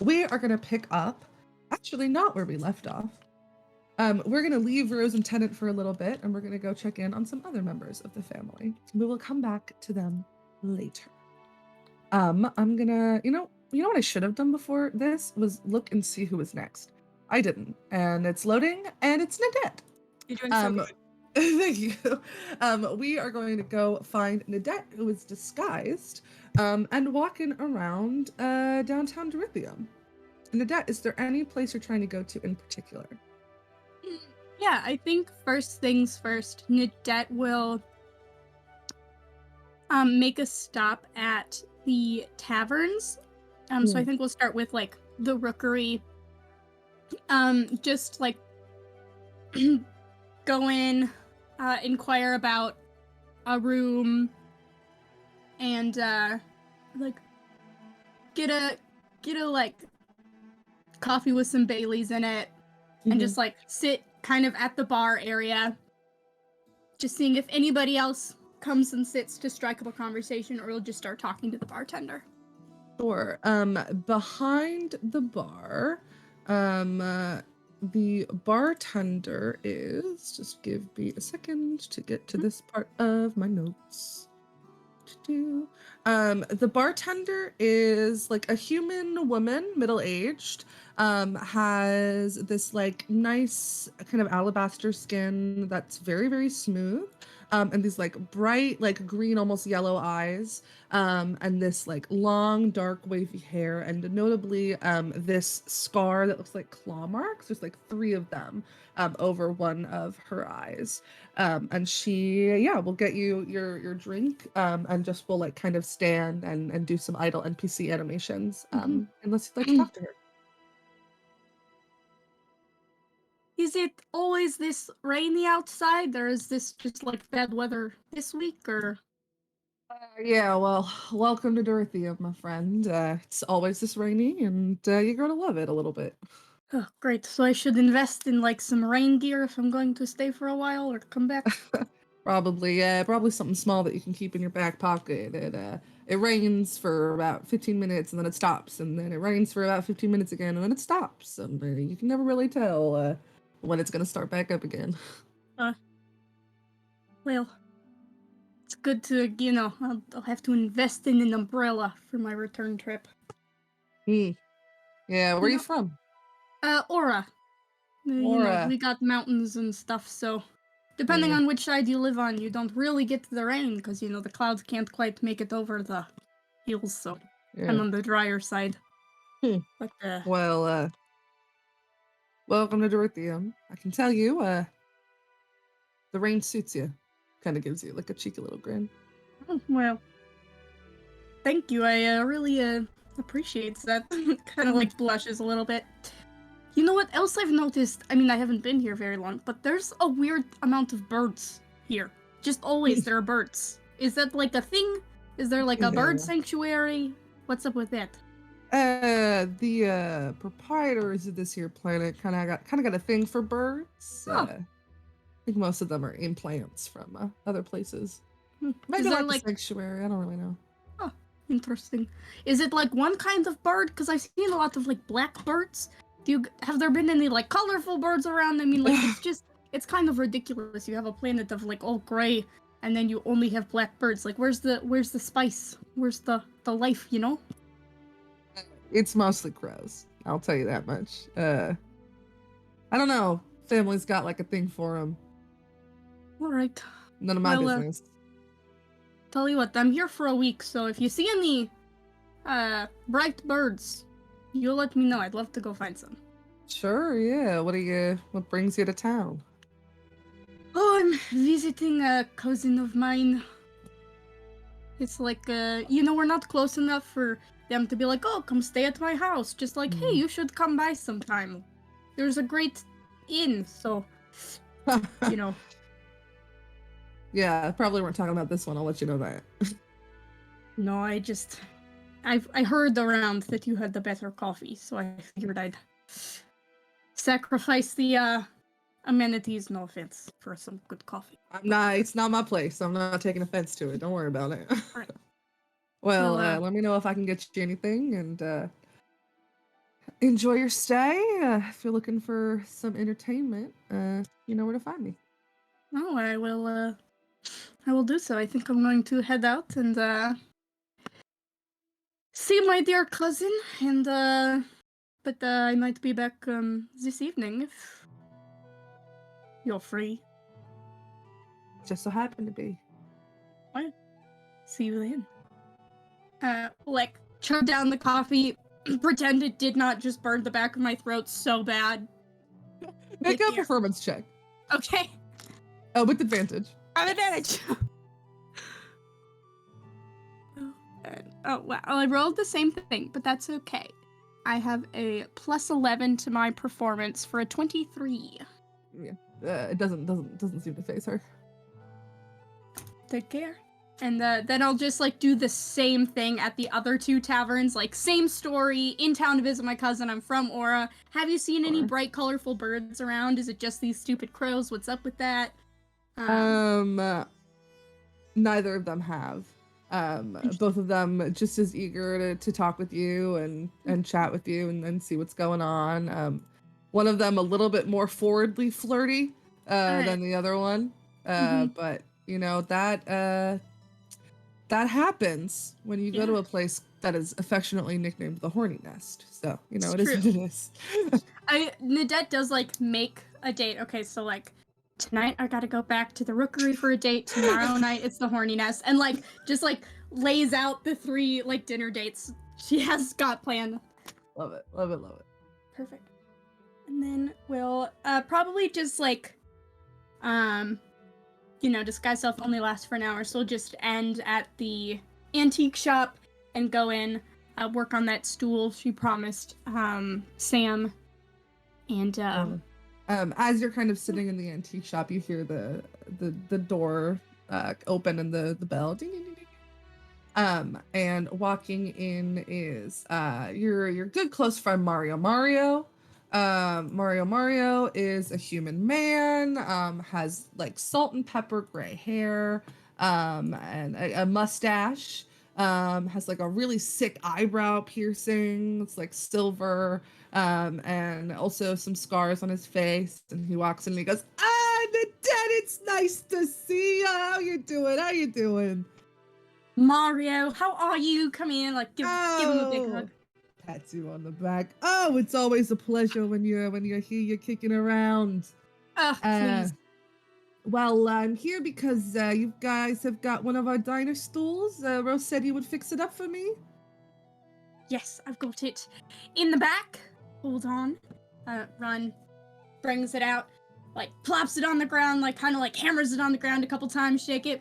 We are going to pick up, actually not where we left off. We're going to leave Rose and Tennant for a little bit, and we're going to go check in on some other members of the family. We will come back to them later. I'm gonna, you know what I should have done before this was look and see who was next. I didn't, and it's loading, and it's Nadette. You're doing so good. Thank you. We are going to go find Nadette, who is disguised, and walking around downtown Dorithium. Nadette, is there any place you're trying to go to in particular? Yeah, I think first things first, Nadette will make a stop at the taverns. So I think we'll start with like the Rookery. Just like go in, inquire about a room, and like get a like coffee with some Baileys in it, and just like sit kind of at the bar area, just seeing if anybody else comes and sits to strike up a conversation, or we'll just start talking to the bartender. Sure. Behind the bar, the bartender is, just give me a second to get to this part of my notes. The bartender is like a human woman, middle-aged, has this like nice kind of alabaster skin that's very, very smooth. And these like bright, like green, almost yellow eyes, and this like long, dark, wavy hair, and notably this scar that looks like claw marks. There's like 3 of them over one of her eyes. And she, will get you your drink, and just will like kind of stand and do some idle NPC animations, unless you'd like to talk to her. Is it always this rainy outside, or is this just like bad weather this week, or? Yeah, well, welcome to Dorithium, my friend. It's always this rainy, and you're gonna love it a little bit. Oh, great. So I should invest in like some rain gear if I'm going to stay for a while or come back? Probably something small that you can keep in your back pocket. It rains for about 15 minutes and then it stops, and then it rains for about 15 minutes again and then it stops, and you can never really tell when it's gonna start back up again. Well, it's good to, I'll have to invest in an umbrella for my return trip. Yeah, where are you from? Aura. Aura. We got mountains and stuff, so depending on which side you live on, you don't really get the rain, because, the clouds can't quite make it over the hills, so I'm on the drier side. But, Well, welcome to Dorithium. I can tell you, the rain suits you. Kind of gives you like a cheeky little grin. Oh, well, thank you. I really appreciate that. Kind of like blushes a little bit. You know what else I've noticed? I mean, I haven't been here very long, but there's a weird amount of birds here. Just always there are birds. Is that like a thing? Is there like a bird sanctuary? What's up with that? The proprietors of this here planet kind of got a thing for birds. I think most of them are implants from other places. Maybe like a sanctuary. I don't really know. Oh, interesting. Is it like one kind of bird? Because I've seen a lot of like black birds. Have there been any like colorful birds around? I mean, like it's kind of ridiculous. You have a planet of like all gray, and then you only have black birds. Like, where's the spice? Where's the life? It's mostly crows. I'll tell you that much. I don't know. Family's got like a thing for them. All right. None of my business. Tell you what, I'm here for a week, so if you see any bright birds, you let me know. I'd love to go find some. Sure, yeah. What brings you to town? Oh, I'm visiting a cousin of mine. It's like, we're not close enough for them to be like, oh, come stay at my house. Just like, hey, you should come by sometime. There's a great inn, so, Yeah, probably weren't talking about this one. I'll let you know that. No, I heard around that you had the better coffee, so I figured I'd sacrifice the amenities, no offense, for some good coffee. It's not my place. I'm not taking offense to it. Don't worry about it. Alright. Well, Well, let me know if I can get you anything, and enjoy your stay. If you're looking for some entertainment, you know where to find me. No, I will do so. I think I'm going to head out and see my dear cousin, and but I might be back this evening if you're free. Just so happen to be. See you then. Like, chug down the coffee, pretend it did not just burn the back of my throat so bad. Make a With the- performance check. Okay. Oh, with advantage. I have advantage. Oh, wow. I rolled the same thing, but that's okay. I have a plus 11 to my performance for a 23. It doesn't seem to phase her. Take care. And then I'll just like do the same thing at the other two taverns, like same story, in town to visit my cousin. I'm from Aura. Have you seen any Sure. bright, colorful birds around? Is it just these stupid crows? What's up with that? Neither of them have. Both of them just as eager to talk with you and chat with you and see what's going on. One of them a little bit more forwardly flirty than the other one. But you know that happens when you go to a place that is affectionately nicknamed the Horny Nest. So, you know, It's it is what it is. Nadette does like make a date. Okay, so like tonight I gotta go back to the Rookery for a date. Tomorrow night it's the Horny Nest, and like just like lays out the 3 like dinner dates she has got planned. Love it, love it, love it. Perfect. And then we'll probably just like you know, disguise self only lasts for an hour, so we'll just end at the antique shop and go in, work on that stool she promised Sam. And as you're kind of sitting in the antique shop, you hear the door open and the bell ding ding ding ding. And walking in is your good close friend Mario. Mario is a human man, has like salt and pepper gray hair, and a mustache, has like a really sick eyebrow piercing. It's like silver, and also some scars on his face. And he walks in and he goes, Nadette, it's nice to see you. How you doing? How you doing? Mario, how are you? Come in, like give him a big hug. Pats you on the back. Oh, it's always a pleasure when you're here. You're kicking around. Please. Well, I'm here because you guys have got one of our diner stools. Rose said you would fix it up for me. Yes, I've got it in the back. Hold on. Run, brings it out, like plops it on the ground, like kind of like hammers it on the ground a couple times, shake it.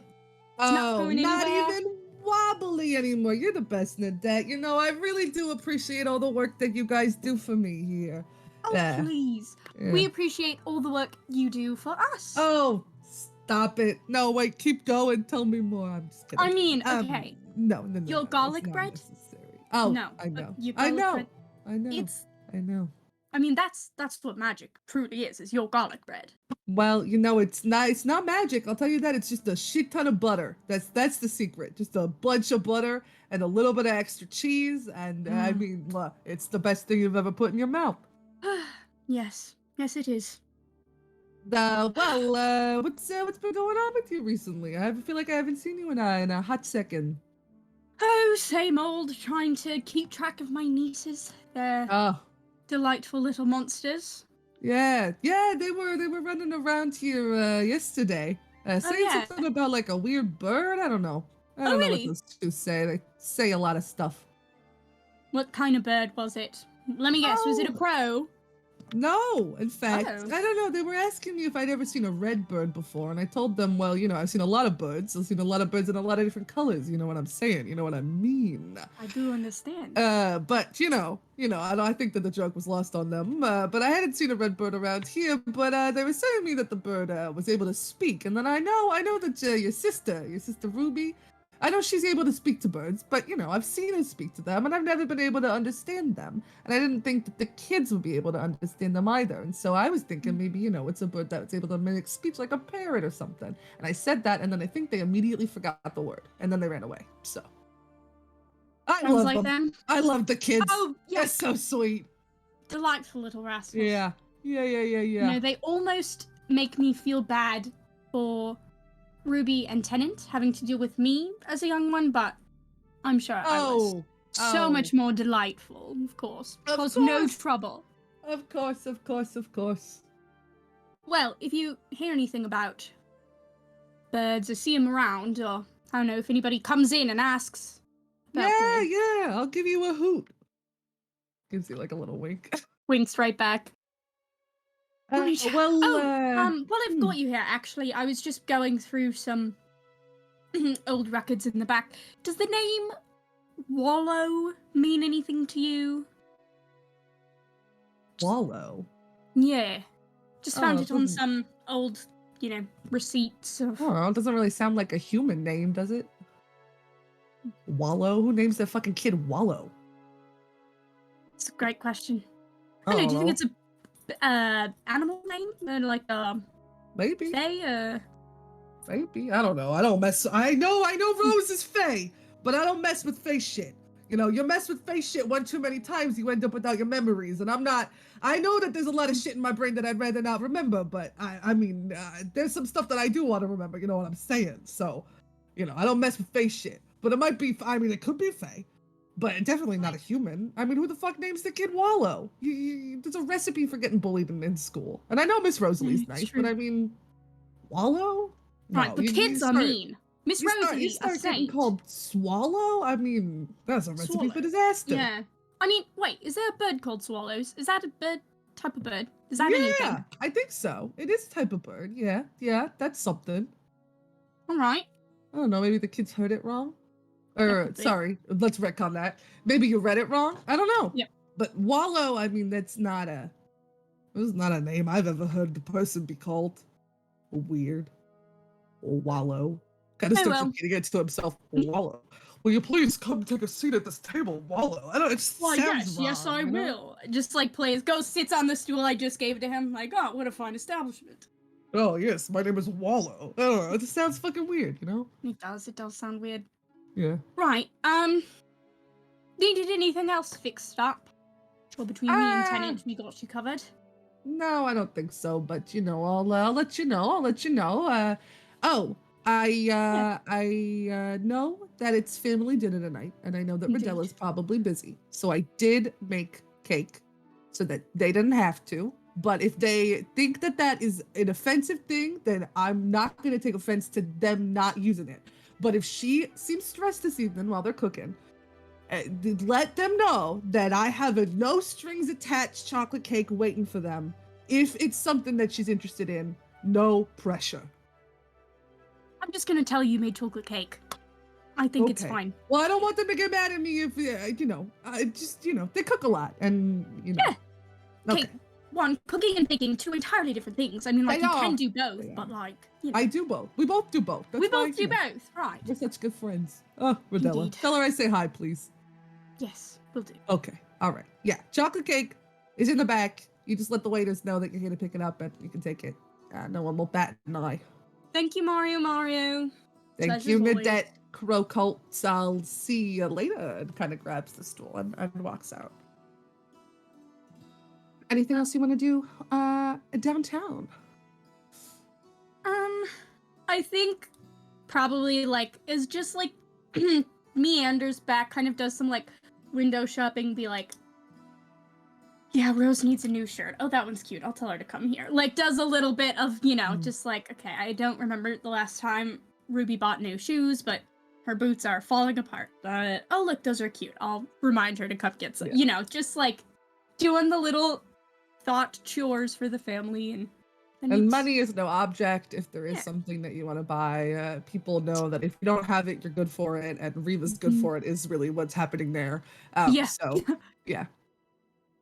It's not going not anywhere. even wobbly anymore. You're the best, Nadette. You know, I really do appreciate all the work that you guys do for me here. Oh, Yeah. please. Yeah. We appreciate all the work you do for us. Oh, stop it. No, wait, keep going. Tell me more. I'm just kidding. I mean, okay. No. Your it's garlic not bread? necessary. Oh, No, I know. your I garlic know. bread, I know. I know. mean, that's what magic truly is your garlic bread. Well, you know, it's not magic. I'll tell you that. It's just a shit ton of butter. That's the secret. Just a bunch of butter and a little bit of extra cheese. And I mean, it's the best thing you've ever put in your mouth. Yes, it is. Well, what's been going on with you recently? I feel like I haven't seen you in a hot second. Oh, same old, trying to keep track of my nieces. They're Oh, delightful little monsters. yeah, they were running around here yesterday, saying yeah. something about like a weird bird. I don't know. I don't know really? what those two say. They say a lot of stuff. What kind of bird was it? Let me guess, was it a Oh. crow? No, in fact, Oh. I don't know. They were asking me if I'd ever seen a red bird before, and I told them, well, you know, I've seen a lot of birds. I've seen a lot of birds in a lot of different colors. You know what I'm saying? You know what I mean? I do understand. But you know, I think that the joke was lost on them. But I hadn't seen a red bird around here. But they were saying to me that the bird was able to speak, and then I know that your sister Ruby, I know she's able to speak to birds, but I've seen her speak to them, and I've never been able to understand them. And I didn't think that the kids would be able to understand them either. And so I was thinking maybe, it's a bird that's able to mimic speech like a parrot or something. And I said that, and then I think they immediately forgot the word, and then they ran away. So I Sounds love like them. them. I love the kids. Oh, They're yes. so sweet. Delightful little rascals. Yeah. They almost make me feel bad for Ruby and Tennant having to deal with me as a young one, but I'm sure I was so much more delightful, of course. Of Caused no course. trouble. Of course. Well, if you hear anything about birds or see them around, or I don't know, if anybody comes in and asks about birds, Yeah, I'll give you a hoot. Gives you like a little wink. winks right back. Right. Well, While I've got you here, actually, I was just going through some old records in the back. Does the name Wallow mean anything to you? Wallow. Yeah. Just found Oh, it on doesn't- some old, receipts of... Oh, it doesn't really sound like a human name, does it? Wallow? Who names their fucking kid Wallow? It's a great question. I don't know, do you think it's a animal name? Like maybe? Fae? Maybe. I don't know. I don't mess. I know Rose is Fae, but I don't mess with Fae shit. You mess with Fae shit one too many times, you end up without your memories. And I know that there's a lot of shit in my brain that I'd rather not remember, but I mean, there's some stuff that I do want to remember, you know what I'm saying? So, I don't mess with Fae shit. But it might be, it could be Fae, but definitely not a human. I mean, who the fuck names the kid Wallow? There's a recipe for getting bullied in school. And I know Miss Rosalie's nice, true. but I mean, Wallow? Right, the kids are mean. Miss Rosalie, You a start getting saint. called Swallow? I mean, that's a recipe Swallow. for disaster. Yeah. I mean, wait, is there a bird called swallows? Is that a bird type of bird? Is that anything? I think so. It is a type of bird. Yeah, that's something. All right. I don't know, maybe the kids heard it wrong? Or, could be. sorry, let's retcon that. Maybe you read it wrong? I don't know. Yep. But Wallow, I mean, this is not a name I've ever heard the person be called. Weird. Wallow. Kind of Oh, starts well. repeating it to himself. Wallow. Will you please come take a seat at this table, Wallow? I don't. It just Why, sounds yes, wrong, I you know? will. Just goes, sits on the stool I just gave to him. Like, oh, what a fine establishment. Oh yes, my name is Wallow. I don't know. It just sounds fucking weird, you know? It does sound weird. Yeah. Right, needed anything else fixed up? Well, between me and Tennant, we got you covered. No, I don't think so. But I'll let you know. I know that it's family dinner tonight, and I know that Indeed. Redella's probably busy. So I did make cake, so that they didn't have to. But if they think that that is an offensive thing, then I'm not going to take offense to them not using it. But if she seems stressed this evening while they're cooking, let them know that I have a no strings attached chocolate cake waiting for them. If it's something that she's interested in, no pressure. I'm just gonna tell you made chocolate cake. I think it's Okay. fine. Well, I don't want them to get mad at me if, they cook a lot and, Yeah. Okay. Cake. One, cooking and baking, two entirely different things. I mean, like, They you are. can do both, They but, are. like, I do both. We both do both. That's we why, both do both, right? We're such good friends. Oh, Rodella. Indeed. Tell her I say hi, please. Yes, we'll do. Okay. All right. Yeah. Chocolate cake is in the back. You just let the waiters know that you're here to pick it up and you can take it. No one will bat an eye. Thank you, Mario. Thank Pleasure's you, always- Midette Crowcolts. I'll see you later. And kind of grabs the stool and walks out. Anything else you want to do downtown? I think probably, like, is just, like, meanders back, kind of does some, like, window shopping, be like, yeah, Rose needs a new shirt. Oh, that one's cute. I'll tell her to come here. Like, does a little bit of, just like, okay, I don't remember the last time Ruby bought new shoes, but her boots are falling apart. Oh, look, those are cute. I'll remind her to come get some. Yeah. Just, like, doing the little thought chores for the family and And money is no object. If there is Yeah. something that you want to buy, people know that if you don't have it, you're good for it. And Reva's good Mhm. for it is really what's happening there. Yeah. So, yeah.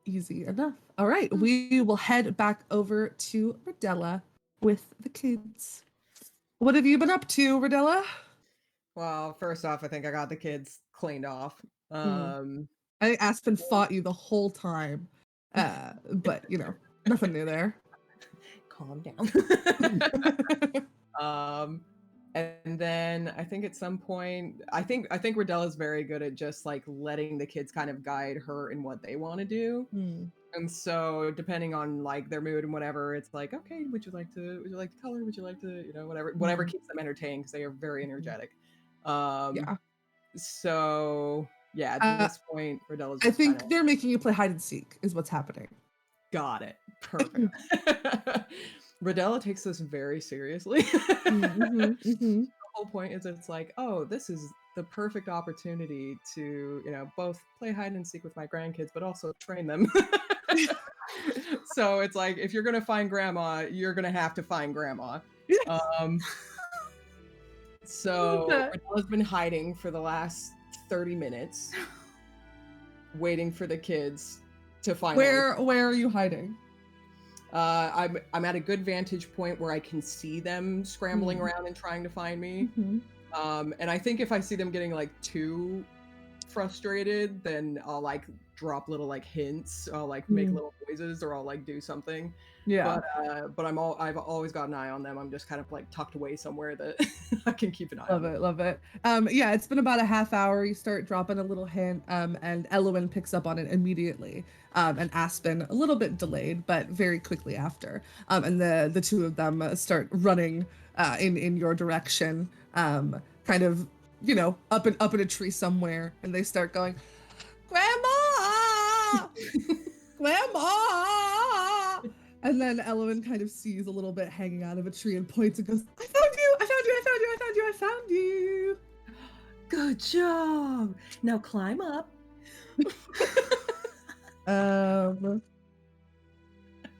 Easy enough. All right. Mm. We will head back over to Rodella with the kids. What have you been up to, Rodella? Well, first off, I think I got the kids cleaned off. I think Aspen fought you the whole time. But nothing new there. Calm down. And then I think at some point, I think Redella's very good at just like letting the kids kind of guide her in what they want to do. And so depending on like their mood and whatever, it's like, okay, would you like to color? Would you like to, whatever keeps them entertained, because they are very energetic. Yeah. So yeah, at this point, Redella's I just think kinda, they're making you play hide and seek is what's happening. got it. Perfect. Redella takes this very seriously. The whole point is it's like, oh, this is the perfect opportunity to, both play hide and seek with my grandkids, but also train them. So it's like, if you're gonna find grandma, you're gonna have to find grandma. So Redella's been hiding for the last 30 minutes, waiting for the kids to find Where are you hiding? I'm at a good vantage point where I can see them scrambling around and trying to find me. And I think if I see them getting like too frustrated, then I'll like drop little like hints. I'll like make little noises, or I'll like do something. Yeah. But I've always got an eye on them. I'm just kind of like tucked away somewhere that I can keep an eye on. Love it. Yeah, it's been about a half hour. You start dropping a little hint, and Elwyn picks up on it immediately. And Aspen a little bit delayed, but very quickly after. And the two of them start running in your direction, kind of, up in a tree somewhere, and they start going, Grandma! Grandma! And then Elwyn kind of sees a little bit hanging out of a tree and points and goes, I found you! Good job! Now climb up.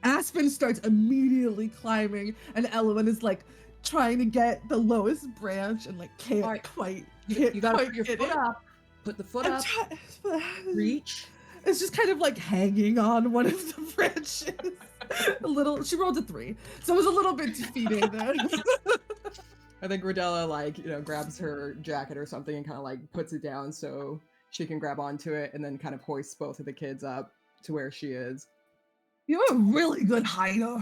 Aspen starts immediately climbing, and Elwyn is like trying to get the lowest branch and like can't quite You gotta quite put your get foot it. up. Put the foot up. Reach. It's just kind of like hanging on one of the branches. She rolled a 3, so it was a little bit defeating there. I think Rodella grabs her jacket or something and kind of like puts it down so she can grab onto it, and then kind of hoists both of the kids up to where she is. You're a really good hider.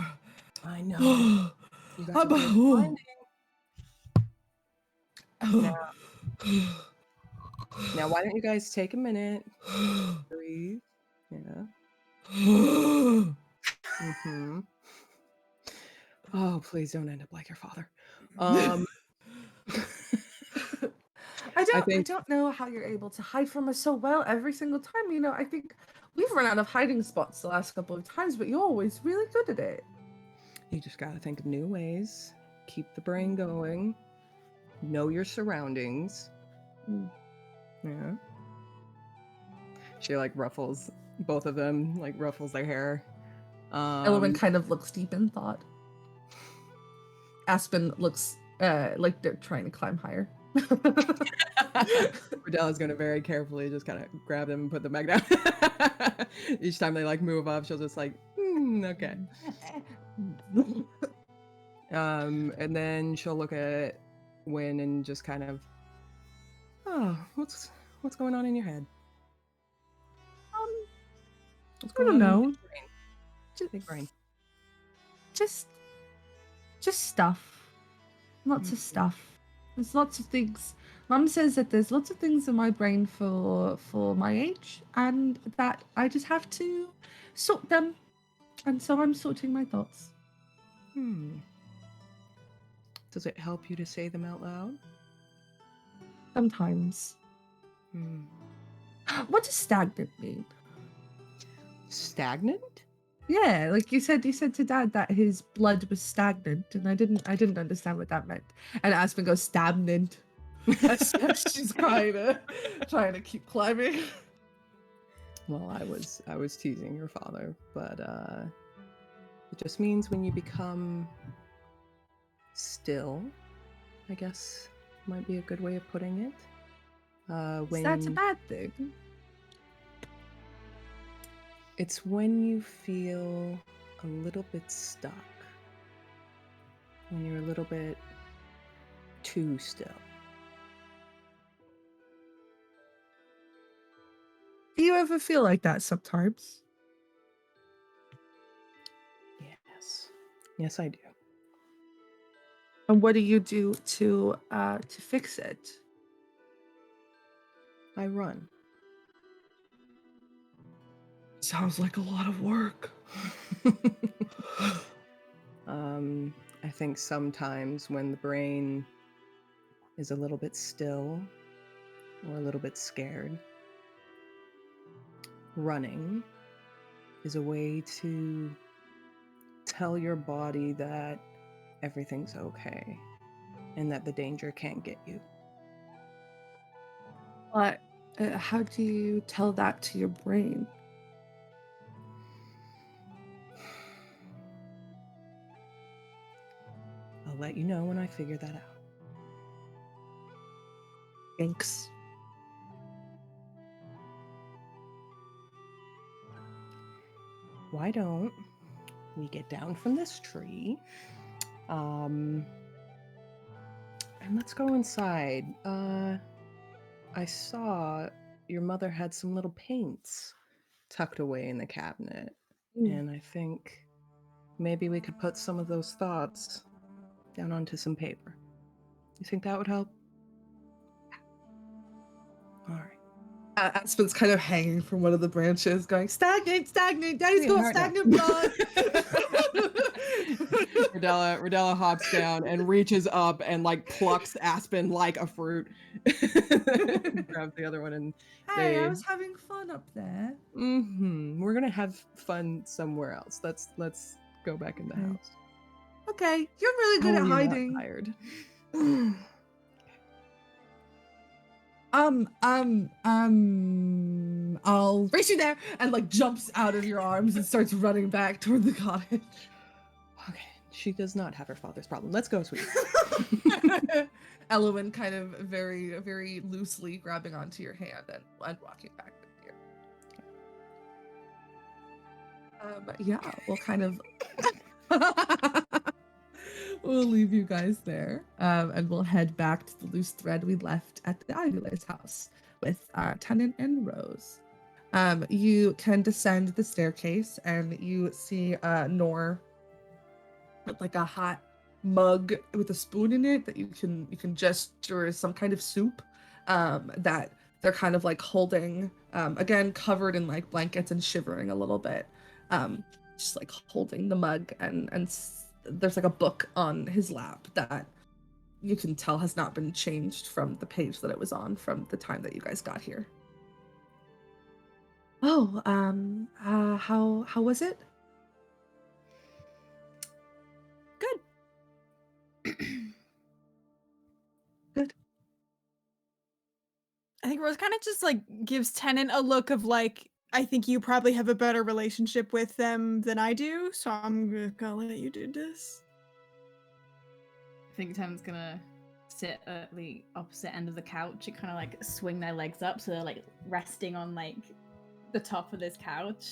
I know. You got the good finding. Now, why don't you guys take a minute, breathe? Yeah. Oh, please don't end up like your father. I don't know how you're able to hide from us so well every single time. I think we've run out of hiding spots the last couple of times, but you're always really good at it. You just gotta think of new ways. Keep the brain going. Know your surroundings. Yeah. She ruffles both of them, ruffles their hair. Elwyn kind of looks deep in thought. Aspen looks like they're trying to climb higher. Redella's gonna very carefully just kind of grab them and put them back down. Each time they move up, she'll just okay. And then she'll look at Wynn and just kind of, oh, what's going on in your head? What's going I don't know. Big brain. Just stuff. Lots of stuff. There's lots of things. Mum says that there's lots of things in my brain for my age, and that I just have to sort them. And so I'm sorting my thoughts. Does it help you to say them out loud? Sometimes. What does stagnant mean? Stagnant? Yeah, like you said to Dad that his blood was stagnant, and I didn't understand what that meant. And Aspen goes stagnant. She's trying to keep climbing. Well, I was teasing your father, but it just means when you become still, I guess might be a good way of putting it. When That's a bad thing. It's when you feel a little bit stuck. When you're a little bit too still. ever feel like that sometimes? Yes, I do. And what do you do to fix it? I run. Sounds like a lot of work. I think sometimes when the brain is a little bit still or a little bit scared, running is a way to tell your body that everything's okay and that the danger can't get you. But how do you tell that to your brain? I'll let you know when I figure that out. Thanks. Why don't we get down from this tree? And let's go inside. I saw your mother had some little paints tucked away in the cabinet. And I think maybe we could put some of those thoughts down onto some paper. You think that would help? All right. Aspen's kind of hanging from one of the branches, going, stagnate, stagnate, daddy's going stagnant blood. Rodella hops down and reaches up and like plucks Aspen like a fruit. Grabs the other one and Hey, I was having fun up there. We're gonna have fun somewhere else. Let's go back in the house. Okay, you're really good at You're not hiding. tired. I'll race you there, and like jumps out of your arms and starts running back toward the cottage. Okay, she does not have her father's problem. Let's go, sweetie. Elowen kind of very, very loosely grabbing onto your hand and walking back with you. Yeah, we'll kind of we'll leave you guys there, and we'll head back to the loose thread we left at the Ivy's house with Tennant and Rose. You can descend the staircase, and you see Nor with like a hot mug with a spoon in it that you can gesture as some kind of soup that they're kind of like holding, again covered in like blankets and shivering a little bit, just like holding the mug, and there's like a book on his lap that you can tell has not been changed from the page that it was on from the time that you guys got here. Oh, how was it? Good. I think Rose kind of just like gives Tennant a look of like, I think you probably have a better relationship with them than I do, so I'm gonna let you do this. I think Tennant's gonna sit at the opposite end of the couch and kind of like swing their legs up so they're like resting on like the top of this couch.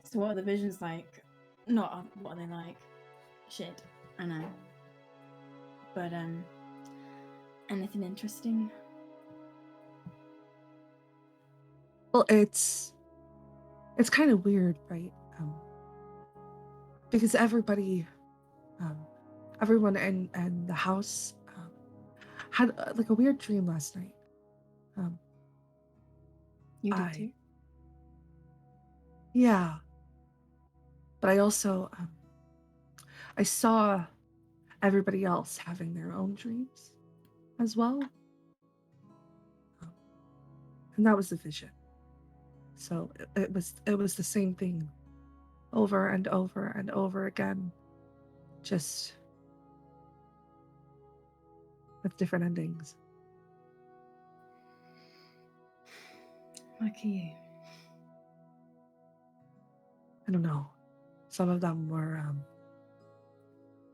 So what are the visions like? Not what are they like? Shit, I know. But anything interesting? Well, it's kind of weird, right? Because everybody, everyone in the house had like a weird dream last night. You did too? Yeah. But I also, I saw everybody else having their own dreams as well. And that was the vision. So it was the same thing over and over and over again, just with different endings. Lucky. I don't know. Some of them were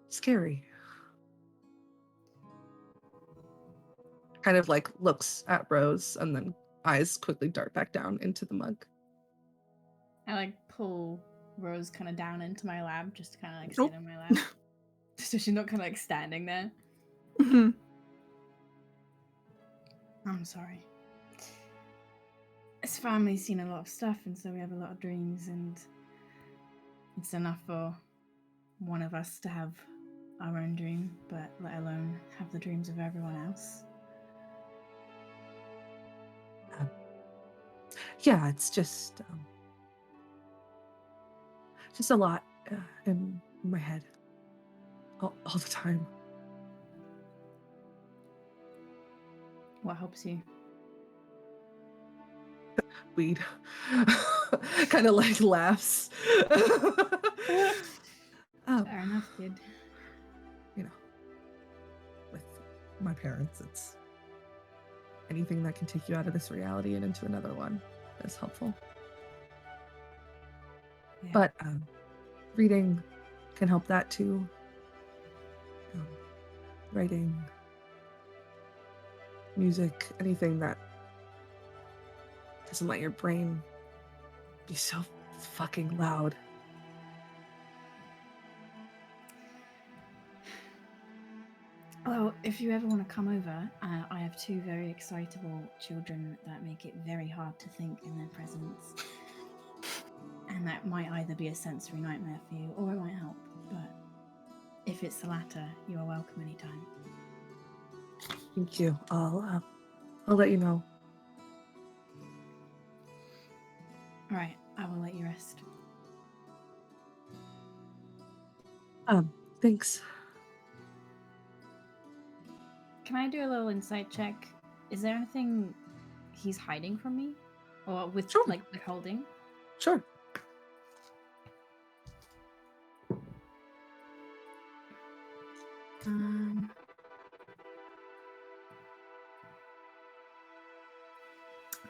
scary. Kind of like looks at Rose and then eyes quickly dart back down into the mug. I like pull Rose kind of down into my lap, just to kind of like sit in my lap. So she's not kind of like standing there. I'm sorry. This family's seen a lot of stuff, and so we have a lot of dreams, and it's enough for one of us to have our own dream, but let alone have the dreams of everyone else. Yeah, it's just a lot in my head all the time. What helps you? Weed. Kind of like laughs. Fair enough, kid. You know, with my parents, it's anything that can take you out of this reality and into another one is helpful. Yeah. But reading can help that too. Writing, music, anything that doesn't let your brain be so fucking loud. Well, if you ever want to come over, I have two very excitable children that make it very hard to think in their presence. And that might either be a sensory nightmare for you, or it might help. But if it's the latter, you are welcome anytime. Thank you. I'll let you know. All right, I will let you rest. Thanks. Can I do a little insight check? Is there anything he's hiding from me, or Sure. like withholding? Sure. Um.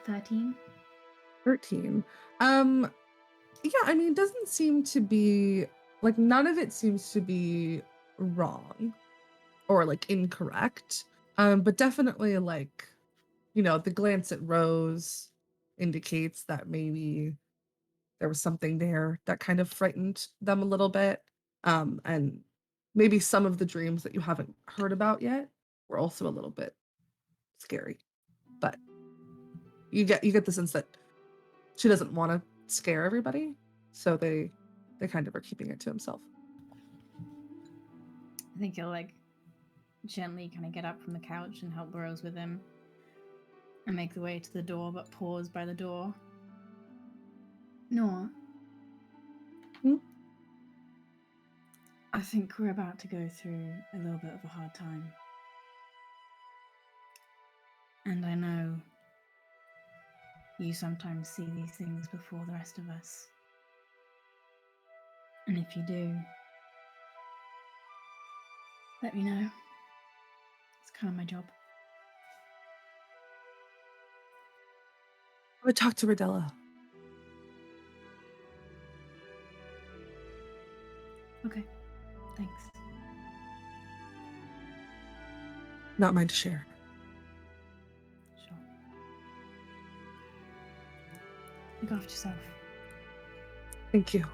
13. 13. Yeah, I mean, it doesn't seem to be like none of it seems to be wrong or like incorrect. But definitely like, the glance at Rose indicates that maybe there was something there that kind of frightened them a little bit. And maybe some of the dreams that you haven't heard about yet were also a little bit scary. But you get the sense that she doesn't want to scare everybody, so they kind of are keeping it to himself. I think he'll like gently kind of get up from the couch and help Rose with him and make the way to the door, but pause by the door. Noah. Hmm? I think we're about to go through a little bit of a hard time. And I know you sometimes see these things before the rest of us. And if you do, let me know. It's kind of my job. I would talk to Rodella. Okay, thanks. Not mine to share. Sure. Look after yourself. Thank you.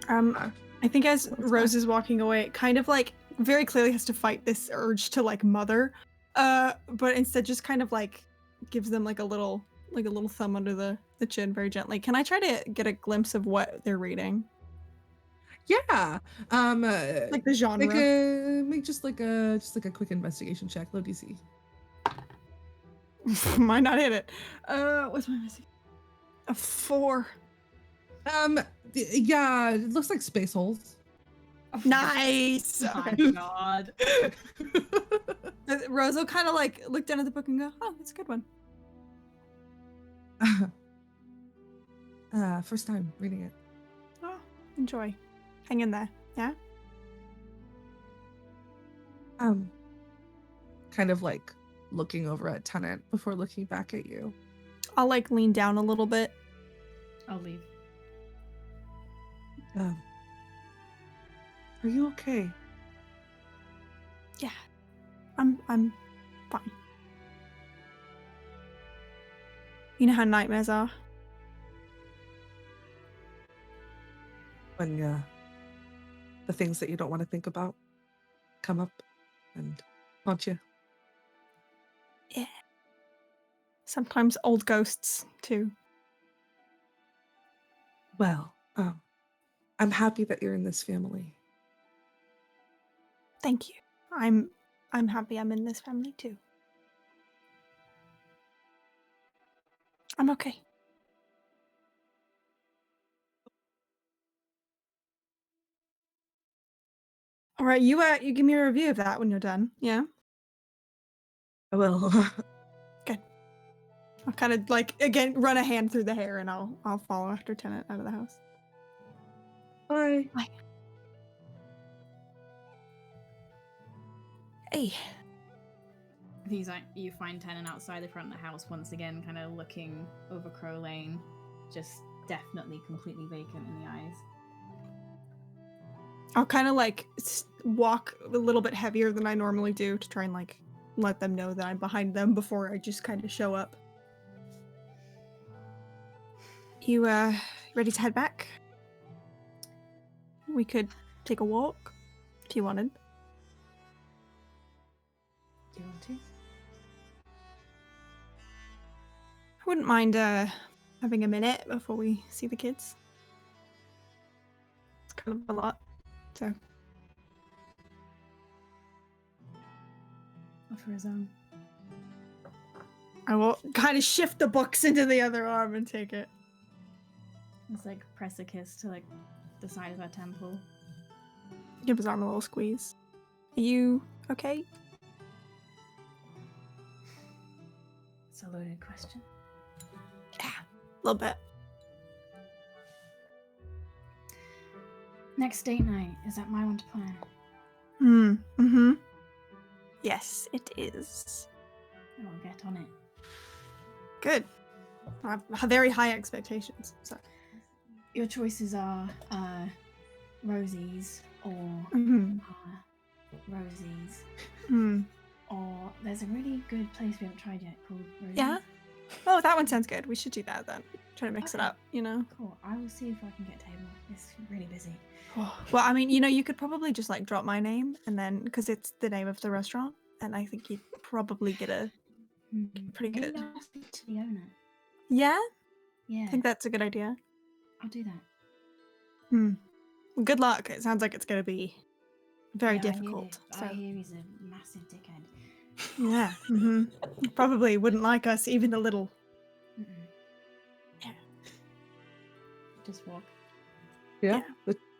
I think as What's Rose that? is walking away, it kind of like very clearly has to fight this urge to like mother, but instead just kind of like gives them like a little thumb under the chin very gently. Can I try to get a glimpse of what they're reading? Yeah. Like the genre. Make just like a quick investigation check. Low DC. Might not hit it. What's my missing? A 4. Yeah, it looks like space holes. Nice. Oh my Okay. god. Rose will kind of like look down at the book and go, "Oh, that's a good one." First time reading it. Oh, enjoy. Hang in there. Yeah. Kind of like looking over at Tennant before looking back at you. I'll like lean down a little bit. I'll leave. Are you okay? Yeah. I'm fine. You know how nightmares are. When the things that you don't want to think about come up and haunt you. Yeah. Sometimes old ghosts too. Well, I'm happy that you're in this family. Thank you. I'm happy I'm in this family too. I'm okay. All right, you give me a review of that when you're done. Yeah. I will. I'll kind of like again run a hand through the hair and I'll follow after Tennant out of the house. Bye. Bye. Hey. You find Tennant outside the front of the house once again, kind of looking over Crow Lane, just definitely completely vacant in the eyes. I'll kind of like walk a little bit heavier than I normally do to try and like let them know that I'm behind them before I just kind of show up. You ready to head back? We could take a walk if you wanted. Do you want to? I wouldn't mind having a minute before we see the kids. It's kind of a lot, so. Offer his own. I will kind of shift the books into the other arm and take it. It's like press a kiss to like the side of her temple. Give his arm a little squeeze. Are you okay? It's a loaded question. Yeah, a little bit. Next date night, is that my one to plan? Mm-hmm. Yes, it is. I will get on it. Good. I have very high expectations. So. Your choices are Rosie's or Rosie's. Or there's a really good place we haven't tried yet called Rosie's. Yeah? Oh, that one sounds good. We should do that then. Try to mix it up, you know? Cool. I will see if I can get a table. It's really busy. Well, I mean, you know, you could probably just like drop my name and then, because it's the name of the restaurant, and I think you'd probably get a pretty good. Maybe I'll speak to the owner. Yeah? Yeah. I think that's a good idea. I'll do that. Well, good luck. It sounds like it's going to be very Yeah, difficult. I hear he's a massive dickhead. Yeah. Probably wouldn't like us even a little. Yeah. Just walk. Yeah.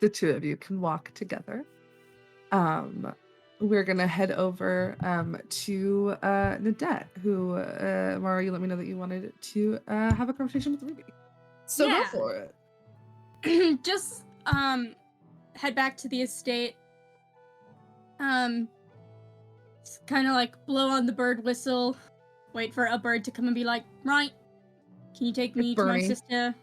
The two of you can walk together. We're gonna head over to Nadette, who Mara, you let me know that you wanted to have a conversation with Ruby. So Yeah. go for it. Just head back to the estate. Kind of like blow on the bird whistle, wait for a bird to come and be like, right, can you take me to my Bernie. sister?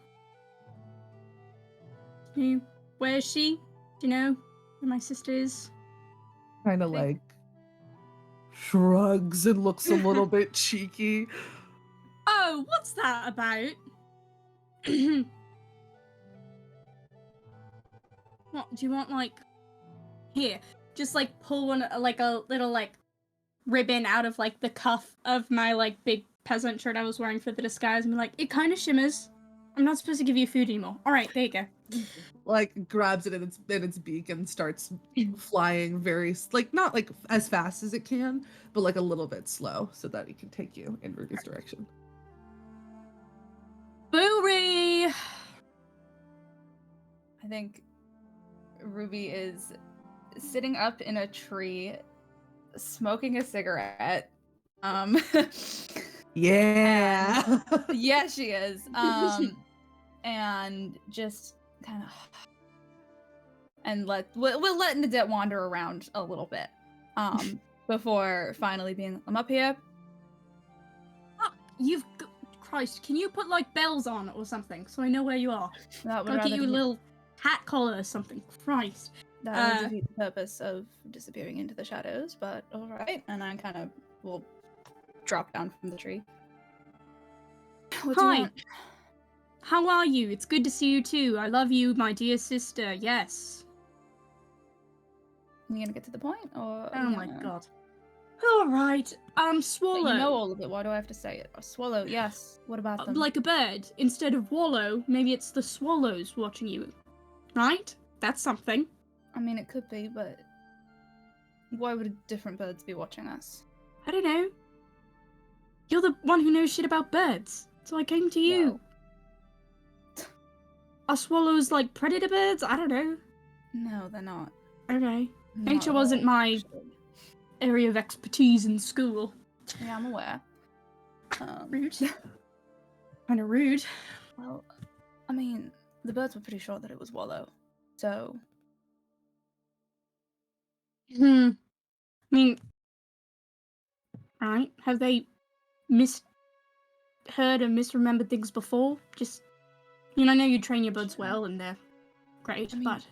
Where is she? Do you know where my sister is? Kind of like shrugs and looks a little bit cheeky. Oh, what's that about? What do you want? Like, here, just like pull one, like a little like ribbon out of like the cuff of my like big peasant shirt I was wearing for the disguise, and be like, it kind of shimmers. I'm not supposed to give you food anymore. All right, there you go. Like grabs it in its beak and starts flying very like not like as fast as it can, but like a little bit slow so that it can take you in Ruby's direction. Boory! I think Ruby is sitting up in a tree, smoking a cigarette. Yeah. Yeah, she is. And just kind of, and we'll let Nadette wander around a little bit, before finally being, I'm up here. Christ, can you put like bells on or something so I know where you are? That would I'll get rather you a be- little hat collar or something. Christ. That would defeat the purpose of disappearing into the shadows, but all right. And I kind of will drop down from the tree. What do you Hi. want? How are you? It's good to see you too. I love you, my dear sister. Yes. You gonna get to the point, or? Oh my god. All right. But Swallow. you know all of it. Why do I have to say it? A swallow, yes. What about them? Like a bird. Instead of wallow, maybe it's the swallows watching you. Right? That's something. I mean, it could be, but why would different birds be watching us? I don't know. You're the one who knows shit about birds, so I came to you. Well, Are swallows like predator birds? I don't know. no, they're not. Okay. Not Nature at wasn't all, my actually. area of expertise in school. Yeah, I'm aware. Rude. Kind of rude. Well, I mean, the birds were pretty sure that it was wallow, so I mean, right? Have they misheard and misremembered things before? Just, I know you train your birds well and they're great, I mean, but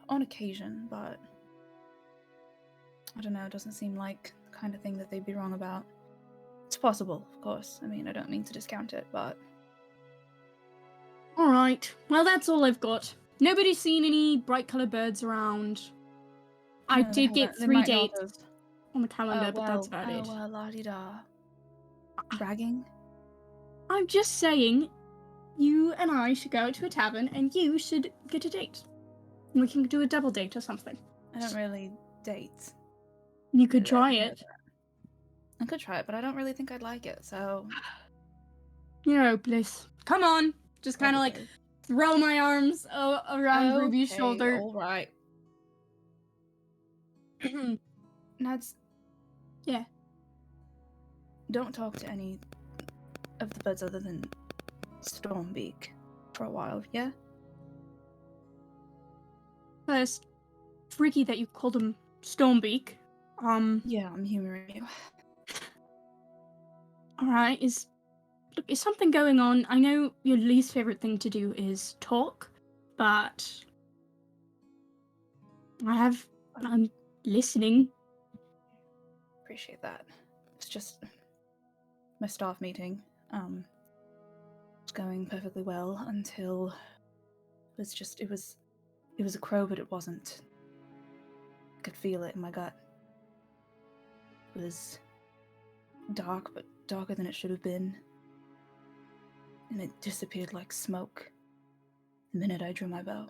on occasion, but I don't know, it doesn't seem like the kind of thing that they'd be wrong about. It's possible, of course. I mean, I don't mean to discount it, but all right. Well, that's all I've got. Nobody's seen any bright-colored birds around. I no, they did get haven't. They 3 might not dates have. on the calendar, Oh, but that's about it. well, la-di-da. Bragging? I'm just saying, you and I should go to a tavern, and you should get a date. And we can do a double date or something. I don't really date. You could I try know it. that. I could try it, but I don't really think I'd like it, so... You're hopeless. Come on. Just kind of like Probably. throw my arms around Ruby's Okay, shoulder. alright. Nads, Yeah. don't talk to any of the birds other than Stormbeak for a while, yeah? First, freaky that you called him Stormbeak. Yeah, I'm humoring you. Alright, is something going on? I know your least favorite thing to do is talk, but I'm listening. Appreciate that. It's just my staff meeting. It's going perfectly well until it was a crow, but it wasn't. I could feel it in my gut. It was dark, but darker than it should have been. And it disappeared like smoke the minute I drew my bow.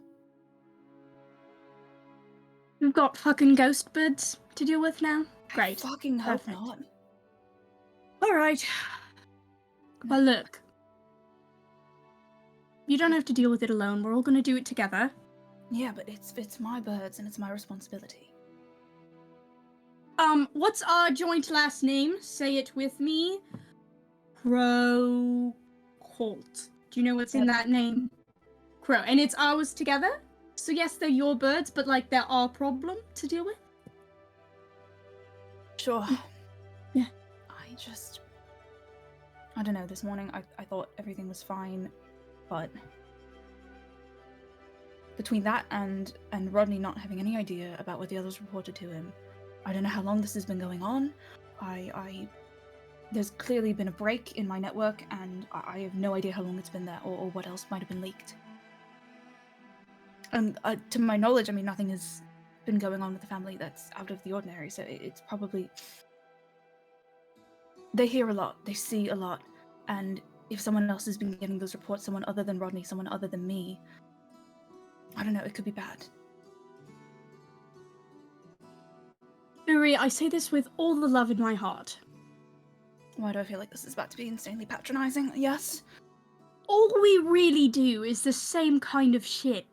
We've got fucking ghost birds to deal with now. Great. I fucking hope Perfect. not. Alright. Well, look. You don't have to deal with it alone. We're all gonna do it together. Yeah, but it's my birds and it's my responsibility. What's our joint last name? Say it with me. Crowcolt. Do you know what's in that name? Crow. And it's ours together? So yes, they're your birds, but like they're our problem to deal with? Sure. Yeah. I don't know, this morning I thought everything was fine, but between that and Rodney not having any idea about what the others reported to him, I don't know how long this has been going on. There's clearly been a break in my network, and I have no idea how long it's been there or what else might have been leaked. And to my knowledge, I mean, nothing has been going on with the family that's out of the ordinary, so it's probably... They hear a lot, they see a lot, and if someone else has been getting those reports, someone other than Rodney, someone other than me, I don't know, it could be bad. Uri, I say this with all the love in my heart. Why do I feel like this is about to be insanely patronizing? Yes? All we really do is the same kind of shit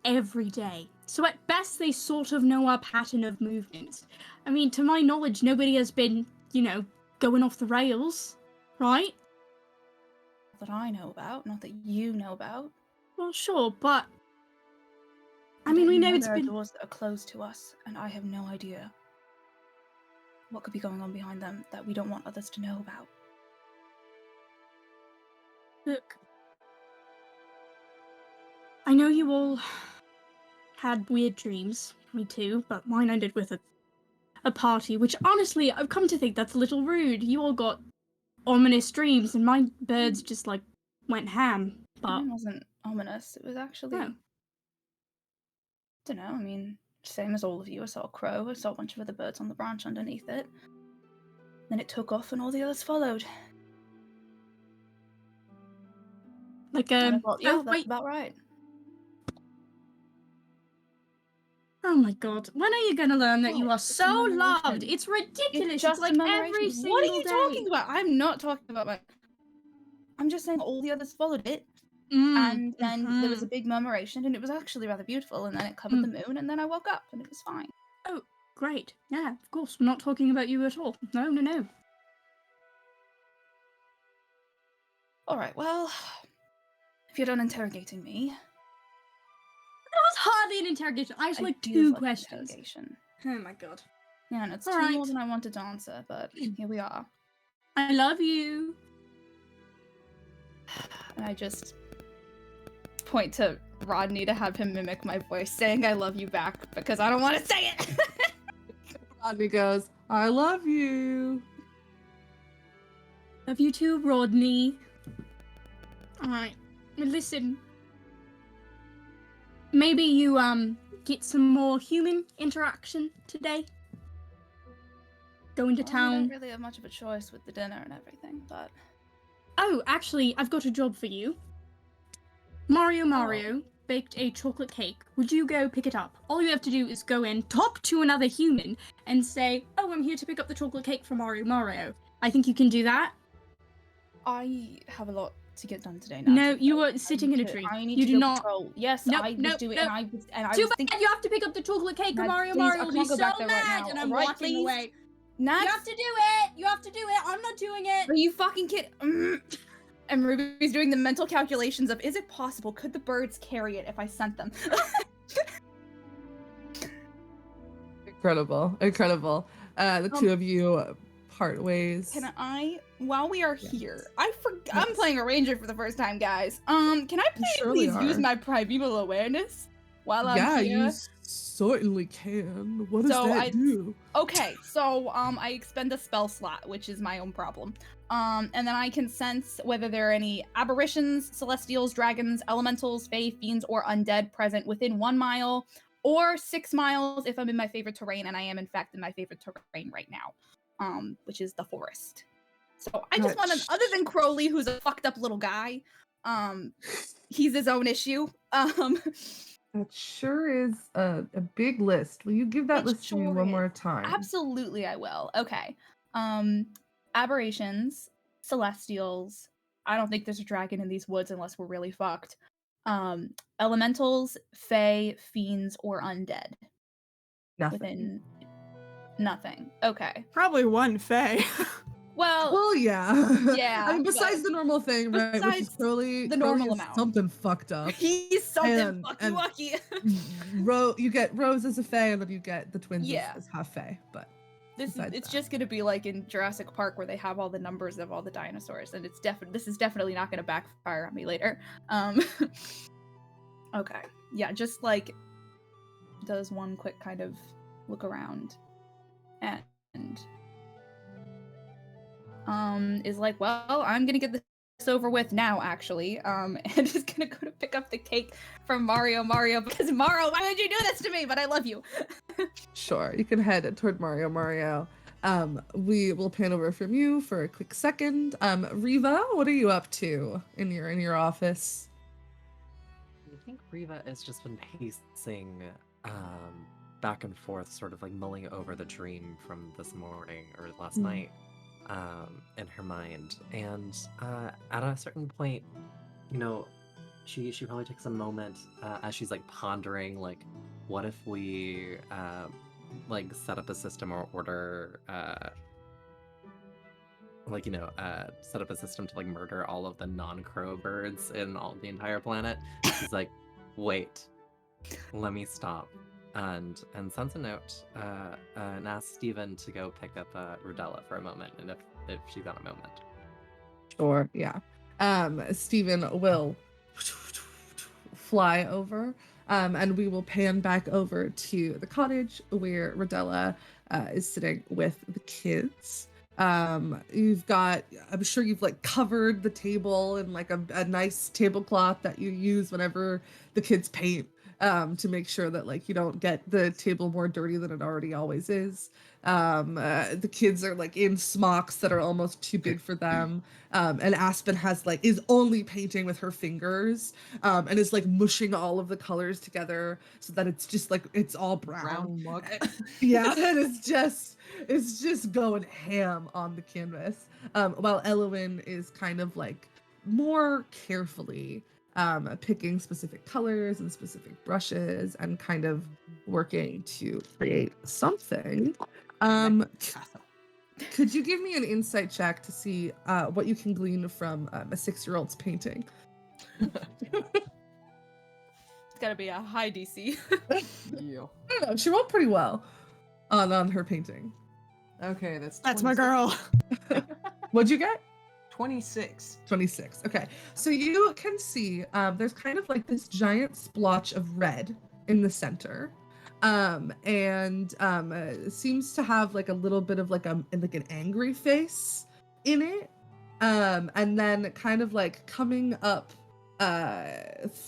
every day. So at best, they sort of know our pattern of movements. I mean, to my knowledge, nobody has been, going off the rails, right? That I know about, not that you know about. Well, sure, but... I mean, we know it's there are been... doors that are closed to us, and I have no idea what could be going on behind them that we don't want others to know about. Look. I know you all had weird dreams. Me too, but mine ended with a party, which honestly, I've come to think that's a little rude. You all got ominous dreams, and my birds just, went ham. But Mine wasn't ominous. It was actually... Oh. Don't know, I mean, same as all of you. I saw a crow, I saw a bunch of other birds on the branch underneath it. Then it took off and all the others followed. Like And I thought, yeah, oh that's wait, about right. oh my god, when are you gonna learn that you What? are It's a so loved? commemoration. It's ridiculous. It's just a like every commemoration. single What are you day. talking about? I'm not talking about my. I'm just saying all the others followed it, Mm, and then there was a mhm. big murmuration, and it was actually rather beautiful. And then it covered the moon, and then I woke up, and it was fine. Oh, great. Yeah, of course. I'm not talking about you at all. No, no, no. All right, well, if you're done interrogating me, That was hardly an interrogation. I just I like do 2 like questions. interrogation. Oh my god. Yeah, and it's All two more right. than I wanted to answer, but here we are. I love you. And I just point to Rodney to have him mimic my voice, saying I love you back because I don't want to say it. Rodney goes, I love you. Love you too, Rodney. Alright. Listen. Maybe you get some more human interaction today. Go into Well, we town. don't really have much of a choice with the dinner and everything, but Oh, actually, I've got a job for you. Mario baked a chocolate cake. Would you go pick it up? All you have to do is go in, talk to another human, and say, oh, I'm here to pick up the chocolate cake for Mario. I think you can do that. I have a lot to get done today now. No, too. you I are sitting need in a to- tree. I need You to do go not. patrol. Yes, Nope, I was nope, doing, nope. and I Too was bad thinking, you have to pick up the chocolate cake, Nad, and please, Mario I will can't be go so back there right mad, now. and I'm Alright, walking please? away. Nad, You have to do it. You have to do it. I'm not doing it. are you fucking kidding? And Ruby's doing the mental calculations of, is it possible? Could the birds carry it if I sent them? Incredible. The two of you part ways. Can I, while we are Yes. here, I'm Yes. playing a ranger for the first time, guys. Can I surely please use are. my primeval awareness while I'm Yeah, here? you certainly can. What does So that do? Okay, so I expend a spell slot, which is my own problem. And then I can sense whether there are any aberrations, celestials, dragons, elementals, fae, fiends, or undead present within 1 mile or 6 miles if I'm in my favorite terrain, and I am in fact in my favorite terrain right now, which is the forest. So I just want to, other than Crowley, who's a fucked up little guy, he's his own issue. That sure is a big list. Will you give that It list to me sure one is. more time? Absolutely, I will. Okay. Aberrations, celestials. I don't think there's a dragon in these woods unless we're really fucked. Elementals, fae, fiends, or undead. Nothing. Within nothing. Okay. Probably one Fae. Well, yeah. yeah, I mean, besides but the normal thing, right? Which is besides Crowley. the Crowley normal is amount. something fucked up. he's something And- lucky. You get Rose as a fae, and then you get the twins Yeah. as half fae. But It's besides that. just gonna be like in Jurassic Park where they have all the numbers of all the dinosaurs, and this is definitely not gonna backfire on me later. Okay, yeah, just like does one quick kind of look around, and is like, well, I'm gonna get this over with now, actually, and is gonna go to pick up the cake from Mario because Mario, why would you do this to me? But I love you. Sure, you can head toward Mario. We will pan over from you for a quick second. Riva, what are you up to in your office? I think Riva has just been pacing back and forth, sort of like mulling over the dream from this morning or last night in her mind. And at a certain point, she probably takes a moment as she's like pondering, like, what if we like set up a system or order set up a system to like murder all of the non-crow birds in the entire planet. She's like, wait, let me stop, and sends a note and asks Steven to go pick up Rudella for a moment, and if she's got a moment. Sure, yeah. Steven will fly over, and we will pan back over to the cottage where Rudella is sitting with the kids. I'm sure you've like covered the table in like a nice tablecloth that you use whenever the kids paint to make sure that like you don't get the table more dirty than it already always is. The kids are like in smocks that are almost too big for them. And Aspen is only painting with her fingers, and is like mushing all of the colors together so that it's just like it's all brown. muck. Yeah, and it's just going ham on the canvas. While Elowin is kind of like more carefully picking specific colors and specific brushes and kind of working to create something. Could you give me an insight check to see what you can glean from a 6-year-old's painting? It's gotta be a high DC. Yeah. I don't know. She rolled pretty well on her painting. Okay, that's my 26. girl. What'd you get? 26. 26. Okay. So you can see there's kind of like this giant splotch of red in the center. Seems to have like a little bit of like an angry face in it. And then kind of like coming up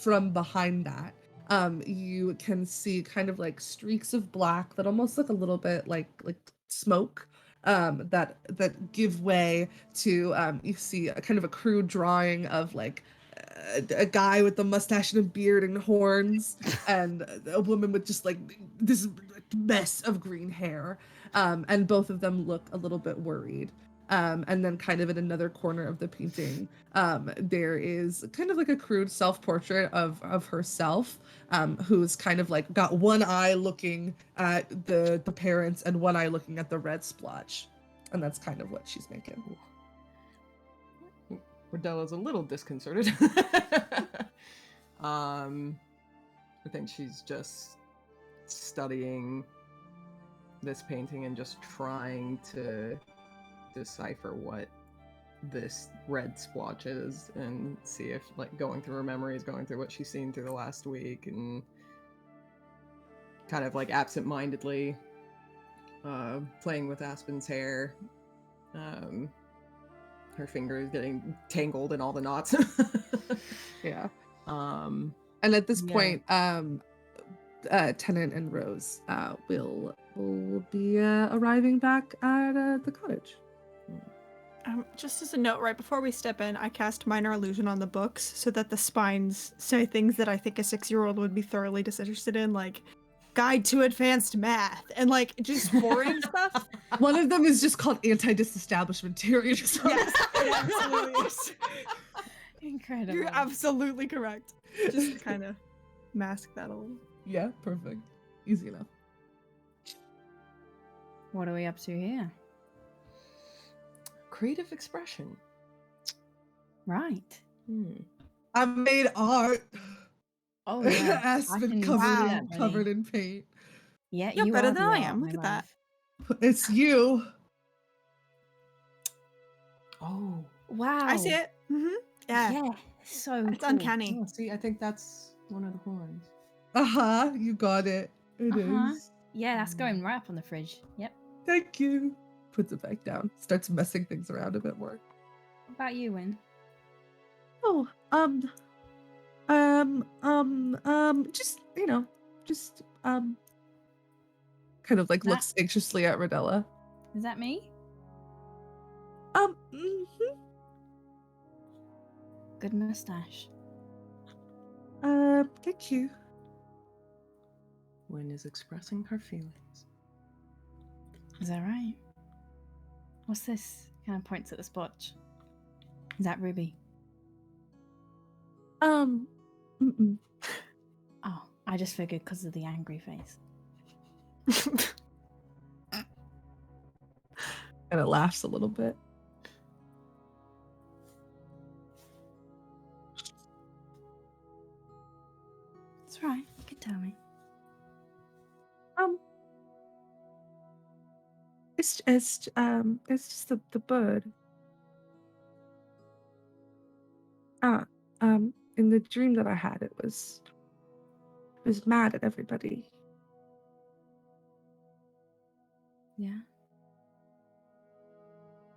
from behind that, you can see kind of like streaks of black that almost look a little bit like smoke, that give way to you see a kind of a crude drawing of like a guy with a mustache and a beard and horns, and a woman with just like this mess of green hair, and both of them look a little bit worried. And then kind of in another corner of the painting, there is kind of like a crude self-portrait of herself, who's kind of like got one eye looking at the parents and one eye looking at the red splotch. And that's kind of what she's making. Rodella's a little disconcerted. I think she's just studying this painting and just trying to decipher what this red splotch is and see if like going through her memories, going through what she's seen through the last week, and kind of like absent-mindedly playing with Aspen's hair. Her fingers getting tangled in all the knots. Yeah. And at this point, Tennant and Rose will be arriving back at the cottage. Just as a note, right before we step in, I cast Minor Illusion on the books so that the spines say things that I think a 6-year-old would be thoroughly disinterested in, like Guide to Advanced Math, and like just boring stuff. One of them is just called Anti-Disestablishmentarian. Yes, it absolutely is. Incredible. You're absolutely correct. Just to kind of mask that a little. Yeah, perfect. Easy enough. What are we up to here? Creative expression. Right. I made art. Oh, yeah. Aspen covered in paint. Yeah, You're you better are than the I art, am. my Look at that. love. It's you. Oh. Wow. I see it. Yeah. Yeah. So It's cool. uncanny. Oh, see, I think that's one of the horns. Uh-huh, you got it. It is. Uh-huh. Yeah, that's going right up on the fridge. Yep. Thank you. Puts it back down. Starts messing things around a bit more. What about you, Win? Oh, just, kind of like That- looks anxiously at Rodella. Is that me? Mhm. Good mustache. Thank you. When is expressing her feelings. Is that right? What's this? Kind of points at the splotch. Is that Ruby? Mm-mm. Oh, I just figured because of the angry face. And it laughs a little bit. That's right. You can tell me. It's just the bird. In the dream that I had, it was mad at everybody. Yeah.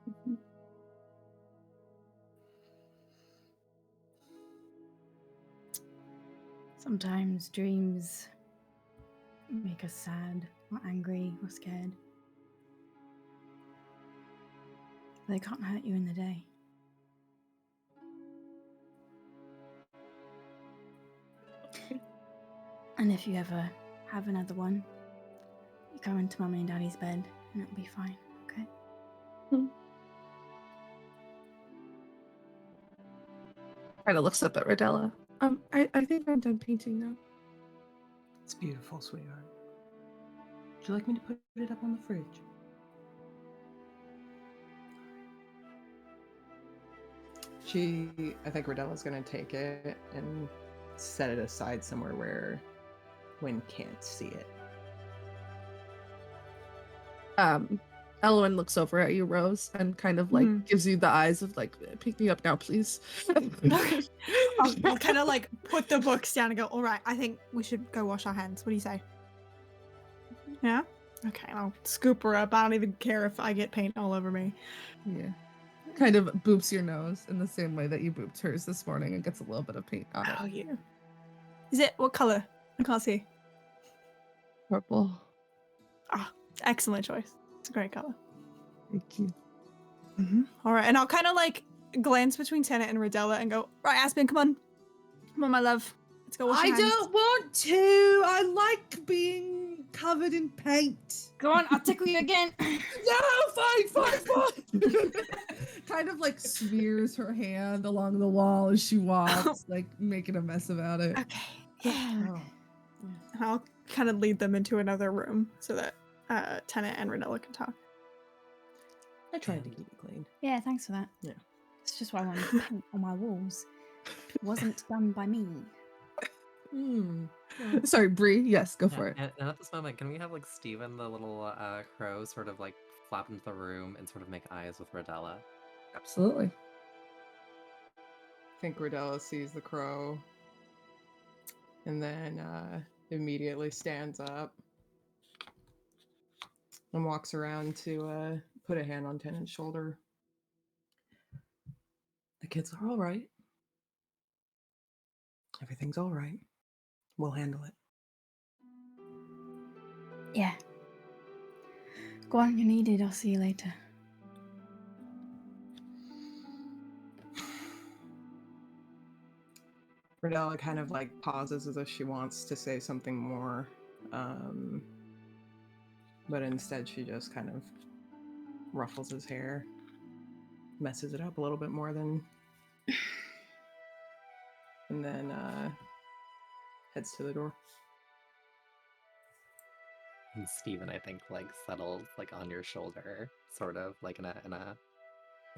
Mhm. Sometimes dreams make us sad or angry or scared. They can't hurt you in the day. And if you ever have another one, you go into Mummy and Daddy's bed and it'll be fine, okay? Kind of looks up at Rodella. I think I'm done painting now. It's beautiful, sweetheart. Would you like me to put it up on the fridge? I think Rodella's gonna take it and set it aside somewhere where Wynn can't see it. Elwyn looks over at you, Rose, and kind of like gives you the eyes of like, pick me up now, please. I'll kind of like put the books down and go, all right, I think we should go wash our hands. What do you say? Yeah? Okay, I'll scoop her up. I don't even care if I get paint all over me. Yeah. Kind of boops your nose in the same way that you booped hers this morning and gets a little bit of paint on it. Oh, yeah. Is it, what color? I can't see. Purple. Ah, excellent choice. It's a great color. Thank you. All right, and I'll kind of like glance between Tennant and Rodella and go, right, Aspen, come on. Come on, my love. Let's go wash our hands. don't want to. I like being covered in paint. Go on, I'll tickle you again. No, fine. Kind of like smears her hand along the wall as she walks, like making a mess about it. Okay, yeah. I'll kind of lead them into another room so that Tennant and Rodella can talk. I tried to keep it clean. Yeah, thanks for that. Yeah. It's just why I wanted paint on my walls. It wasn't done by me. Sorry, Bree. Yes, go for it. And at this moment, can we have like Steven, the little crow, sort of like flap into the room and sort of make eyes with Rodella? Absolutely. I think Rodella sees the crow and then immediately stands up and walks around to put a hand on Tennant's shoulder. The kids are all right. Everything's all right. We'll handle it. Yeah. Go on, you're needed. I'll see you later. Rodella kind of like pauses as if she wants to say something more, but instead she just kind of ruffles his hair, messes it up a little bit more than, and then heads to the door. And Steven, I think, like settles like on your shoulder, sort of like on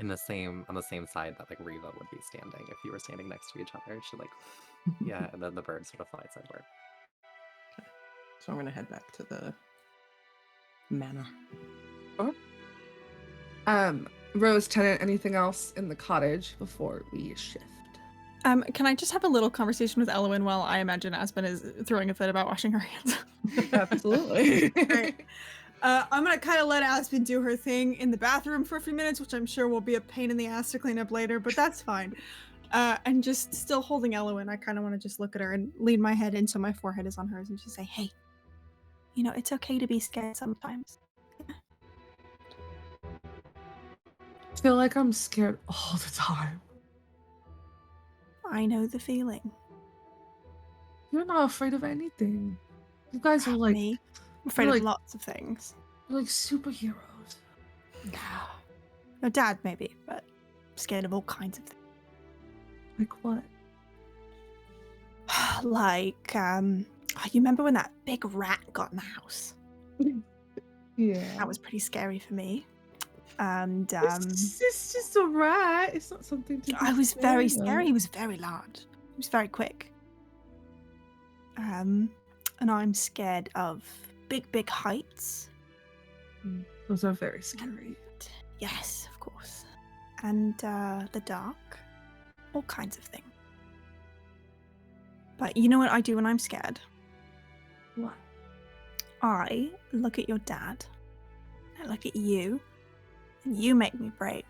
the same side that like Reva would be standing if you were standing next to each other. She like, yeah, and then the bird sort of flies over. Okay. So I'm gonna head back to the manor. Rose, Tennant, anything else in the cottage before we shift? Can I just have a little conversation with Elwyn while I imagine Aspen is throwing a fit about washing her hands? Absolutely. Great. I'm gonna kind of let Aspen do her thing in the bathroom for a few minutes, which I'm sure will be a pain in the ass to clean up later, but that's fine. And just still holding Elwyn, I kind of want to just look at her and lean my head in so my forehead is on hers and just say, hey, you know, it's okay to be scared sometimes. I feel like I'm scared all the time. I know the feeling. You're not afraid of anything. You guys are like Me? I'm afraid like- of lots of things. you're like superheroes. No, Dad maybe, but I'm scared of all kinds of things. Like what? Like, you remember when that big rat got in the house? Yeah. That was pretty scary for me. And it's just a rat. It's not something to. I was very scared of. scary. He was very large. He was very quick. And I'm scared of big heights. Those are very scary. Yes, of course. And the dark. All kinds of things. But you know what I do when I'm scared? What? I look at your dad. I look at you. And you make me brave.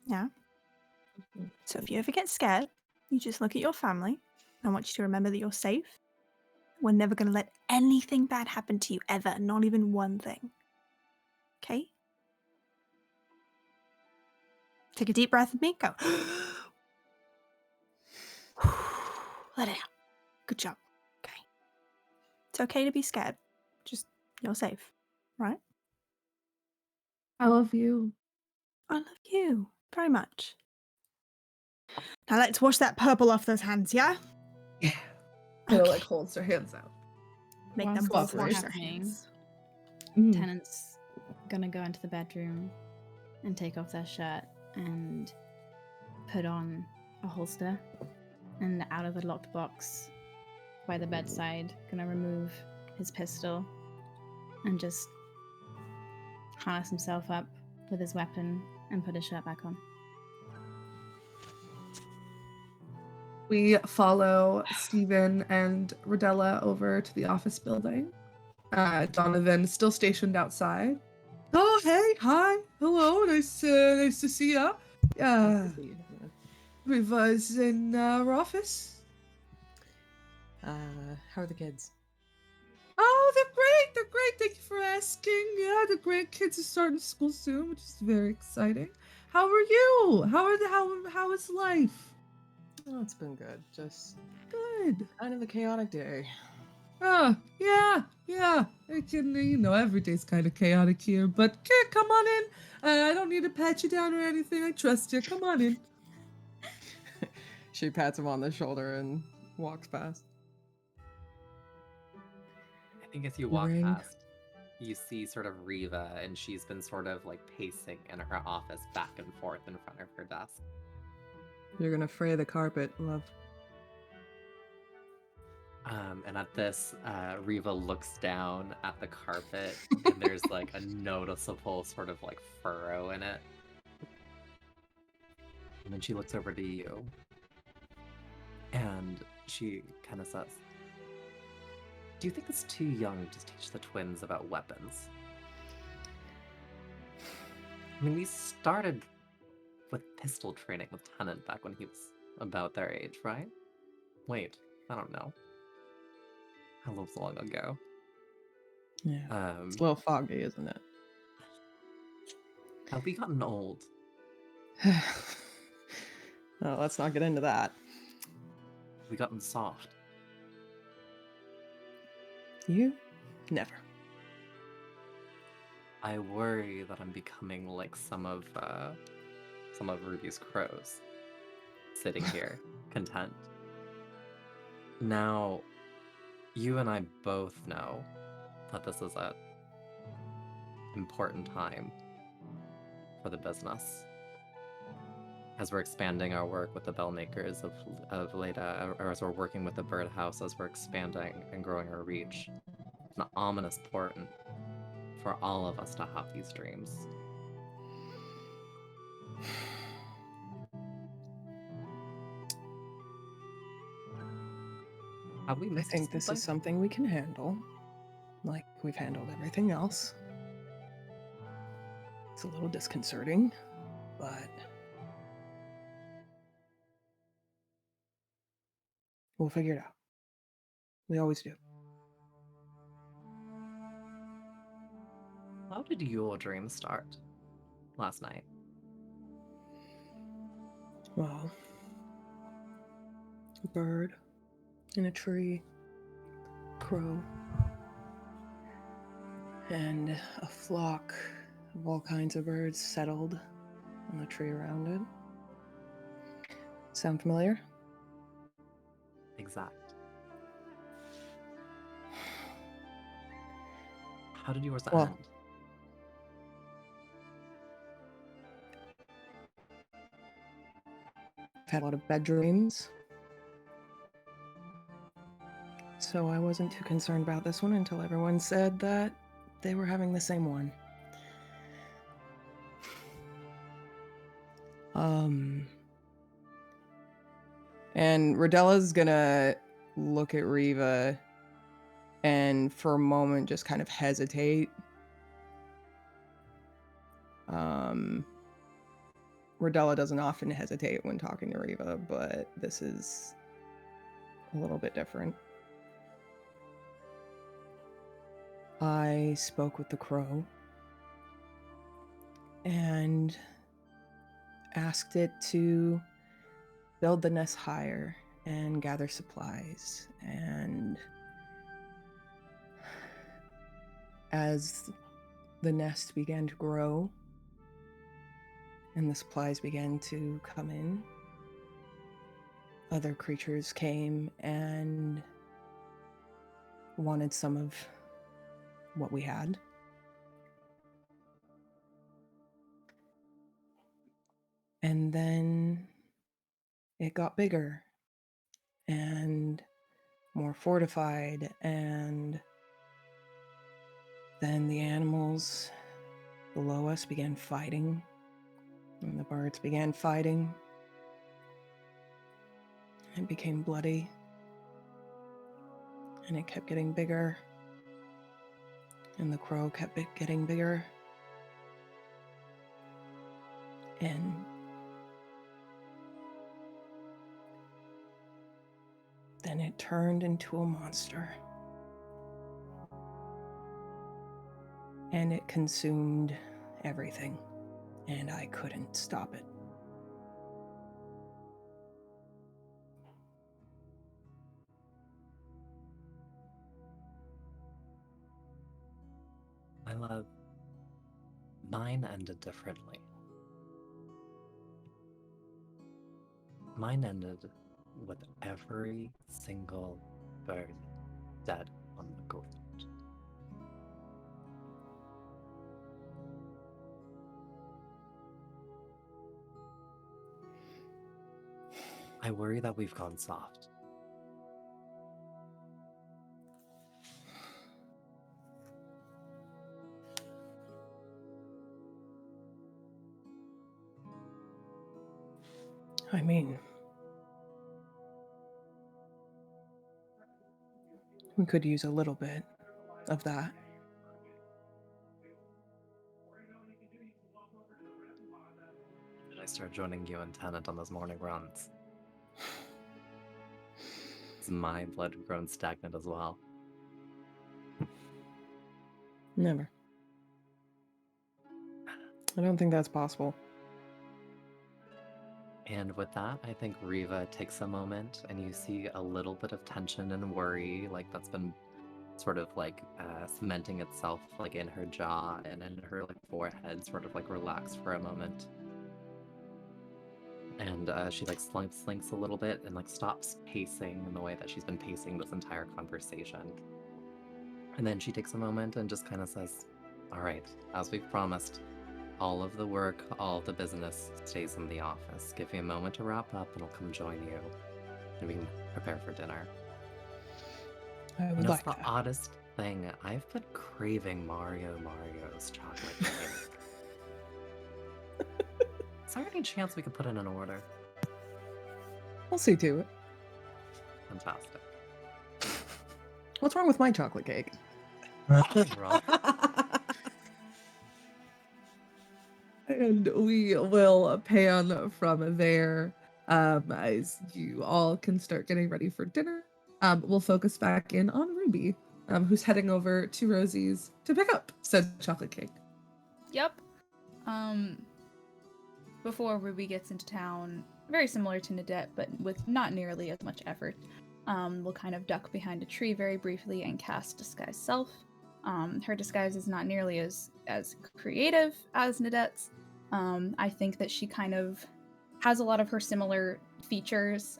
Yeah? So if you ever get scared, You just look at your family. I want you to remember that you're safe. We're never going to let anything bad happen to you ever, not even one thing. Okay? Take a deep breath with me. Go. Let it out. Good job. Okay. It's okay to be scared. Just, you're safe. Right? I love you. I love you very much. Now let's wash that purple off those hands, yeah? Yeah. Taylor Okay. like holds her hands out. Make Whilst them this both is wash their happening, hands. Mm. Tenant's gonna go into the bedroom and take off their shirt and put on a holster, and out of the locked box by the bedside, gonna remove his pistol and just harness himself up with his weapon and put his shirt back on. We follow Stephen and Rodella over to the office building. Donovan still stationed outside. Oh, hey, hi, hello, nice to see ya. Yeah, Riva's in our office. How are the kids? Oh, they're great. They're great. Thank you for asking. Yeah, the grandkids are starting school soon, which is very exciting. How are you? How is life? Oh, it's been good. Just Good. kind of a chaotic day. Oh, yeah. I can, every day's kind of chaotic here, but come on in. I don't need to pat you down or anything. I trust you. Come on in. She pats him on the shoulder and walks past. I think as you walk Ring. past, you see sort of Riva, and she's been sort of like pacing in her office back and forth in front of her desk. You're gonna fray the carpet, love. And at this, Riva looks down at the carpet, and there's like a noticeable sort of like furrow in it. And then she looks over to you, and she kind of says, "Do you think it's too young to teach the twins about weapons? I mean, we started with pistol training with Tennant back when he was about their age, right? Wait, I don't know. How long ago? Yeah. It's a little foggy, isn't it? Have we gotten old? No, let's not get into that. Have we gotten soft? You? Never. I worry that I'm becoming like some of Ruby's crows, sitting here, content. Now, you and I both know that this is an important time for the business. As we're expanding our work with the Bellmakers of Leda, or as we're working with the Birdhouse, as we're expanding and growing our reach, it's an ominous important for all of us to have these dreams. Have we I missed think this is something we can handle, like we've handled everything else. It's a little disconcerting, but we'll figure it out. We always do. How did your dream start last night? Well, a bird in a tree, crow, and a flock of all kinds of birds settled on the tree around it. Sound familiar? Exact. How did yours Well, end? I've had a lot of bad dreams, so I wasn't too concerned about this one until everyone said that they were having the same one. And Rodella's gonna look at Riva and for a moment just kind of hesitate. Rodella doesn't often hesitate when talking to Riva, but this is a little bit different. I spoke with the crow and asked it to build the nest higher and gather supplies. And as the nest began to grow and the supplies began to come in, other creatures came and wanted some of what we had. And then it got bigger and more fortified, and then the animals below us began fighting, and the birds began fighting. It became bloody, and it kept getting bigger, and the crow kept getting bigger. And then it turned into a monster. And it consumed everything, and I couldn't stop it. My love, mine ended differently. Mine ended with every single bird dead on the ground. I worry that we've gone soft. I mean, we could use a little bit of that. Did I start joining you and Tennant on those morning runs? Is my blood grown stagnant as well? Never. I don't think that's possible. And with that, I think Riva takes a moment and you see a little bit of tension and worry, like that's been sort of like cementing itself like in her jaw and in her like forehead, sort of like relax for a moment. And she like slinks a little bit and like stops pacing in the way that she's been pacing this entire conversation. And then she takes a moment and just kind of says, all right, as we've promised, all of the work, all of the business stays in the office. Give me a moment to wrap up and I'll come join you. And we can prepare for dinner. I would And like that's the that. oddest thing. I've been craving Mario's chocolate cake. Is there any chance we could put in an order? I'll see to it. Fantastic. What's wrong with my chocolate cake? Wrong. And we will pan from there as you all can start getting ready for dinner. We'll focus back in on Ruby, who's heading over to Rosie's to pick up said chocolate cake. Yep. Before Ruby gets into town, very similar to Nadette, but with not nearly as much effort, we'll kind of duck behind a tree very briefly and cast Disguise Self. Her disguise is not nearly as creative as Nadette's. I think that she kind of has a lot of her similar features,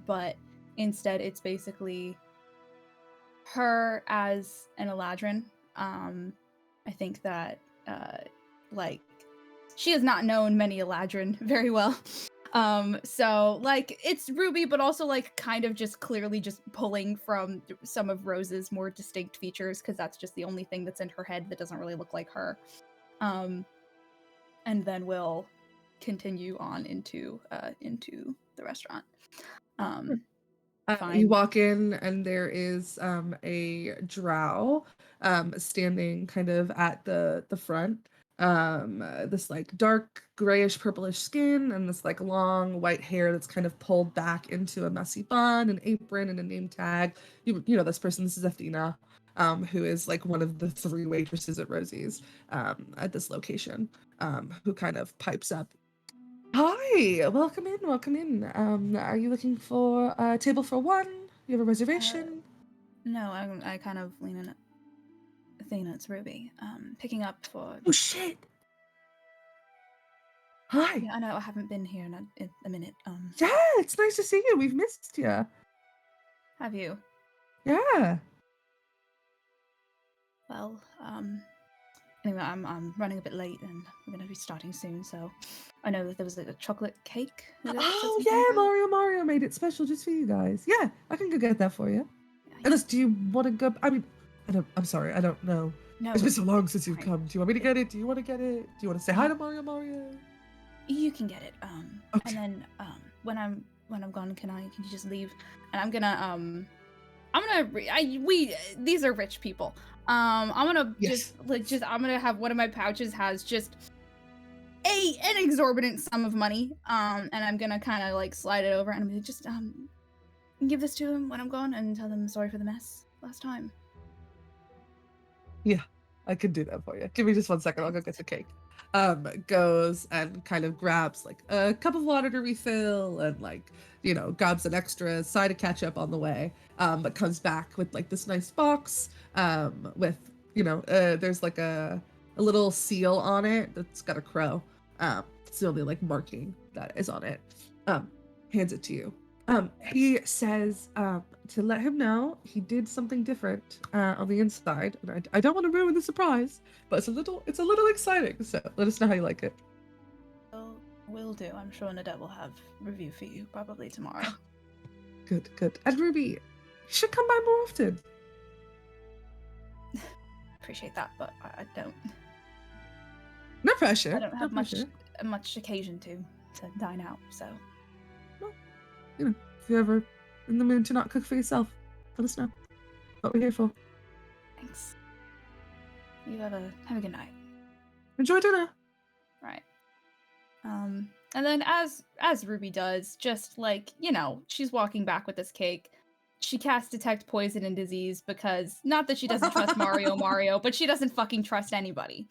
but instead it's basically her as an Eladrin. I think that, she has not known many Eladrin very well. So, like, it's Ruby, but also, like, kind of just clearly just pulling from some of Rose's more distinct features, because that's just the only thing that's in her head that doesn't really look like her. And then we'll continue on into the restaurant. You walk in and there is a drow standing kind of at the front. This like dark grayish purplish skin and this like long white hair that's kind of pulled back into a messy bun, an apron, and a name tag. You know this person. This is Athena, who is like one of the 3 waitresses at Rosie's at this location, who kind of pipes up. Hi, welcome in, welcome in. Are you looking for a table for 1? You have a reservation? No, I kind of lean in at Athena. It's Ruby. Picking up for. Oh shit! Hi. Yeah, I know. I haven't been here in a minute. Yeah, it's nice to see you. We've missed you. Have you? Yeah. Well, anyway, I'm running a bit late, and we're gonna be starting soon. So, I know that there was like a chocolate cake. Oh yeah, Mario made it special just for you guys. Yeah, I can go get that for you. Unless, do you want to go? I mean, I'm sorry, I don't know. No, It's been so long since you've fine. come. Do you want me to get it? Do you want to get it? Do you want to say hi to Mario? You can get it. Okay. And then when I'm gone, can you just leave? And I'm gonna these are rich people. I'm gonna I'm gonna have one of my pouches has just an exorbitant sum of money. And I'm gonna kind of like slide it over and I'm gonna just give this to him when I'm gone and tell them sorry for the mess last time. Yeah, I can do that for you. Give me just 1 second. I'll go get the cake. Goes and kind of grabs like a cup of water to refill and like, grabs an extra side of ketchup on the way. But comes back with like this nice box with, there's like a little seal on it that's got a crow. It's the only like marking that is on it. Hands it to you. He says to let him know he did something different on the inside, and I don't want to ruin the surprise, but it's a little exciting. So let us know how you like it. Well, will do. I'm sure Nadette will have review for you probably tomorrow. Good. And Ruby, you should come by more often. Appreciate that, but I don't. No pressure. I don't have pressure. much occasion to dine out, so. If you're ever in the mood to not cook for yourself, let us know. What we're here for. Thanks. You have a good night. Enjoy dinner. Right. And then as Ruby does, just like, she's walking back with this cake. She casts detect poison and disease because not that she doesn't trust Mario, but she doesn't fucking trust anybody.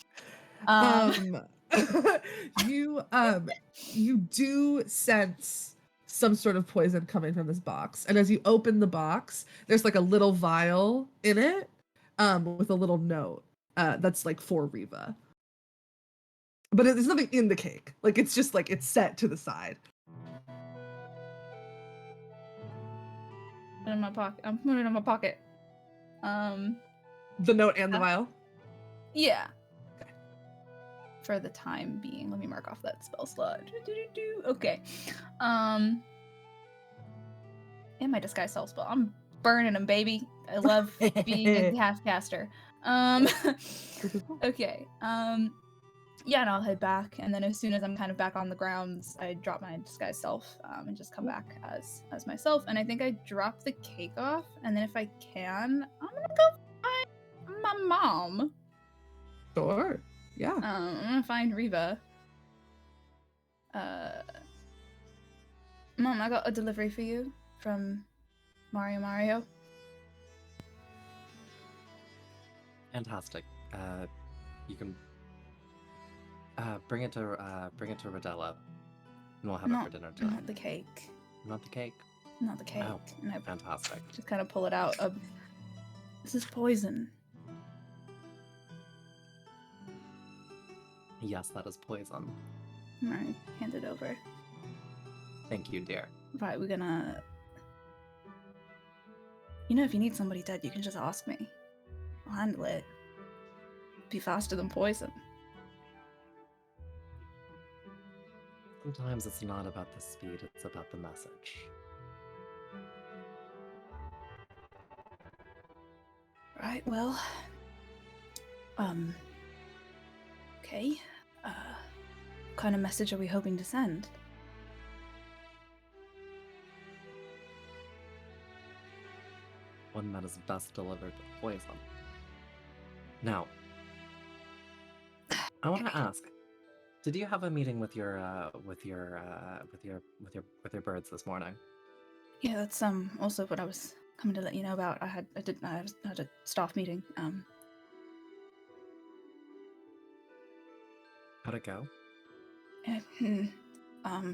You do sense some sort of poison coming from this box, and as you open the box, there's like a little vial in it, with a little note that's like for Reva. But there's nothing in the cake. Like it's just like it's set to the side. In my pocket. I'm putting it in my pocket. The note and the vial? Yeah. Okay. For the time being. Let me mark off that spell slot. Okay. And my disguise self spell. I'm burning them, baby. I love being a half caster. Okay. Yeah, and I'll head back, and then as soon as I'm kind of back on the grounds, I drop my disguise self and just come back as myself. And I think I drop the cake off, and then if I can, I'm gonna go find my mom. Sure. Yeah. I'm gonna find Reva. Mom, I got a delivery for you from Mario. Fantastic. You can bring it to Rodella, and we'll have it for dinner tonight. Not the cake. Not the cake. Not the cake. Oh, And I fantastic. just kind of pull it out. This is poison. Yes, that is poison. Alright, hand it over. Thank you, dear. Right, we're gonna... if you need somebody dead, you can just ask me. I'll handle it. Be faster than poison. Sometimes it's not about the speed, it's about the message. Right, well... Okay. What kind of message are we hoping to send? One that is best delivered with poison. Now, I want to ask, did you have a meeting with your birds this morning? Yeah, that's also what I was coming to let you know about. I had a staff meeting. How'd it go? And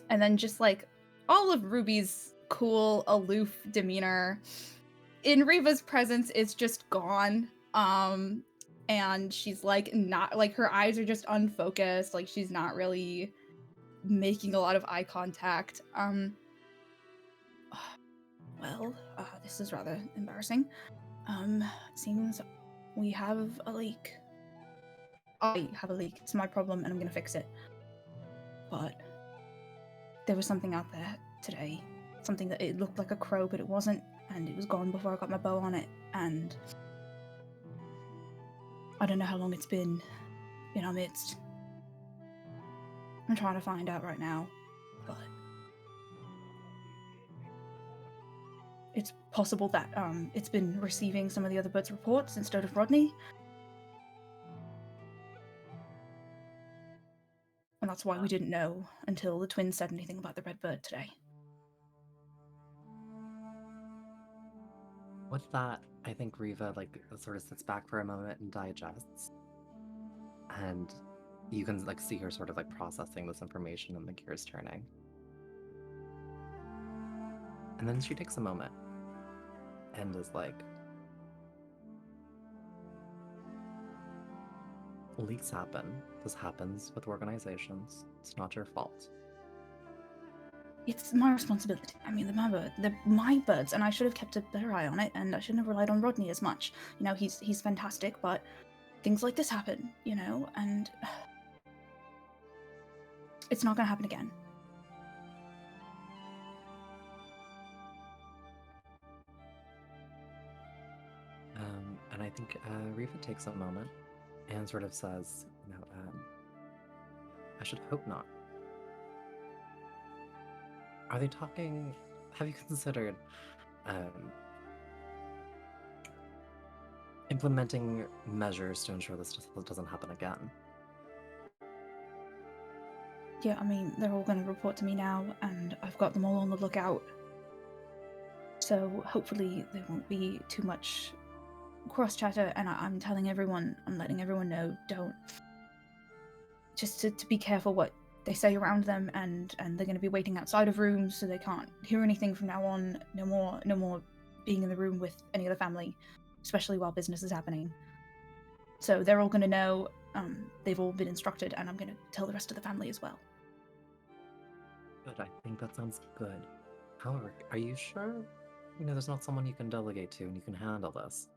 then just like all of Ruby's cool, aloof demeanor in Riva's presence is just gone. And she's like not like her eyes are just unfocused, like she's not really making a lot of eye contact. Well, this is rather embarrassing. Seems we have a leak. I have a leak. It's my problem and I'm gonna fix it. But there was something out there today. Something that it looked like a crow, but it wasn't, and it was gone before I got my bow on it, and I don't know how long it's been in our midst. I'm trying to find out right now, but it's possible that it's been receiving some of the other birds' reports instead of Rodney. And that's why we didn't know until the twins said anything about the red bird today. With that, I think Riva like sort of sits back for a moment and digests. And you can like see her sort of like processing this information and the gears turning. And then she takes a moment and is like, leaks happen. This happens with organizations. It's not your fault. It's my responsibility. I mean, they're my birds, and I should have kept a better eye on it, and I shouldn't have relied on Rodney as much. You know, he's fantastic, but things like this happen, you know, and it's not gonna happen again. And I think Riva takes a moment and sort of says, you know, I should hope not. Are they talking? Have you considered implementing measures to ensure this just doesn't happen again? Yeah, I mean, they're all going to report to me now, and I've got them all on the lookout. So hopefully there won't be too much cross chatter, and I'm telling everyone, I'm letting everyone know, don't. Just to be careful what they say around them, and they're going to be waiting outside of rooms, so they can't hear anything from now on. No more being in the room with any other family, especially while business is happening. So they're all going to know, they've all been instructed, and I'm going to tell the rest of the family as well. Good, I think that sounds good. However, are you sure? You know, there's not someone you can delegate to and you can handle this.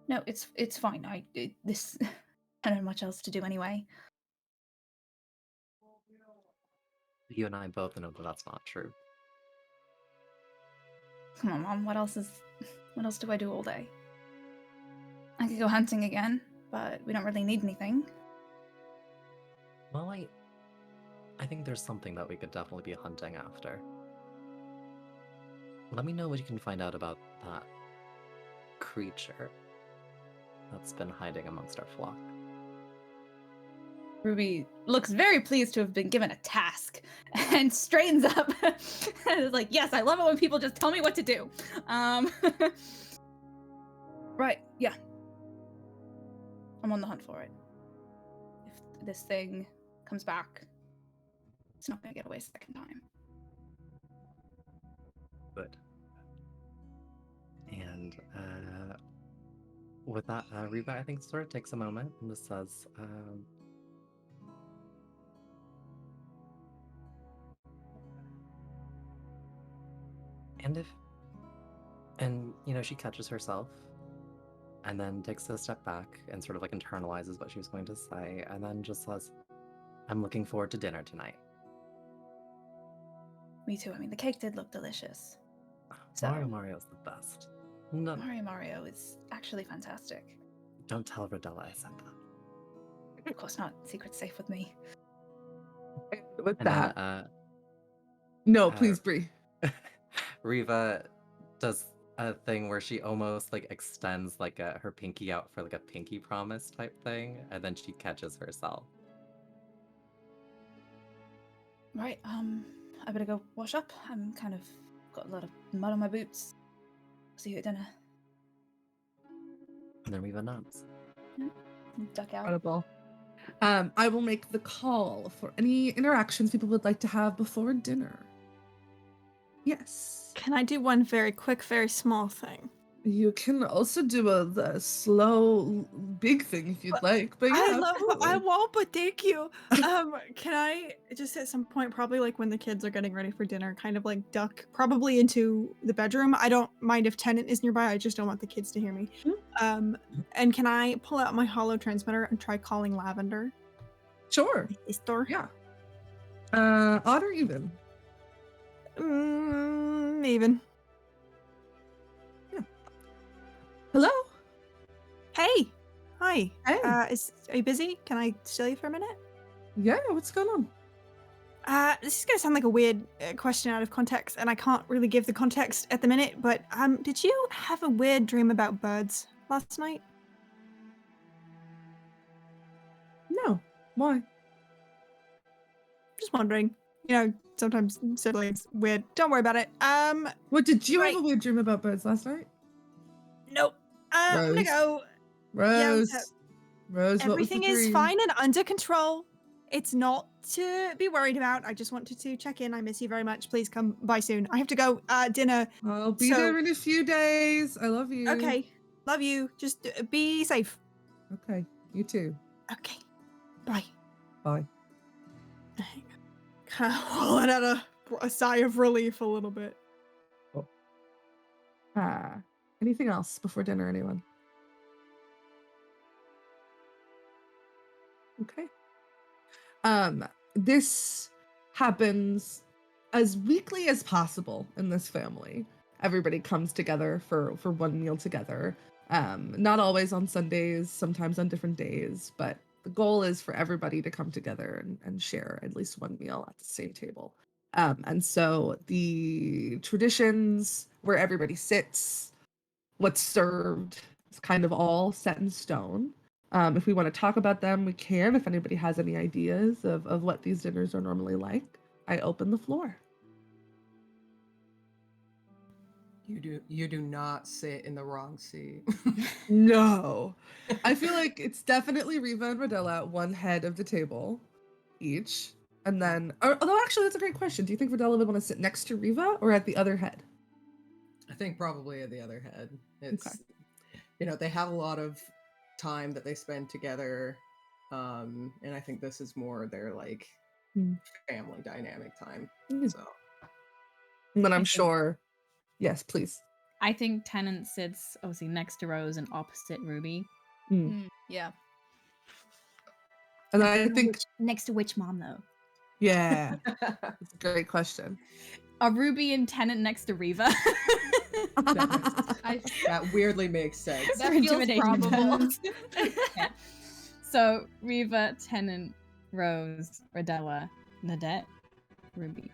No, it's fine. I don't have much else to do anyway. You and I both know that that's not true. Come on, Mom. What else do I do all day? I could go hunting again, but we don't really need anything. Well, I think there's something that we could definitely be hunting after. Let me know what you can find out about that creature that's been hiding amongst our flock. Ruby looks very pleased to have been given a task and straightens up. And is like, yes, I love it when people just tell me what to do. Right, yeah. I'm on the hunt for it. If this thing comes back, it's not going to get away a second time. Good. And with that, Reba, I think, sort of takes a moment and just says, and you know, she catches herself and then takes a step back and sort of like internalizes what she was going to say, and then just says, I'm looking forward to dinner tonight. Me too. I mean, the cake did look delicious. So, Mario's the best. No, Mario is actually fantastic. don't tell Rodella I said that. Of course not. Secret's safe with me. With And that, then, no, please, Bree. Riva does a thing where she almost like extends like her pinky out for like a pinky promise type thing, and then she catches herself. Right, I better go wash up. I'm kind of got a lot of mud on my boots. See you at dinner. And then Riva nods. Duck out. Incredible. I will make the call for any interactions people would like to have before dinner. Yes. Can I do one very quick, very small thing? You can also do the slow, big thing if you'd like. But yeah, I won't, but thank you. Can I just at some point, probably like when the kids are getting ready for dinner, kind of like duck probably into the bedroom? I don't mind if Tennant is nearby. I just don't want the kids to hear me. And can I pull out my holo transmitter and try calling Lavender? Sure. Is door? Yeah. Odd or even? Even. Hello? Hey. Hi. Hey. Are you busy? Can I steal you for a minute? Yeah, what's going on? This is gonna sound like a weird question out of context, and I can't really give the context at the minute, but did you have a weird dream about birds last night? No. Why? Just wondering. You know, sometimes siblings weird. Don't worry about it. What, did you right. have a weird dream about birds last night? Nope. I'm gonna Rose. go. Rose. Yeah, Rose, what was everything the is dream? fine and under control. It's not to be worried about. I just wanted to check in. I miss you very much. Please come by soon. I have to go dinner. I'll be there in a few days. I love you. Okay. Love you. Just be safe. Okay. You too. Okay. Bye. Bye. Kind of let out a sigh of relief a little bit. Anything else before dinner, anyone? Okay. This happens as weekly as possible in this family. Everybody comes together for one meal together. Not always on Sundays, sometimes on different days, but the goal is for everybody to come together and share at least one meal at the same table. And so the traditions where everybody sits, what's served, is kind of all set in stone. If we want to talk about them, we can. If anybody has any ideas of what these dinners are normally like, I open the floor. You do not sit in the wrong seat. No. I feel like it's definitely Riva and Rodella at one head of the table each. And then, although actually that's a great question. Do you think Rodella would want to sit next to Riva or at the other head? I think probably at the other head. It's, you know, they have a lot of time that they spend together. And I think this is more their like family dynamic time. So. And then I'm sure. Yes, please. I think Tennant sits obviously next to Rose and opposite Ruby. Yeah. And then I think next to which mom though? Yeah. That's a great question. Are Ruby and Tennant next to Riva? That weirdly makes sense. That feels probable. Okay. So Riva, Tennant, Rose, Rodella, Nadette, Ruby.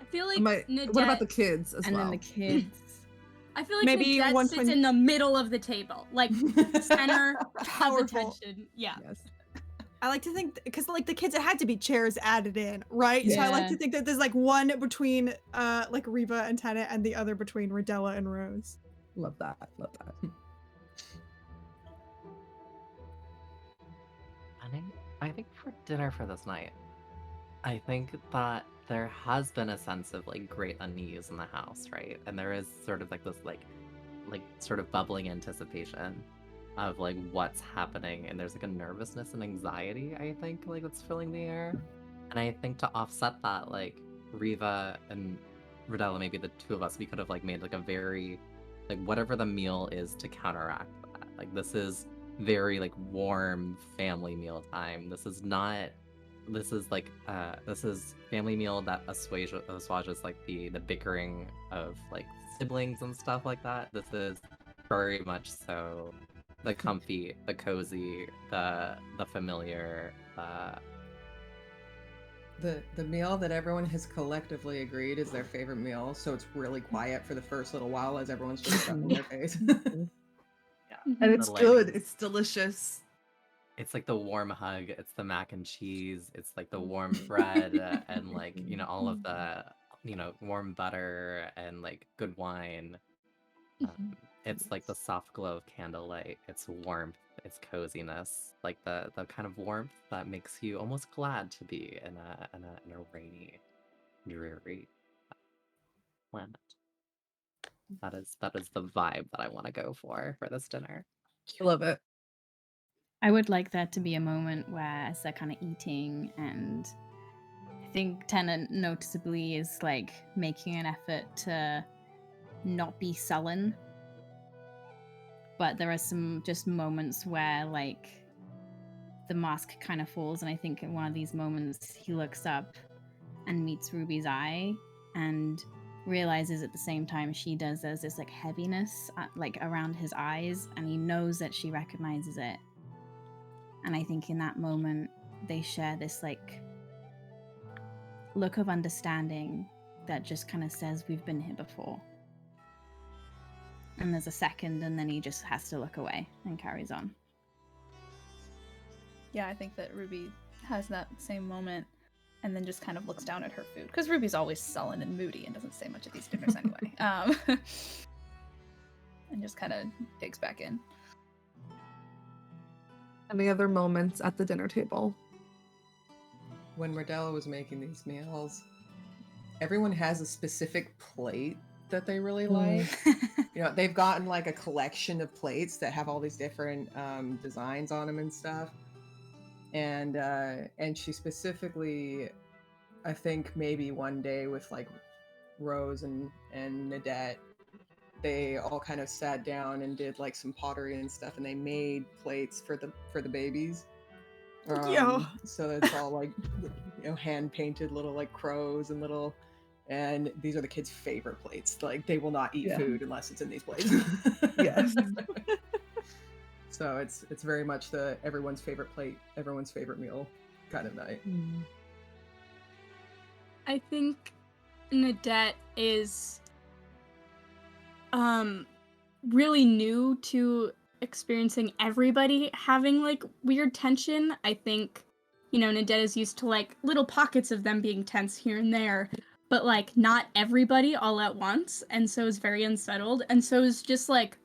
I feel like Nadette, what about the kids as and well? then the kids. I feel like Maybe Nadette sits in the middle of the table, like center of attention. Yeah. Yes. I like to think because like the kids, it had to be chairs added in, right? So I like to think that there's like one between like Riva and Tennant and the other between Rodella and Rose. Love that. Love that. I think for dinner for this night, I think that there has been a sense of like great unease in the house, right? And there is sort of like this like sort of bubbling anticipation of like what's happening, and there's like a nervousness and anxiety, I think, like that's filling the air. And I think to offset that, like Riva and Rodella, maybe the two of us, we could have like made like a very like whatever the meal is to counteract that. Like this is very like warm family meal time. This is family meal that assuages like the bickering of like siblings and stuff like that. This is very much so the comfy, the cozy, the familiar, the meal that everyone has collectively agreed is their favorite meal, so it's really quiet for the first little while as everyone's just stuffing their face. Yeah. And it's The good. lighting's- It's delicious. It's like the warm hug. It's the mac and cheese. It's like the warm bread and like, all of the, warm butter and like good wine. It's like the soft glow of candlelight. It's warmth. It's coziness. Like the kind of warmth that makes you almost glad to be in a rainy, dreary planet. That is the vibe that I want to go for this dinner. I love it. I would like there to be a moment where, as they're kind of eating, and I think Tennant noticeably is like making an effort to not be sullen. But there are some just moments where like the mask kind of falls, and I think in one of these moments he looks up and meets Ruby's eye and realizes at the same time she does there's this like heaviness like around his eyes, and he knows that she recognizes it. And I think in that moment they share this like look of understanding that just kind of says, we've been here before. And there's a second, and then he just has to look away and carries on. Yeah, I think that Ruby has that same moment and then just kind of looks down at her food. Because Ruby's always sullen and moody and doesn't say much at these dinners anyway. And just kind of digs back in. Any other moments at the dinner table? When Mordella was making these meals, everyone has a specific plate that they really like. They've gotten like a collection of plates that have all these different designs on them and stuff. And she specifically, I think maybe one day with like Rose and Nadette, they all kind of sat down and did like some pottery and stuff, and they made plates for the babies. So it's all like hand painted little like crows and little, and these are the kids' favorite plates. Like they will not eat food unless it's in these plates. Yes. So it's very much the everyone's favorite plate, everyone's favorite meal kind of night. I think Nadette is really new to experiencing everybody having like weird tension. I think, Nadette is used to like little pockets of them being tense here and there, but like not everybody all at once, and so is very unsettled, and so is just like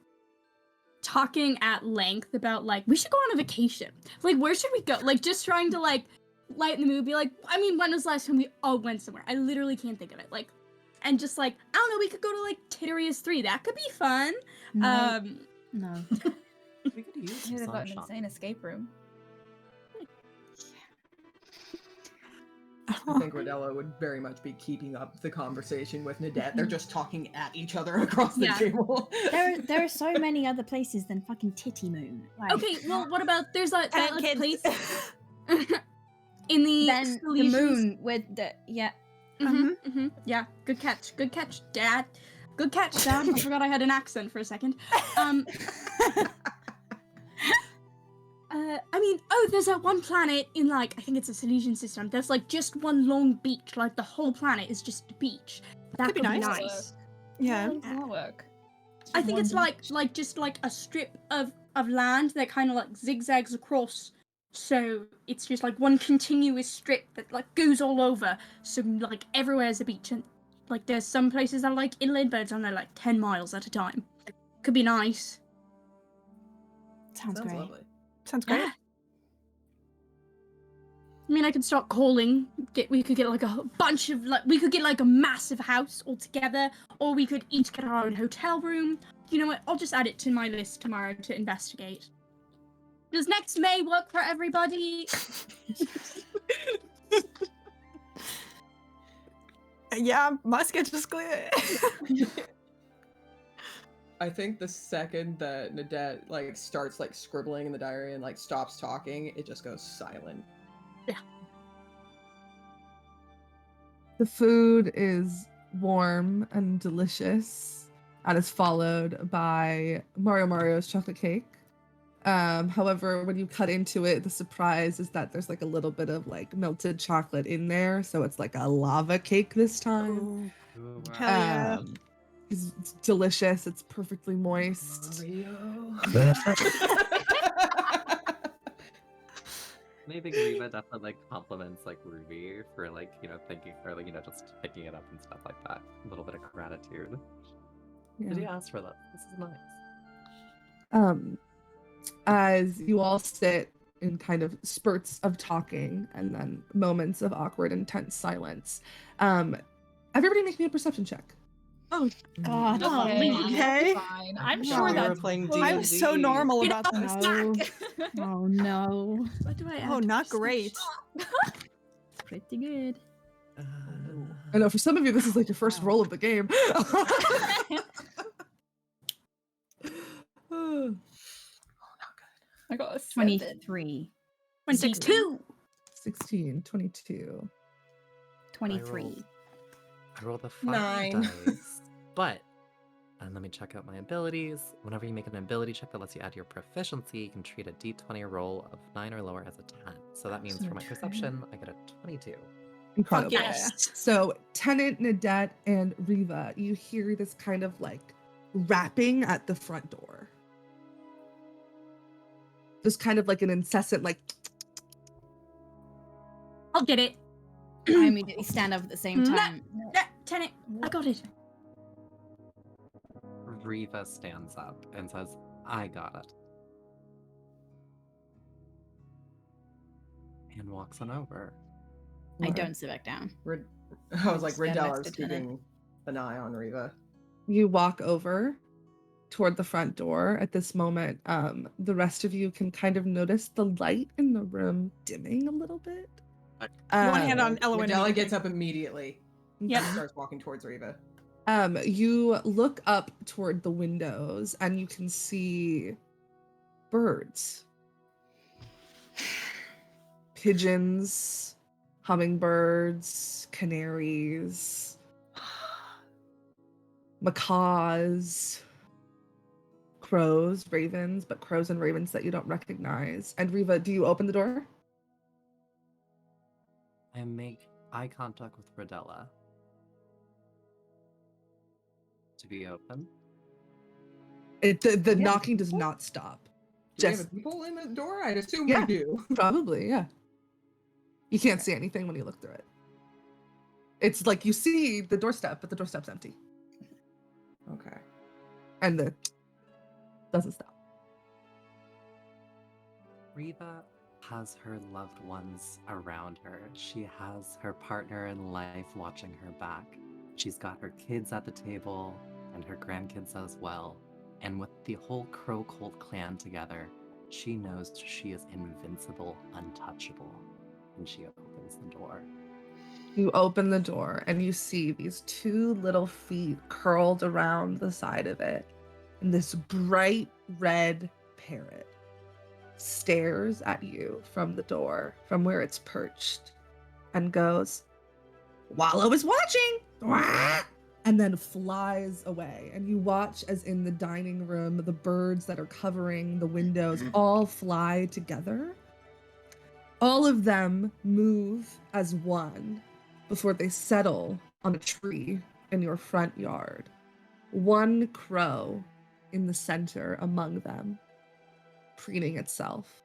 talking at length about like we should go on a vacation. Like where should we go? Like just trying to like lighten the mood, be like, I mean, when was the last time we all went somewhere? I literally can't think of it. Like, and just like, I don't know, we could go to like Titterius 3. That could be fun. No. We could use Need to some go to an sunshine. insane escape room. I think Rodella would very much be keeping up the conversation with Nadette. They're just talking at each other across the table. There are so many other places than fucking Titty Moon. Like, Okay, well, what about there's that And like, kids. place in the then the moon with the yeah. Yeah, good catch, Dad. Good catch, Dad. I forgot I had an accent for a second. I mean, there's that one planet in like I think it's a Silesian system. There's like just one long beach. Like the whole planet is just a beach. That Could be could be nice. nice. Yeah. How does that work? I think it's like just like a strip of land that kind of like zigzags across. So it's just like one continuous strip that like goes all over. So like everywhere's a beach, and like there's some places that are like inland, but it's only like 10 miles at a time. Could be nice. Sounds great. Lovely. Sounds great. Yeah. I mean, I could start calling. We could get like a bunch of we could get like a massive house all together, or we could each get our own hotel room. You know what? I'll just add it to my list tomorrow to investigate. Does next May work for everybody? Yeah, my schedule's clear. I think the second that Nadette like starts like scribbling in the diary and like stops talking, it just goes silent. Yeah. The food is warm and delicious, and is followed by Mario's chocolate cake. However, when you cut into it, the surprise is that there's like a little bit of like melted chocolate in there, so it's like a lava cake this time. Ooh, Hell yeah. It's delicious. It's perfectly moist. Maybe Riva definitely like compliments like Ruby for like, thinking or like, just picking it up and stuff like that. A little bit of gratitude. Did you ask for that? This is nice. As you all sit in kind of spurts of talking and then moments of awkward, intense silence, everybody make me a perception check. Oh God. Oh, okay. Fine. I'm No, sure we that's were playing totally- I was so normal Get about off this. No. Oh no. What do I add Oh, to not perception? great. Pretty good. I know for some of you, this is like your first roll of the game. I got a 7. 23. 22. 16, 22. 23. I rolled a 5 9. dice, but and let me check out my abilities. Whenever you make an ability check that lets you add your proficiency, you can treat a d20 roll of 9 or lower as a 10. So that means for my perception, I get a 22. Incredible. yeah. So Tennant, Nadette, and Riva, you hear this kind of like rapping at the front door. Just kind of like an incessant like I'll get it. I immediately stand up at the same Nah. time. Tenant, I got it. Riva stands up and says, I got it. And walks on over. I don't sit back down. I was like, Stand next Riddell to is Tennant. keeping an eye on Riva. You walk over toward the front door. At this moment, the rest of you can kind of notice the light in the room dimming a little bit. One hand on Elwyn. Riddell gets up immediately. Yep. And starts walking towards Riva. You look up toward the windows and you can see birds, pigeons, hummingbirds, canaries, macaws, crows, ravens, but crows and ravens that you don't recognize. And Riva, do you open the door? I make eye contact with Rodella. To be open. The Yeah. knocking does not stop. Do we Just have people in the door? I'd assume Yeah. we do. probably, yeah. You can't see anything when you look through it. It's like you see the doorstep, but the doorstep's empty. Okay. And the doesn't stop. Riva has her loved ones around her. She has her partner in life watching her back. She's got her kids at the table and her grandkids as well. And with the whole Crowcolt clan together, she knows she is invincible, untouchable. And she opens the door. You open the door and you see these two little feet curled around the side of it. And this bright red parrot stares at you from the door, from where it's perched, and goes, "While I was watching," and then flies away. And you watch as in the dining room, the birds that are covering the windows all fly together. All of them move as one before they settle on a tree in your front yard. One crow in the center among them, preening itself,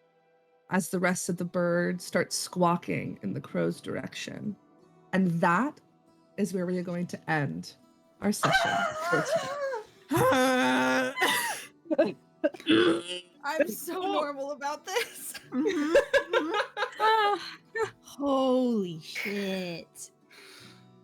as the rest of the birds start squawking in the crow's direction. And that is where we are going to end our session for today. I'm so normal about this. Holy shit.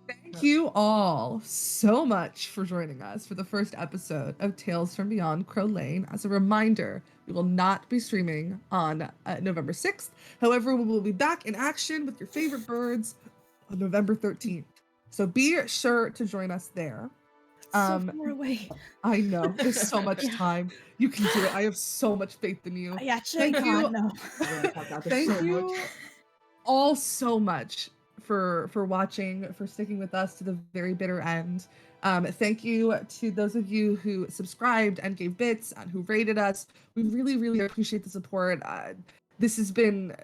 Thank you all so much for joining us for the first episode of Tales from Beyond Crow Lane. As a reminder, we will not be streaming on November 6th. However, we will be back in action with your favorite birds on November 13th. So be sure to join us there. So far away. I know, there's so much time. You can do it. I have so much faith in you. I actually Thank you. can't, no. Thank you all so much for watching, for sticking with us to the very bitter end. Thank you to those of you who subscribed and gave bits and who rated us. We really, really appreciate the support. This has been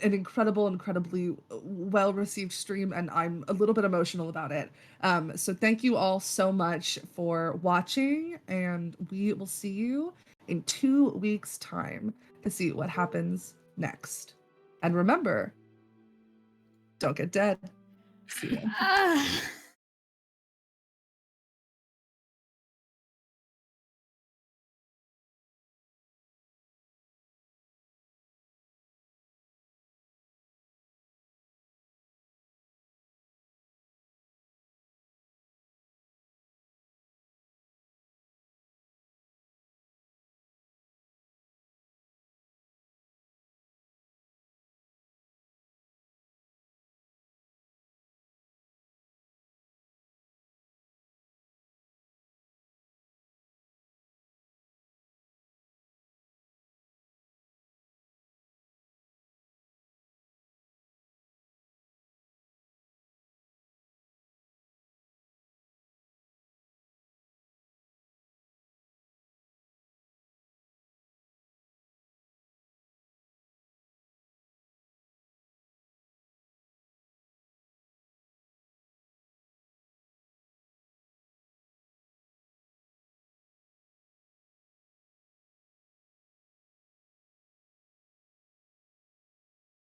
an incredibly well-received stream, and I'm a little bit emotional about it. So thank you all so much for watching, and we will see you in 2 weeks' time to see what happens next. And remember, don't get dead. See ya.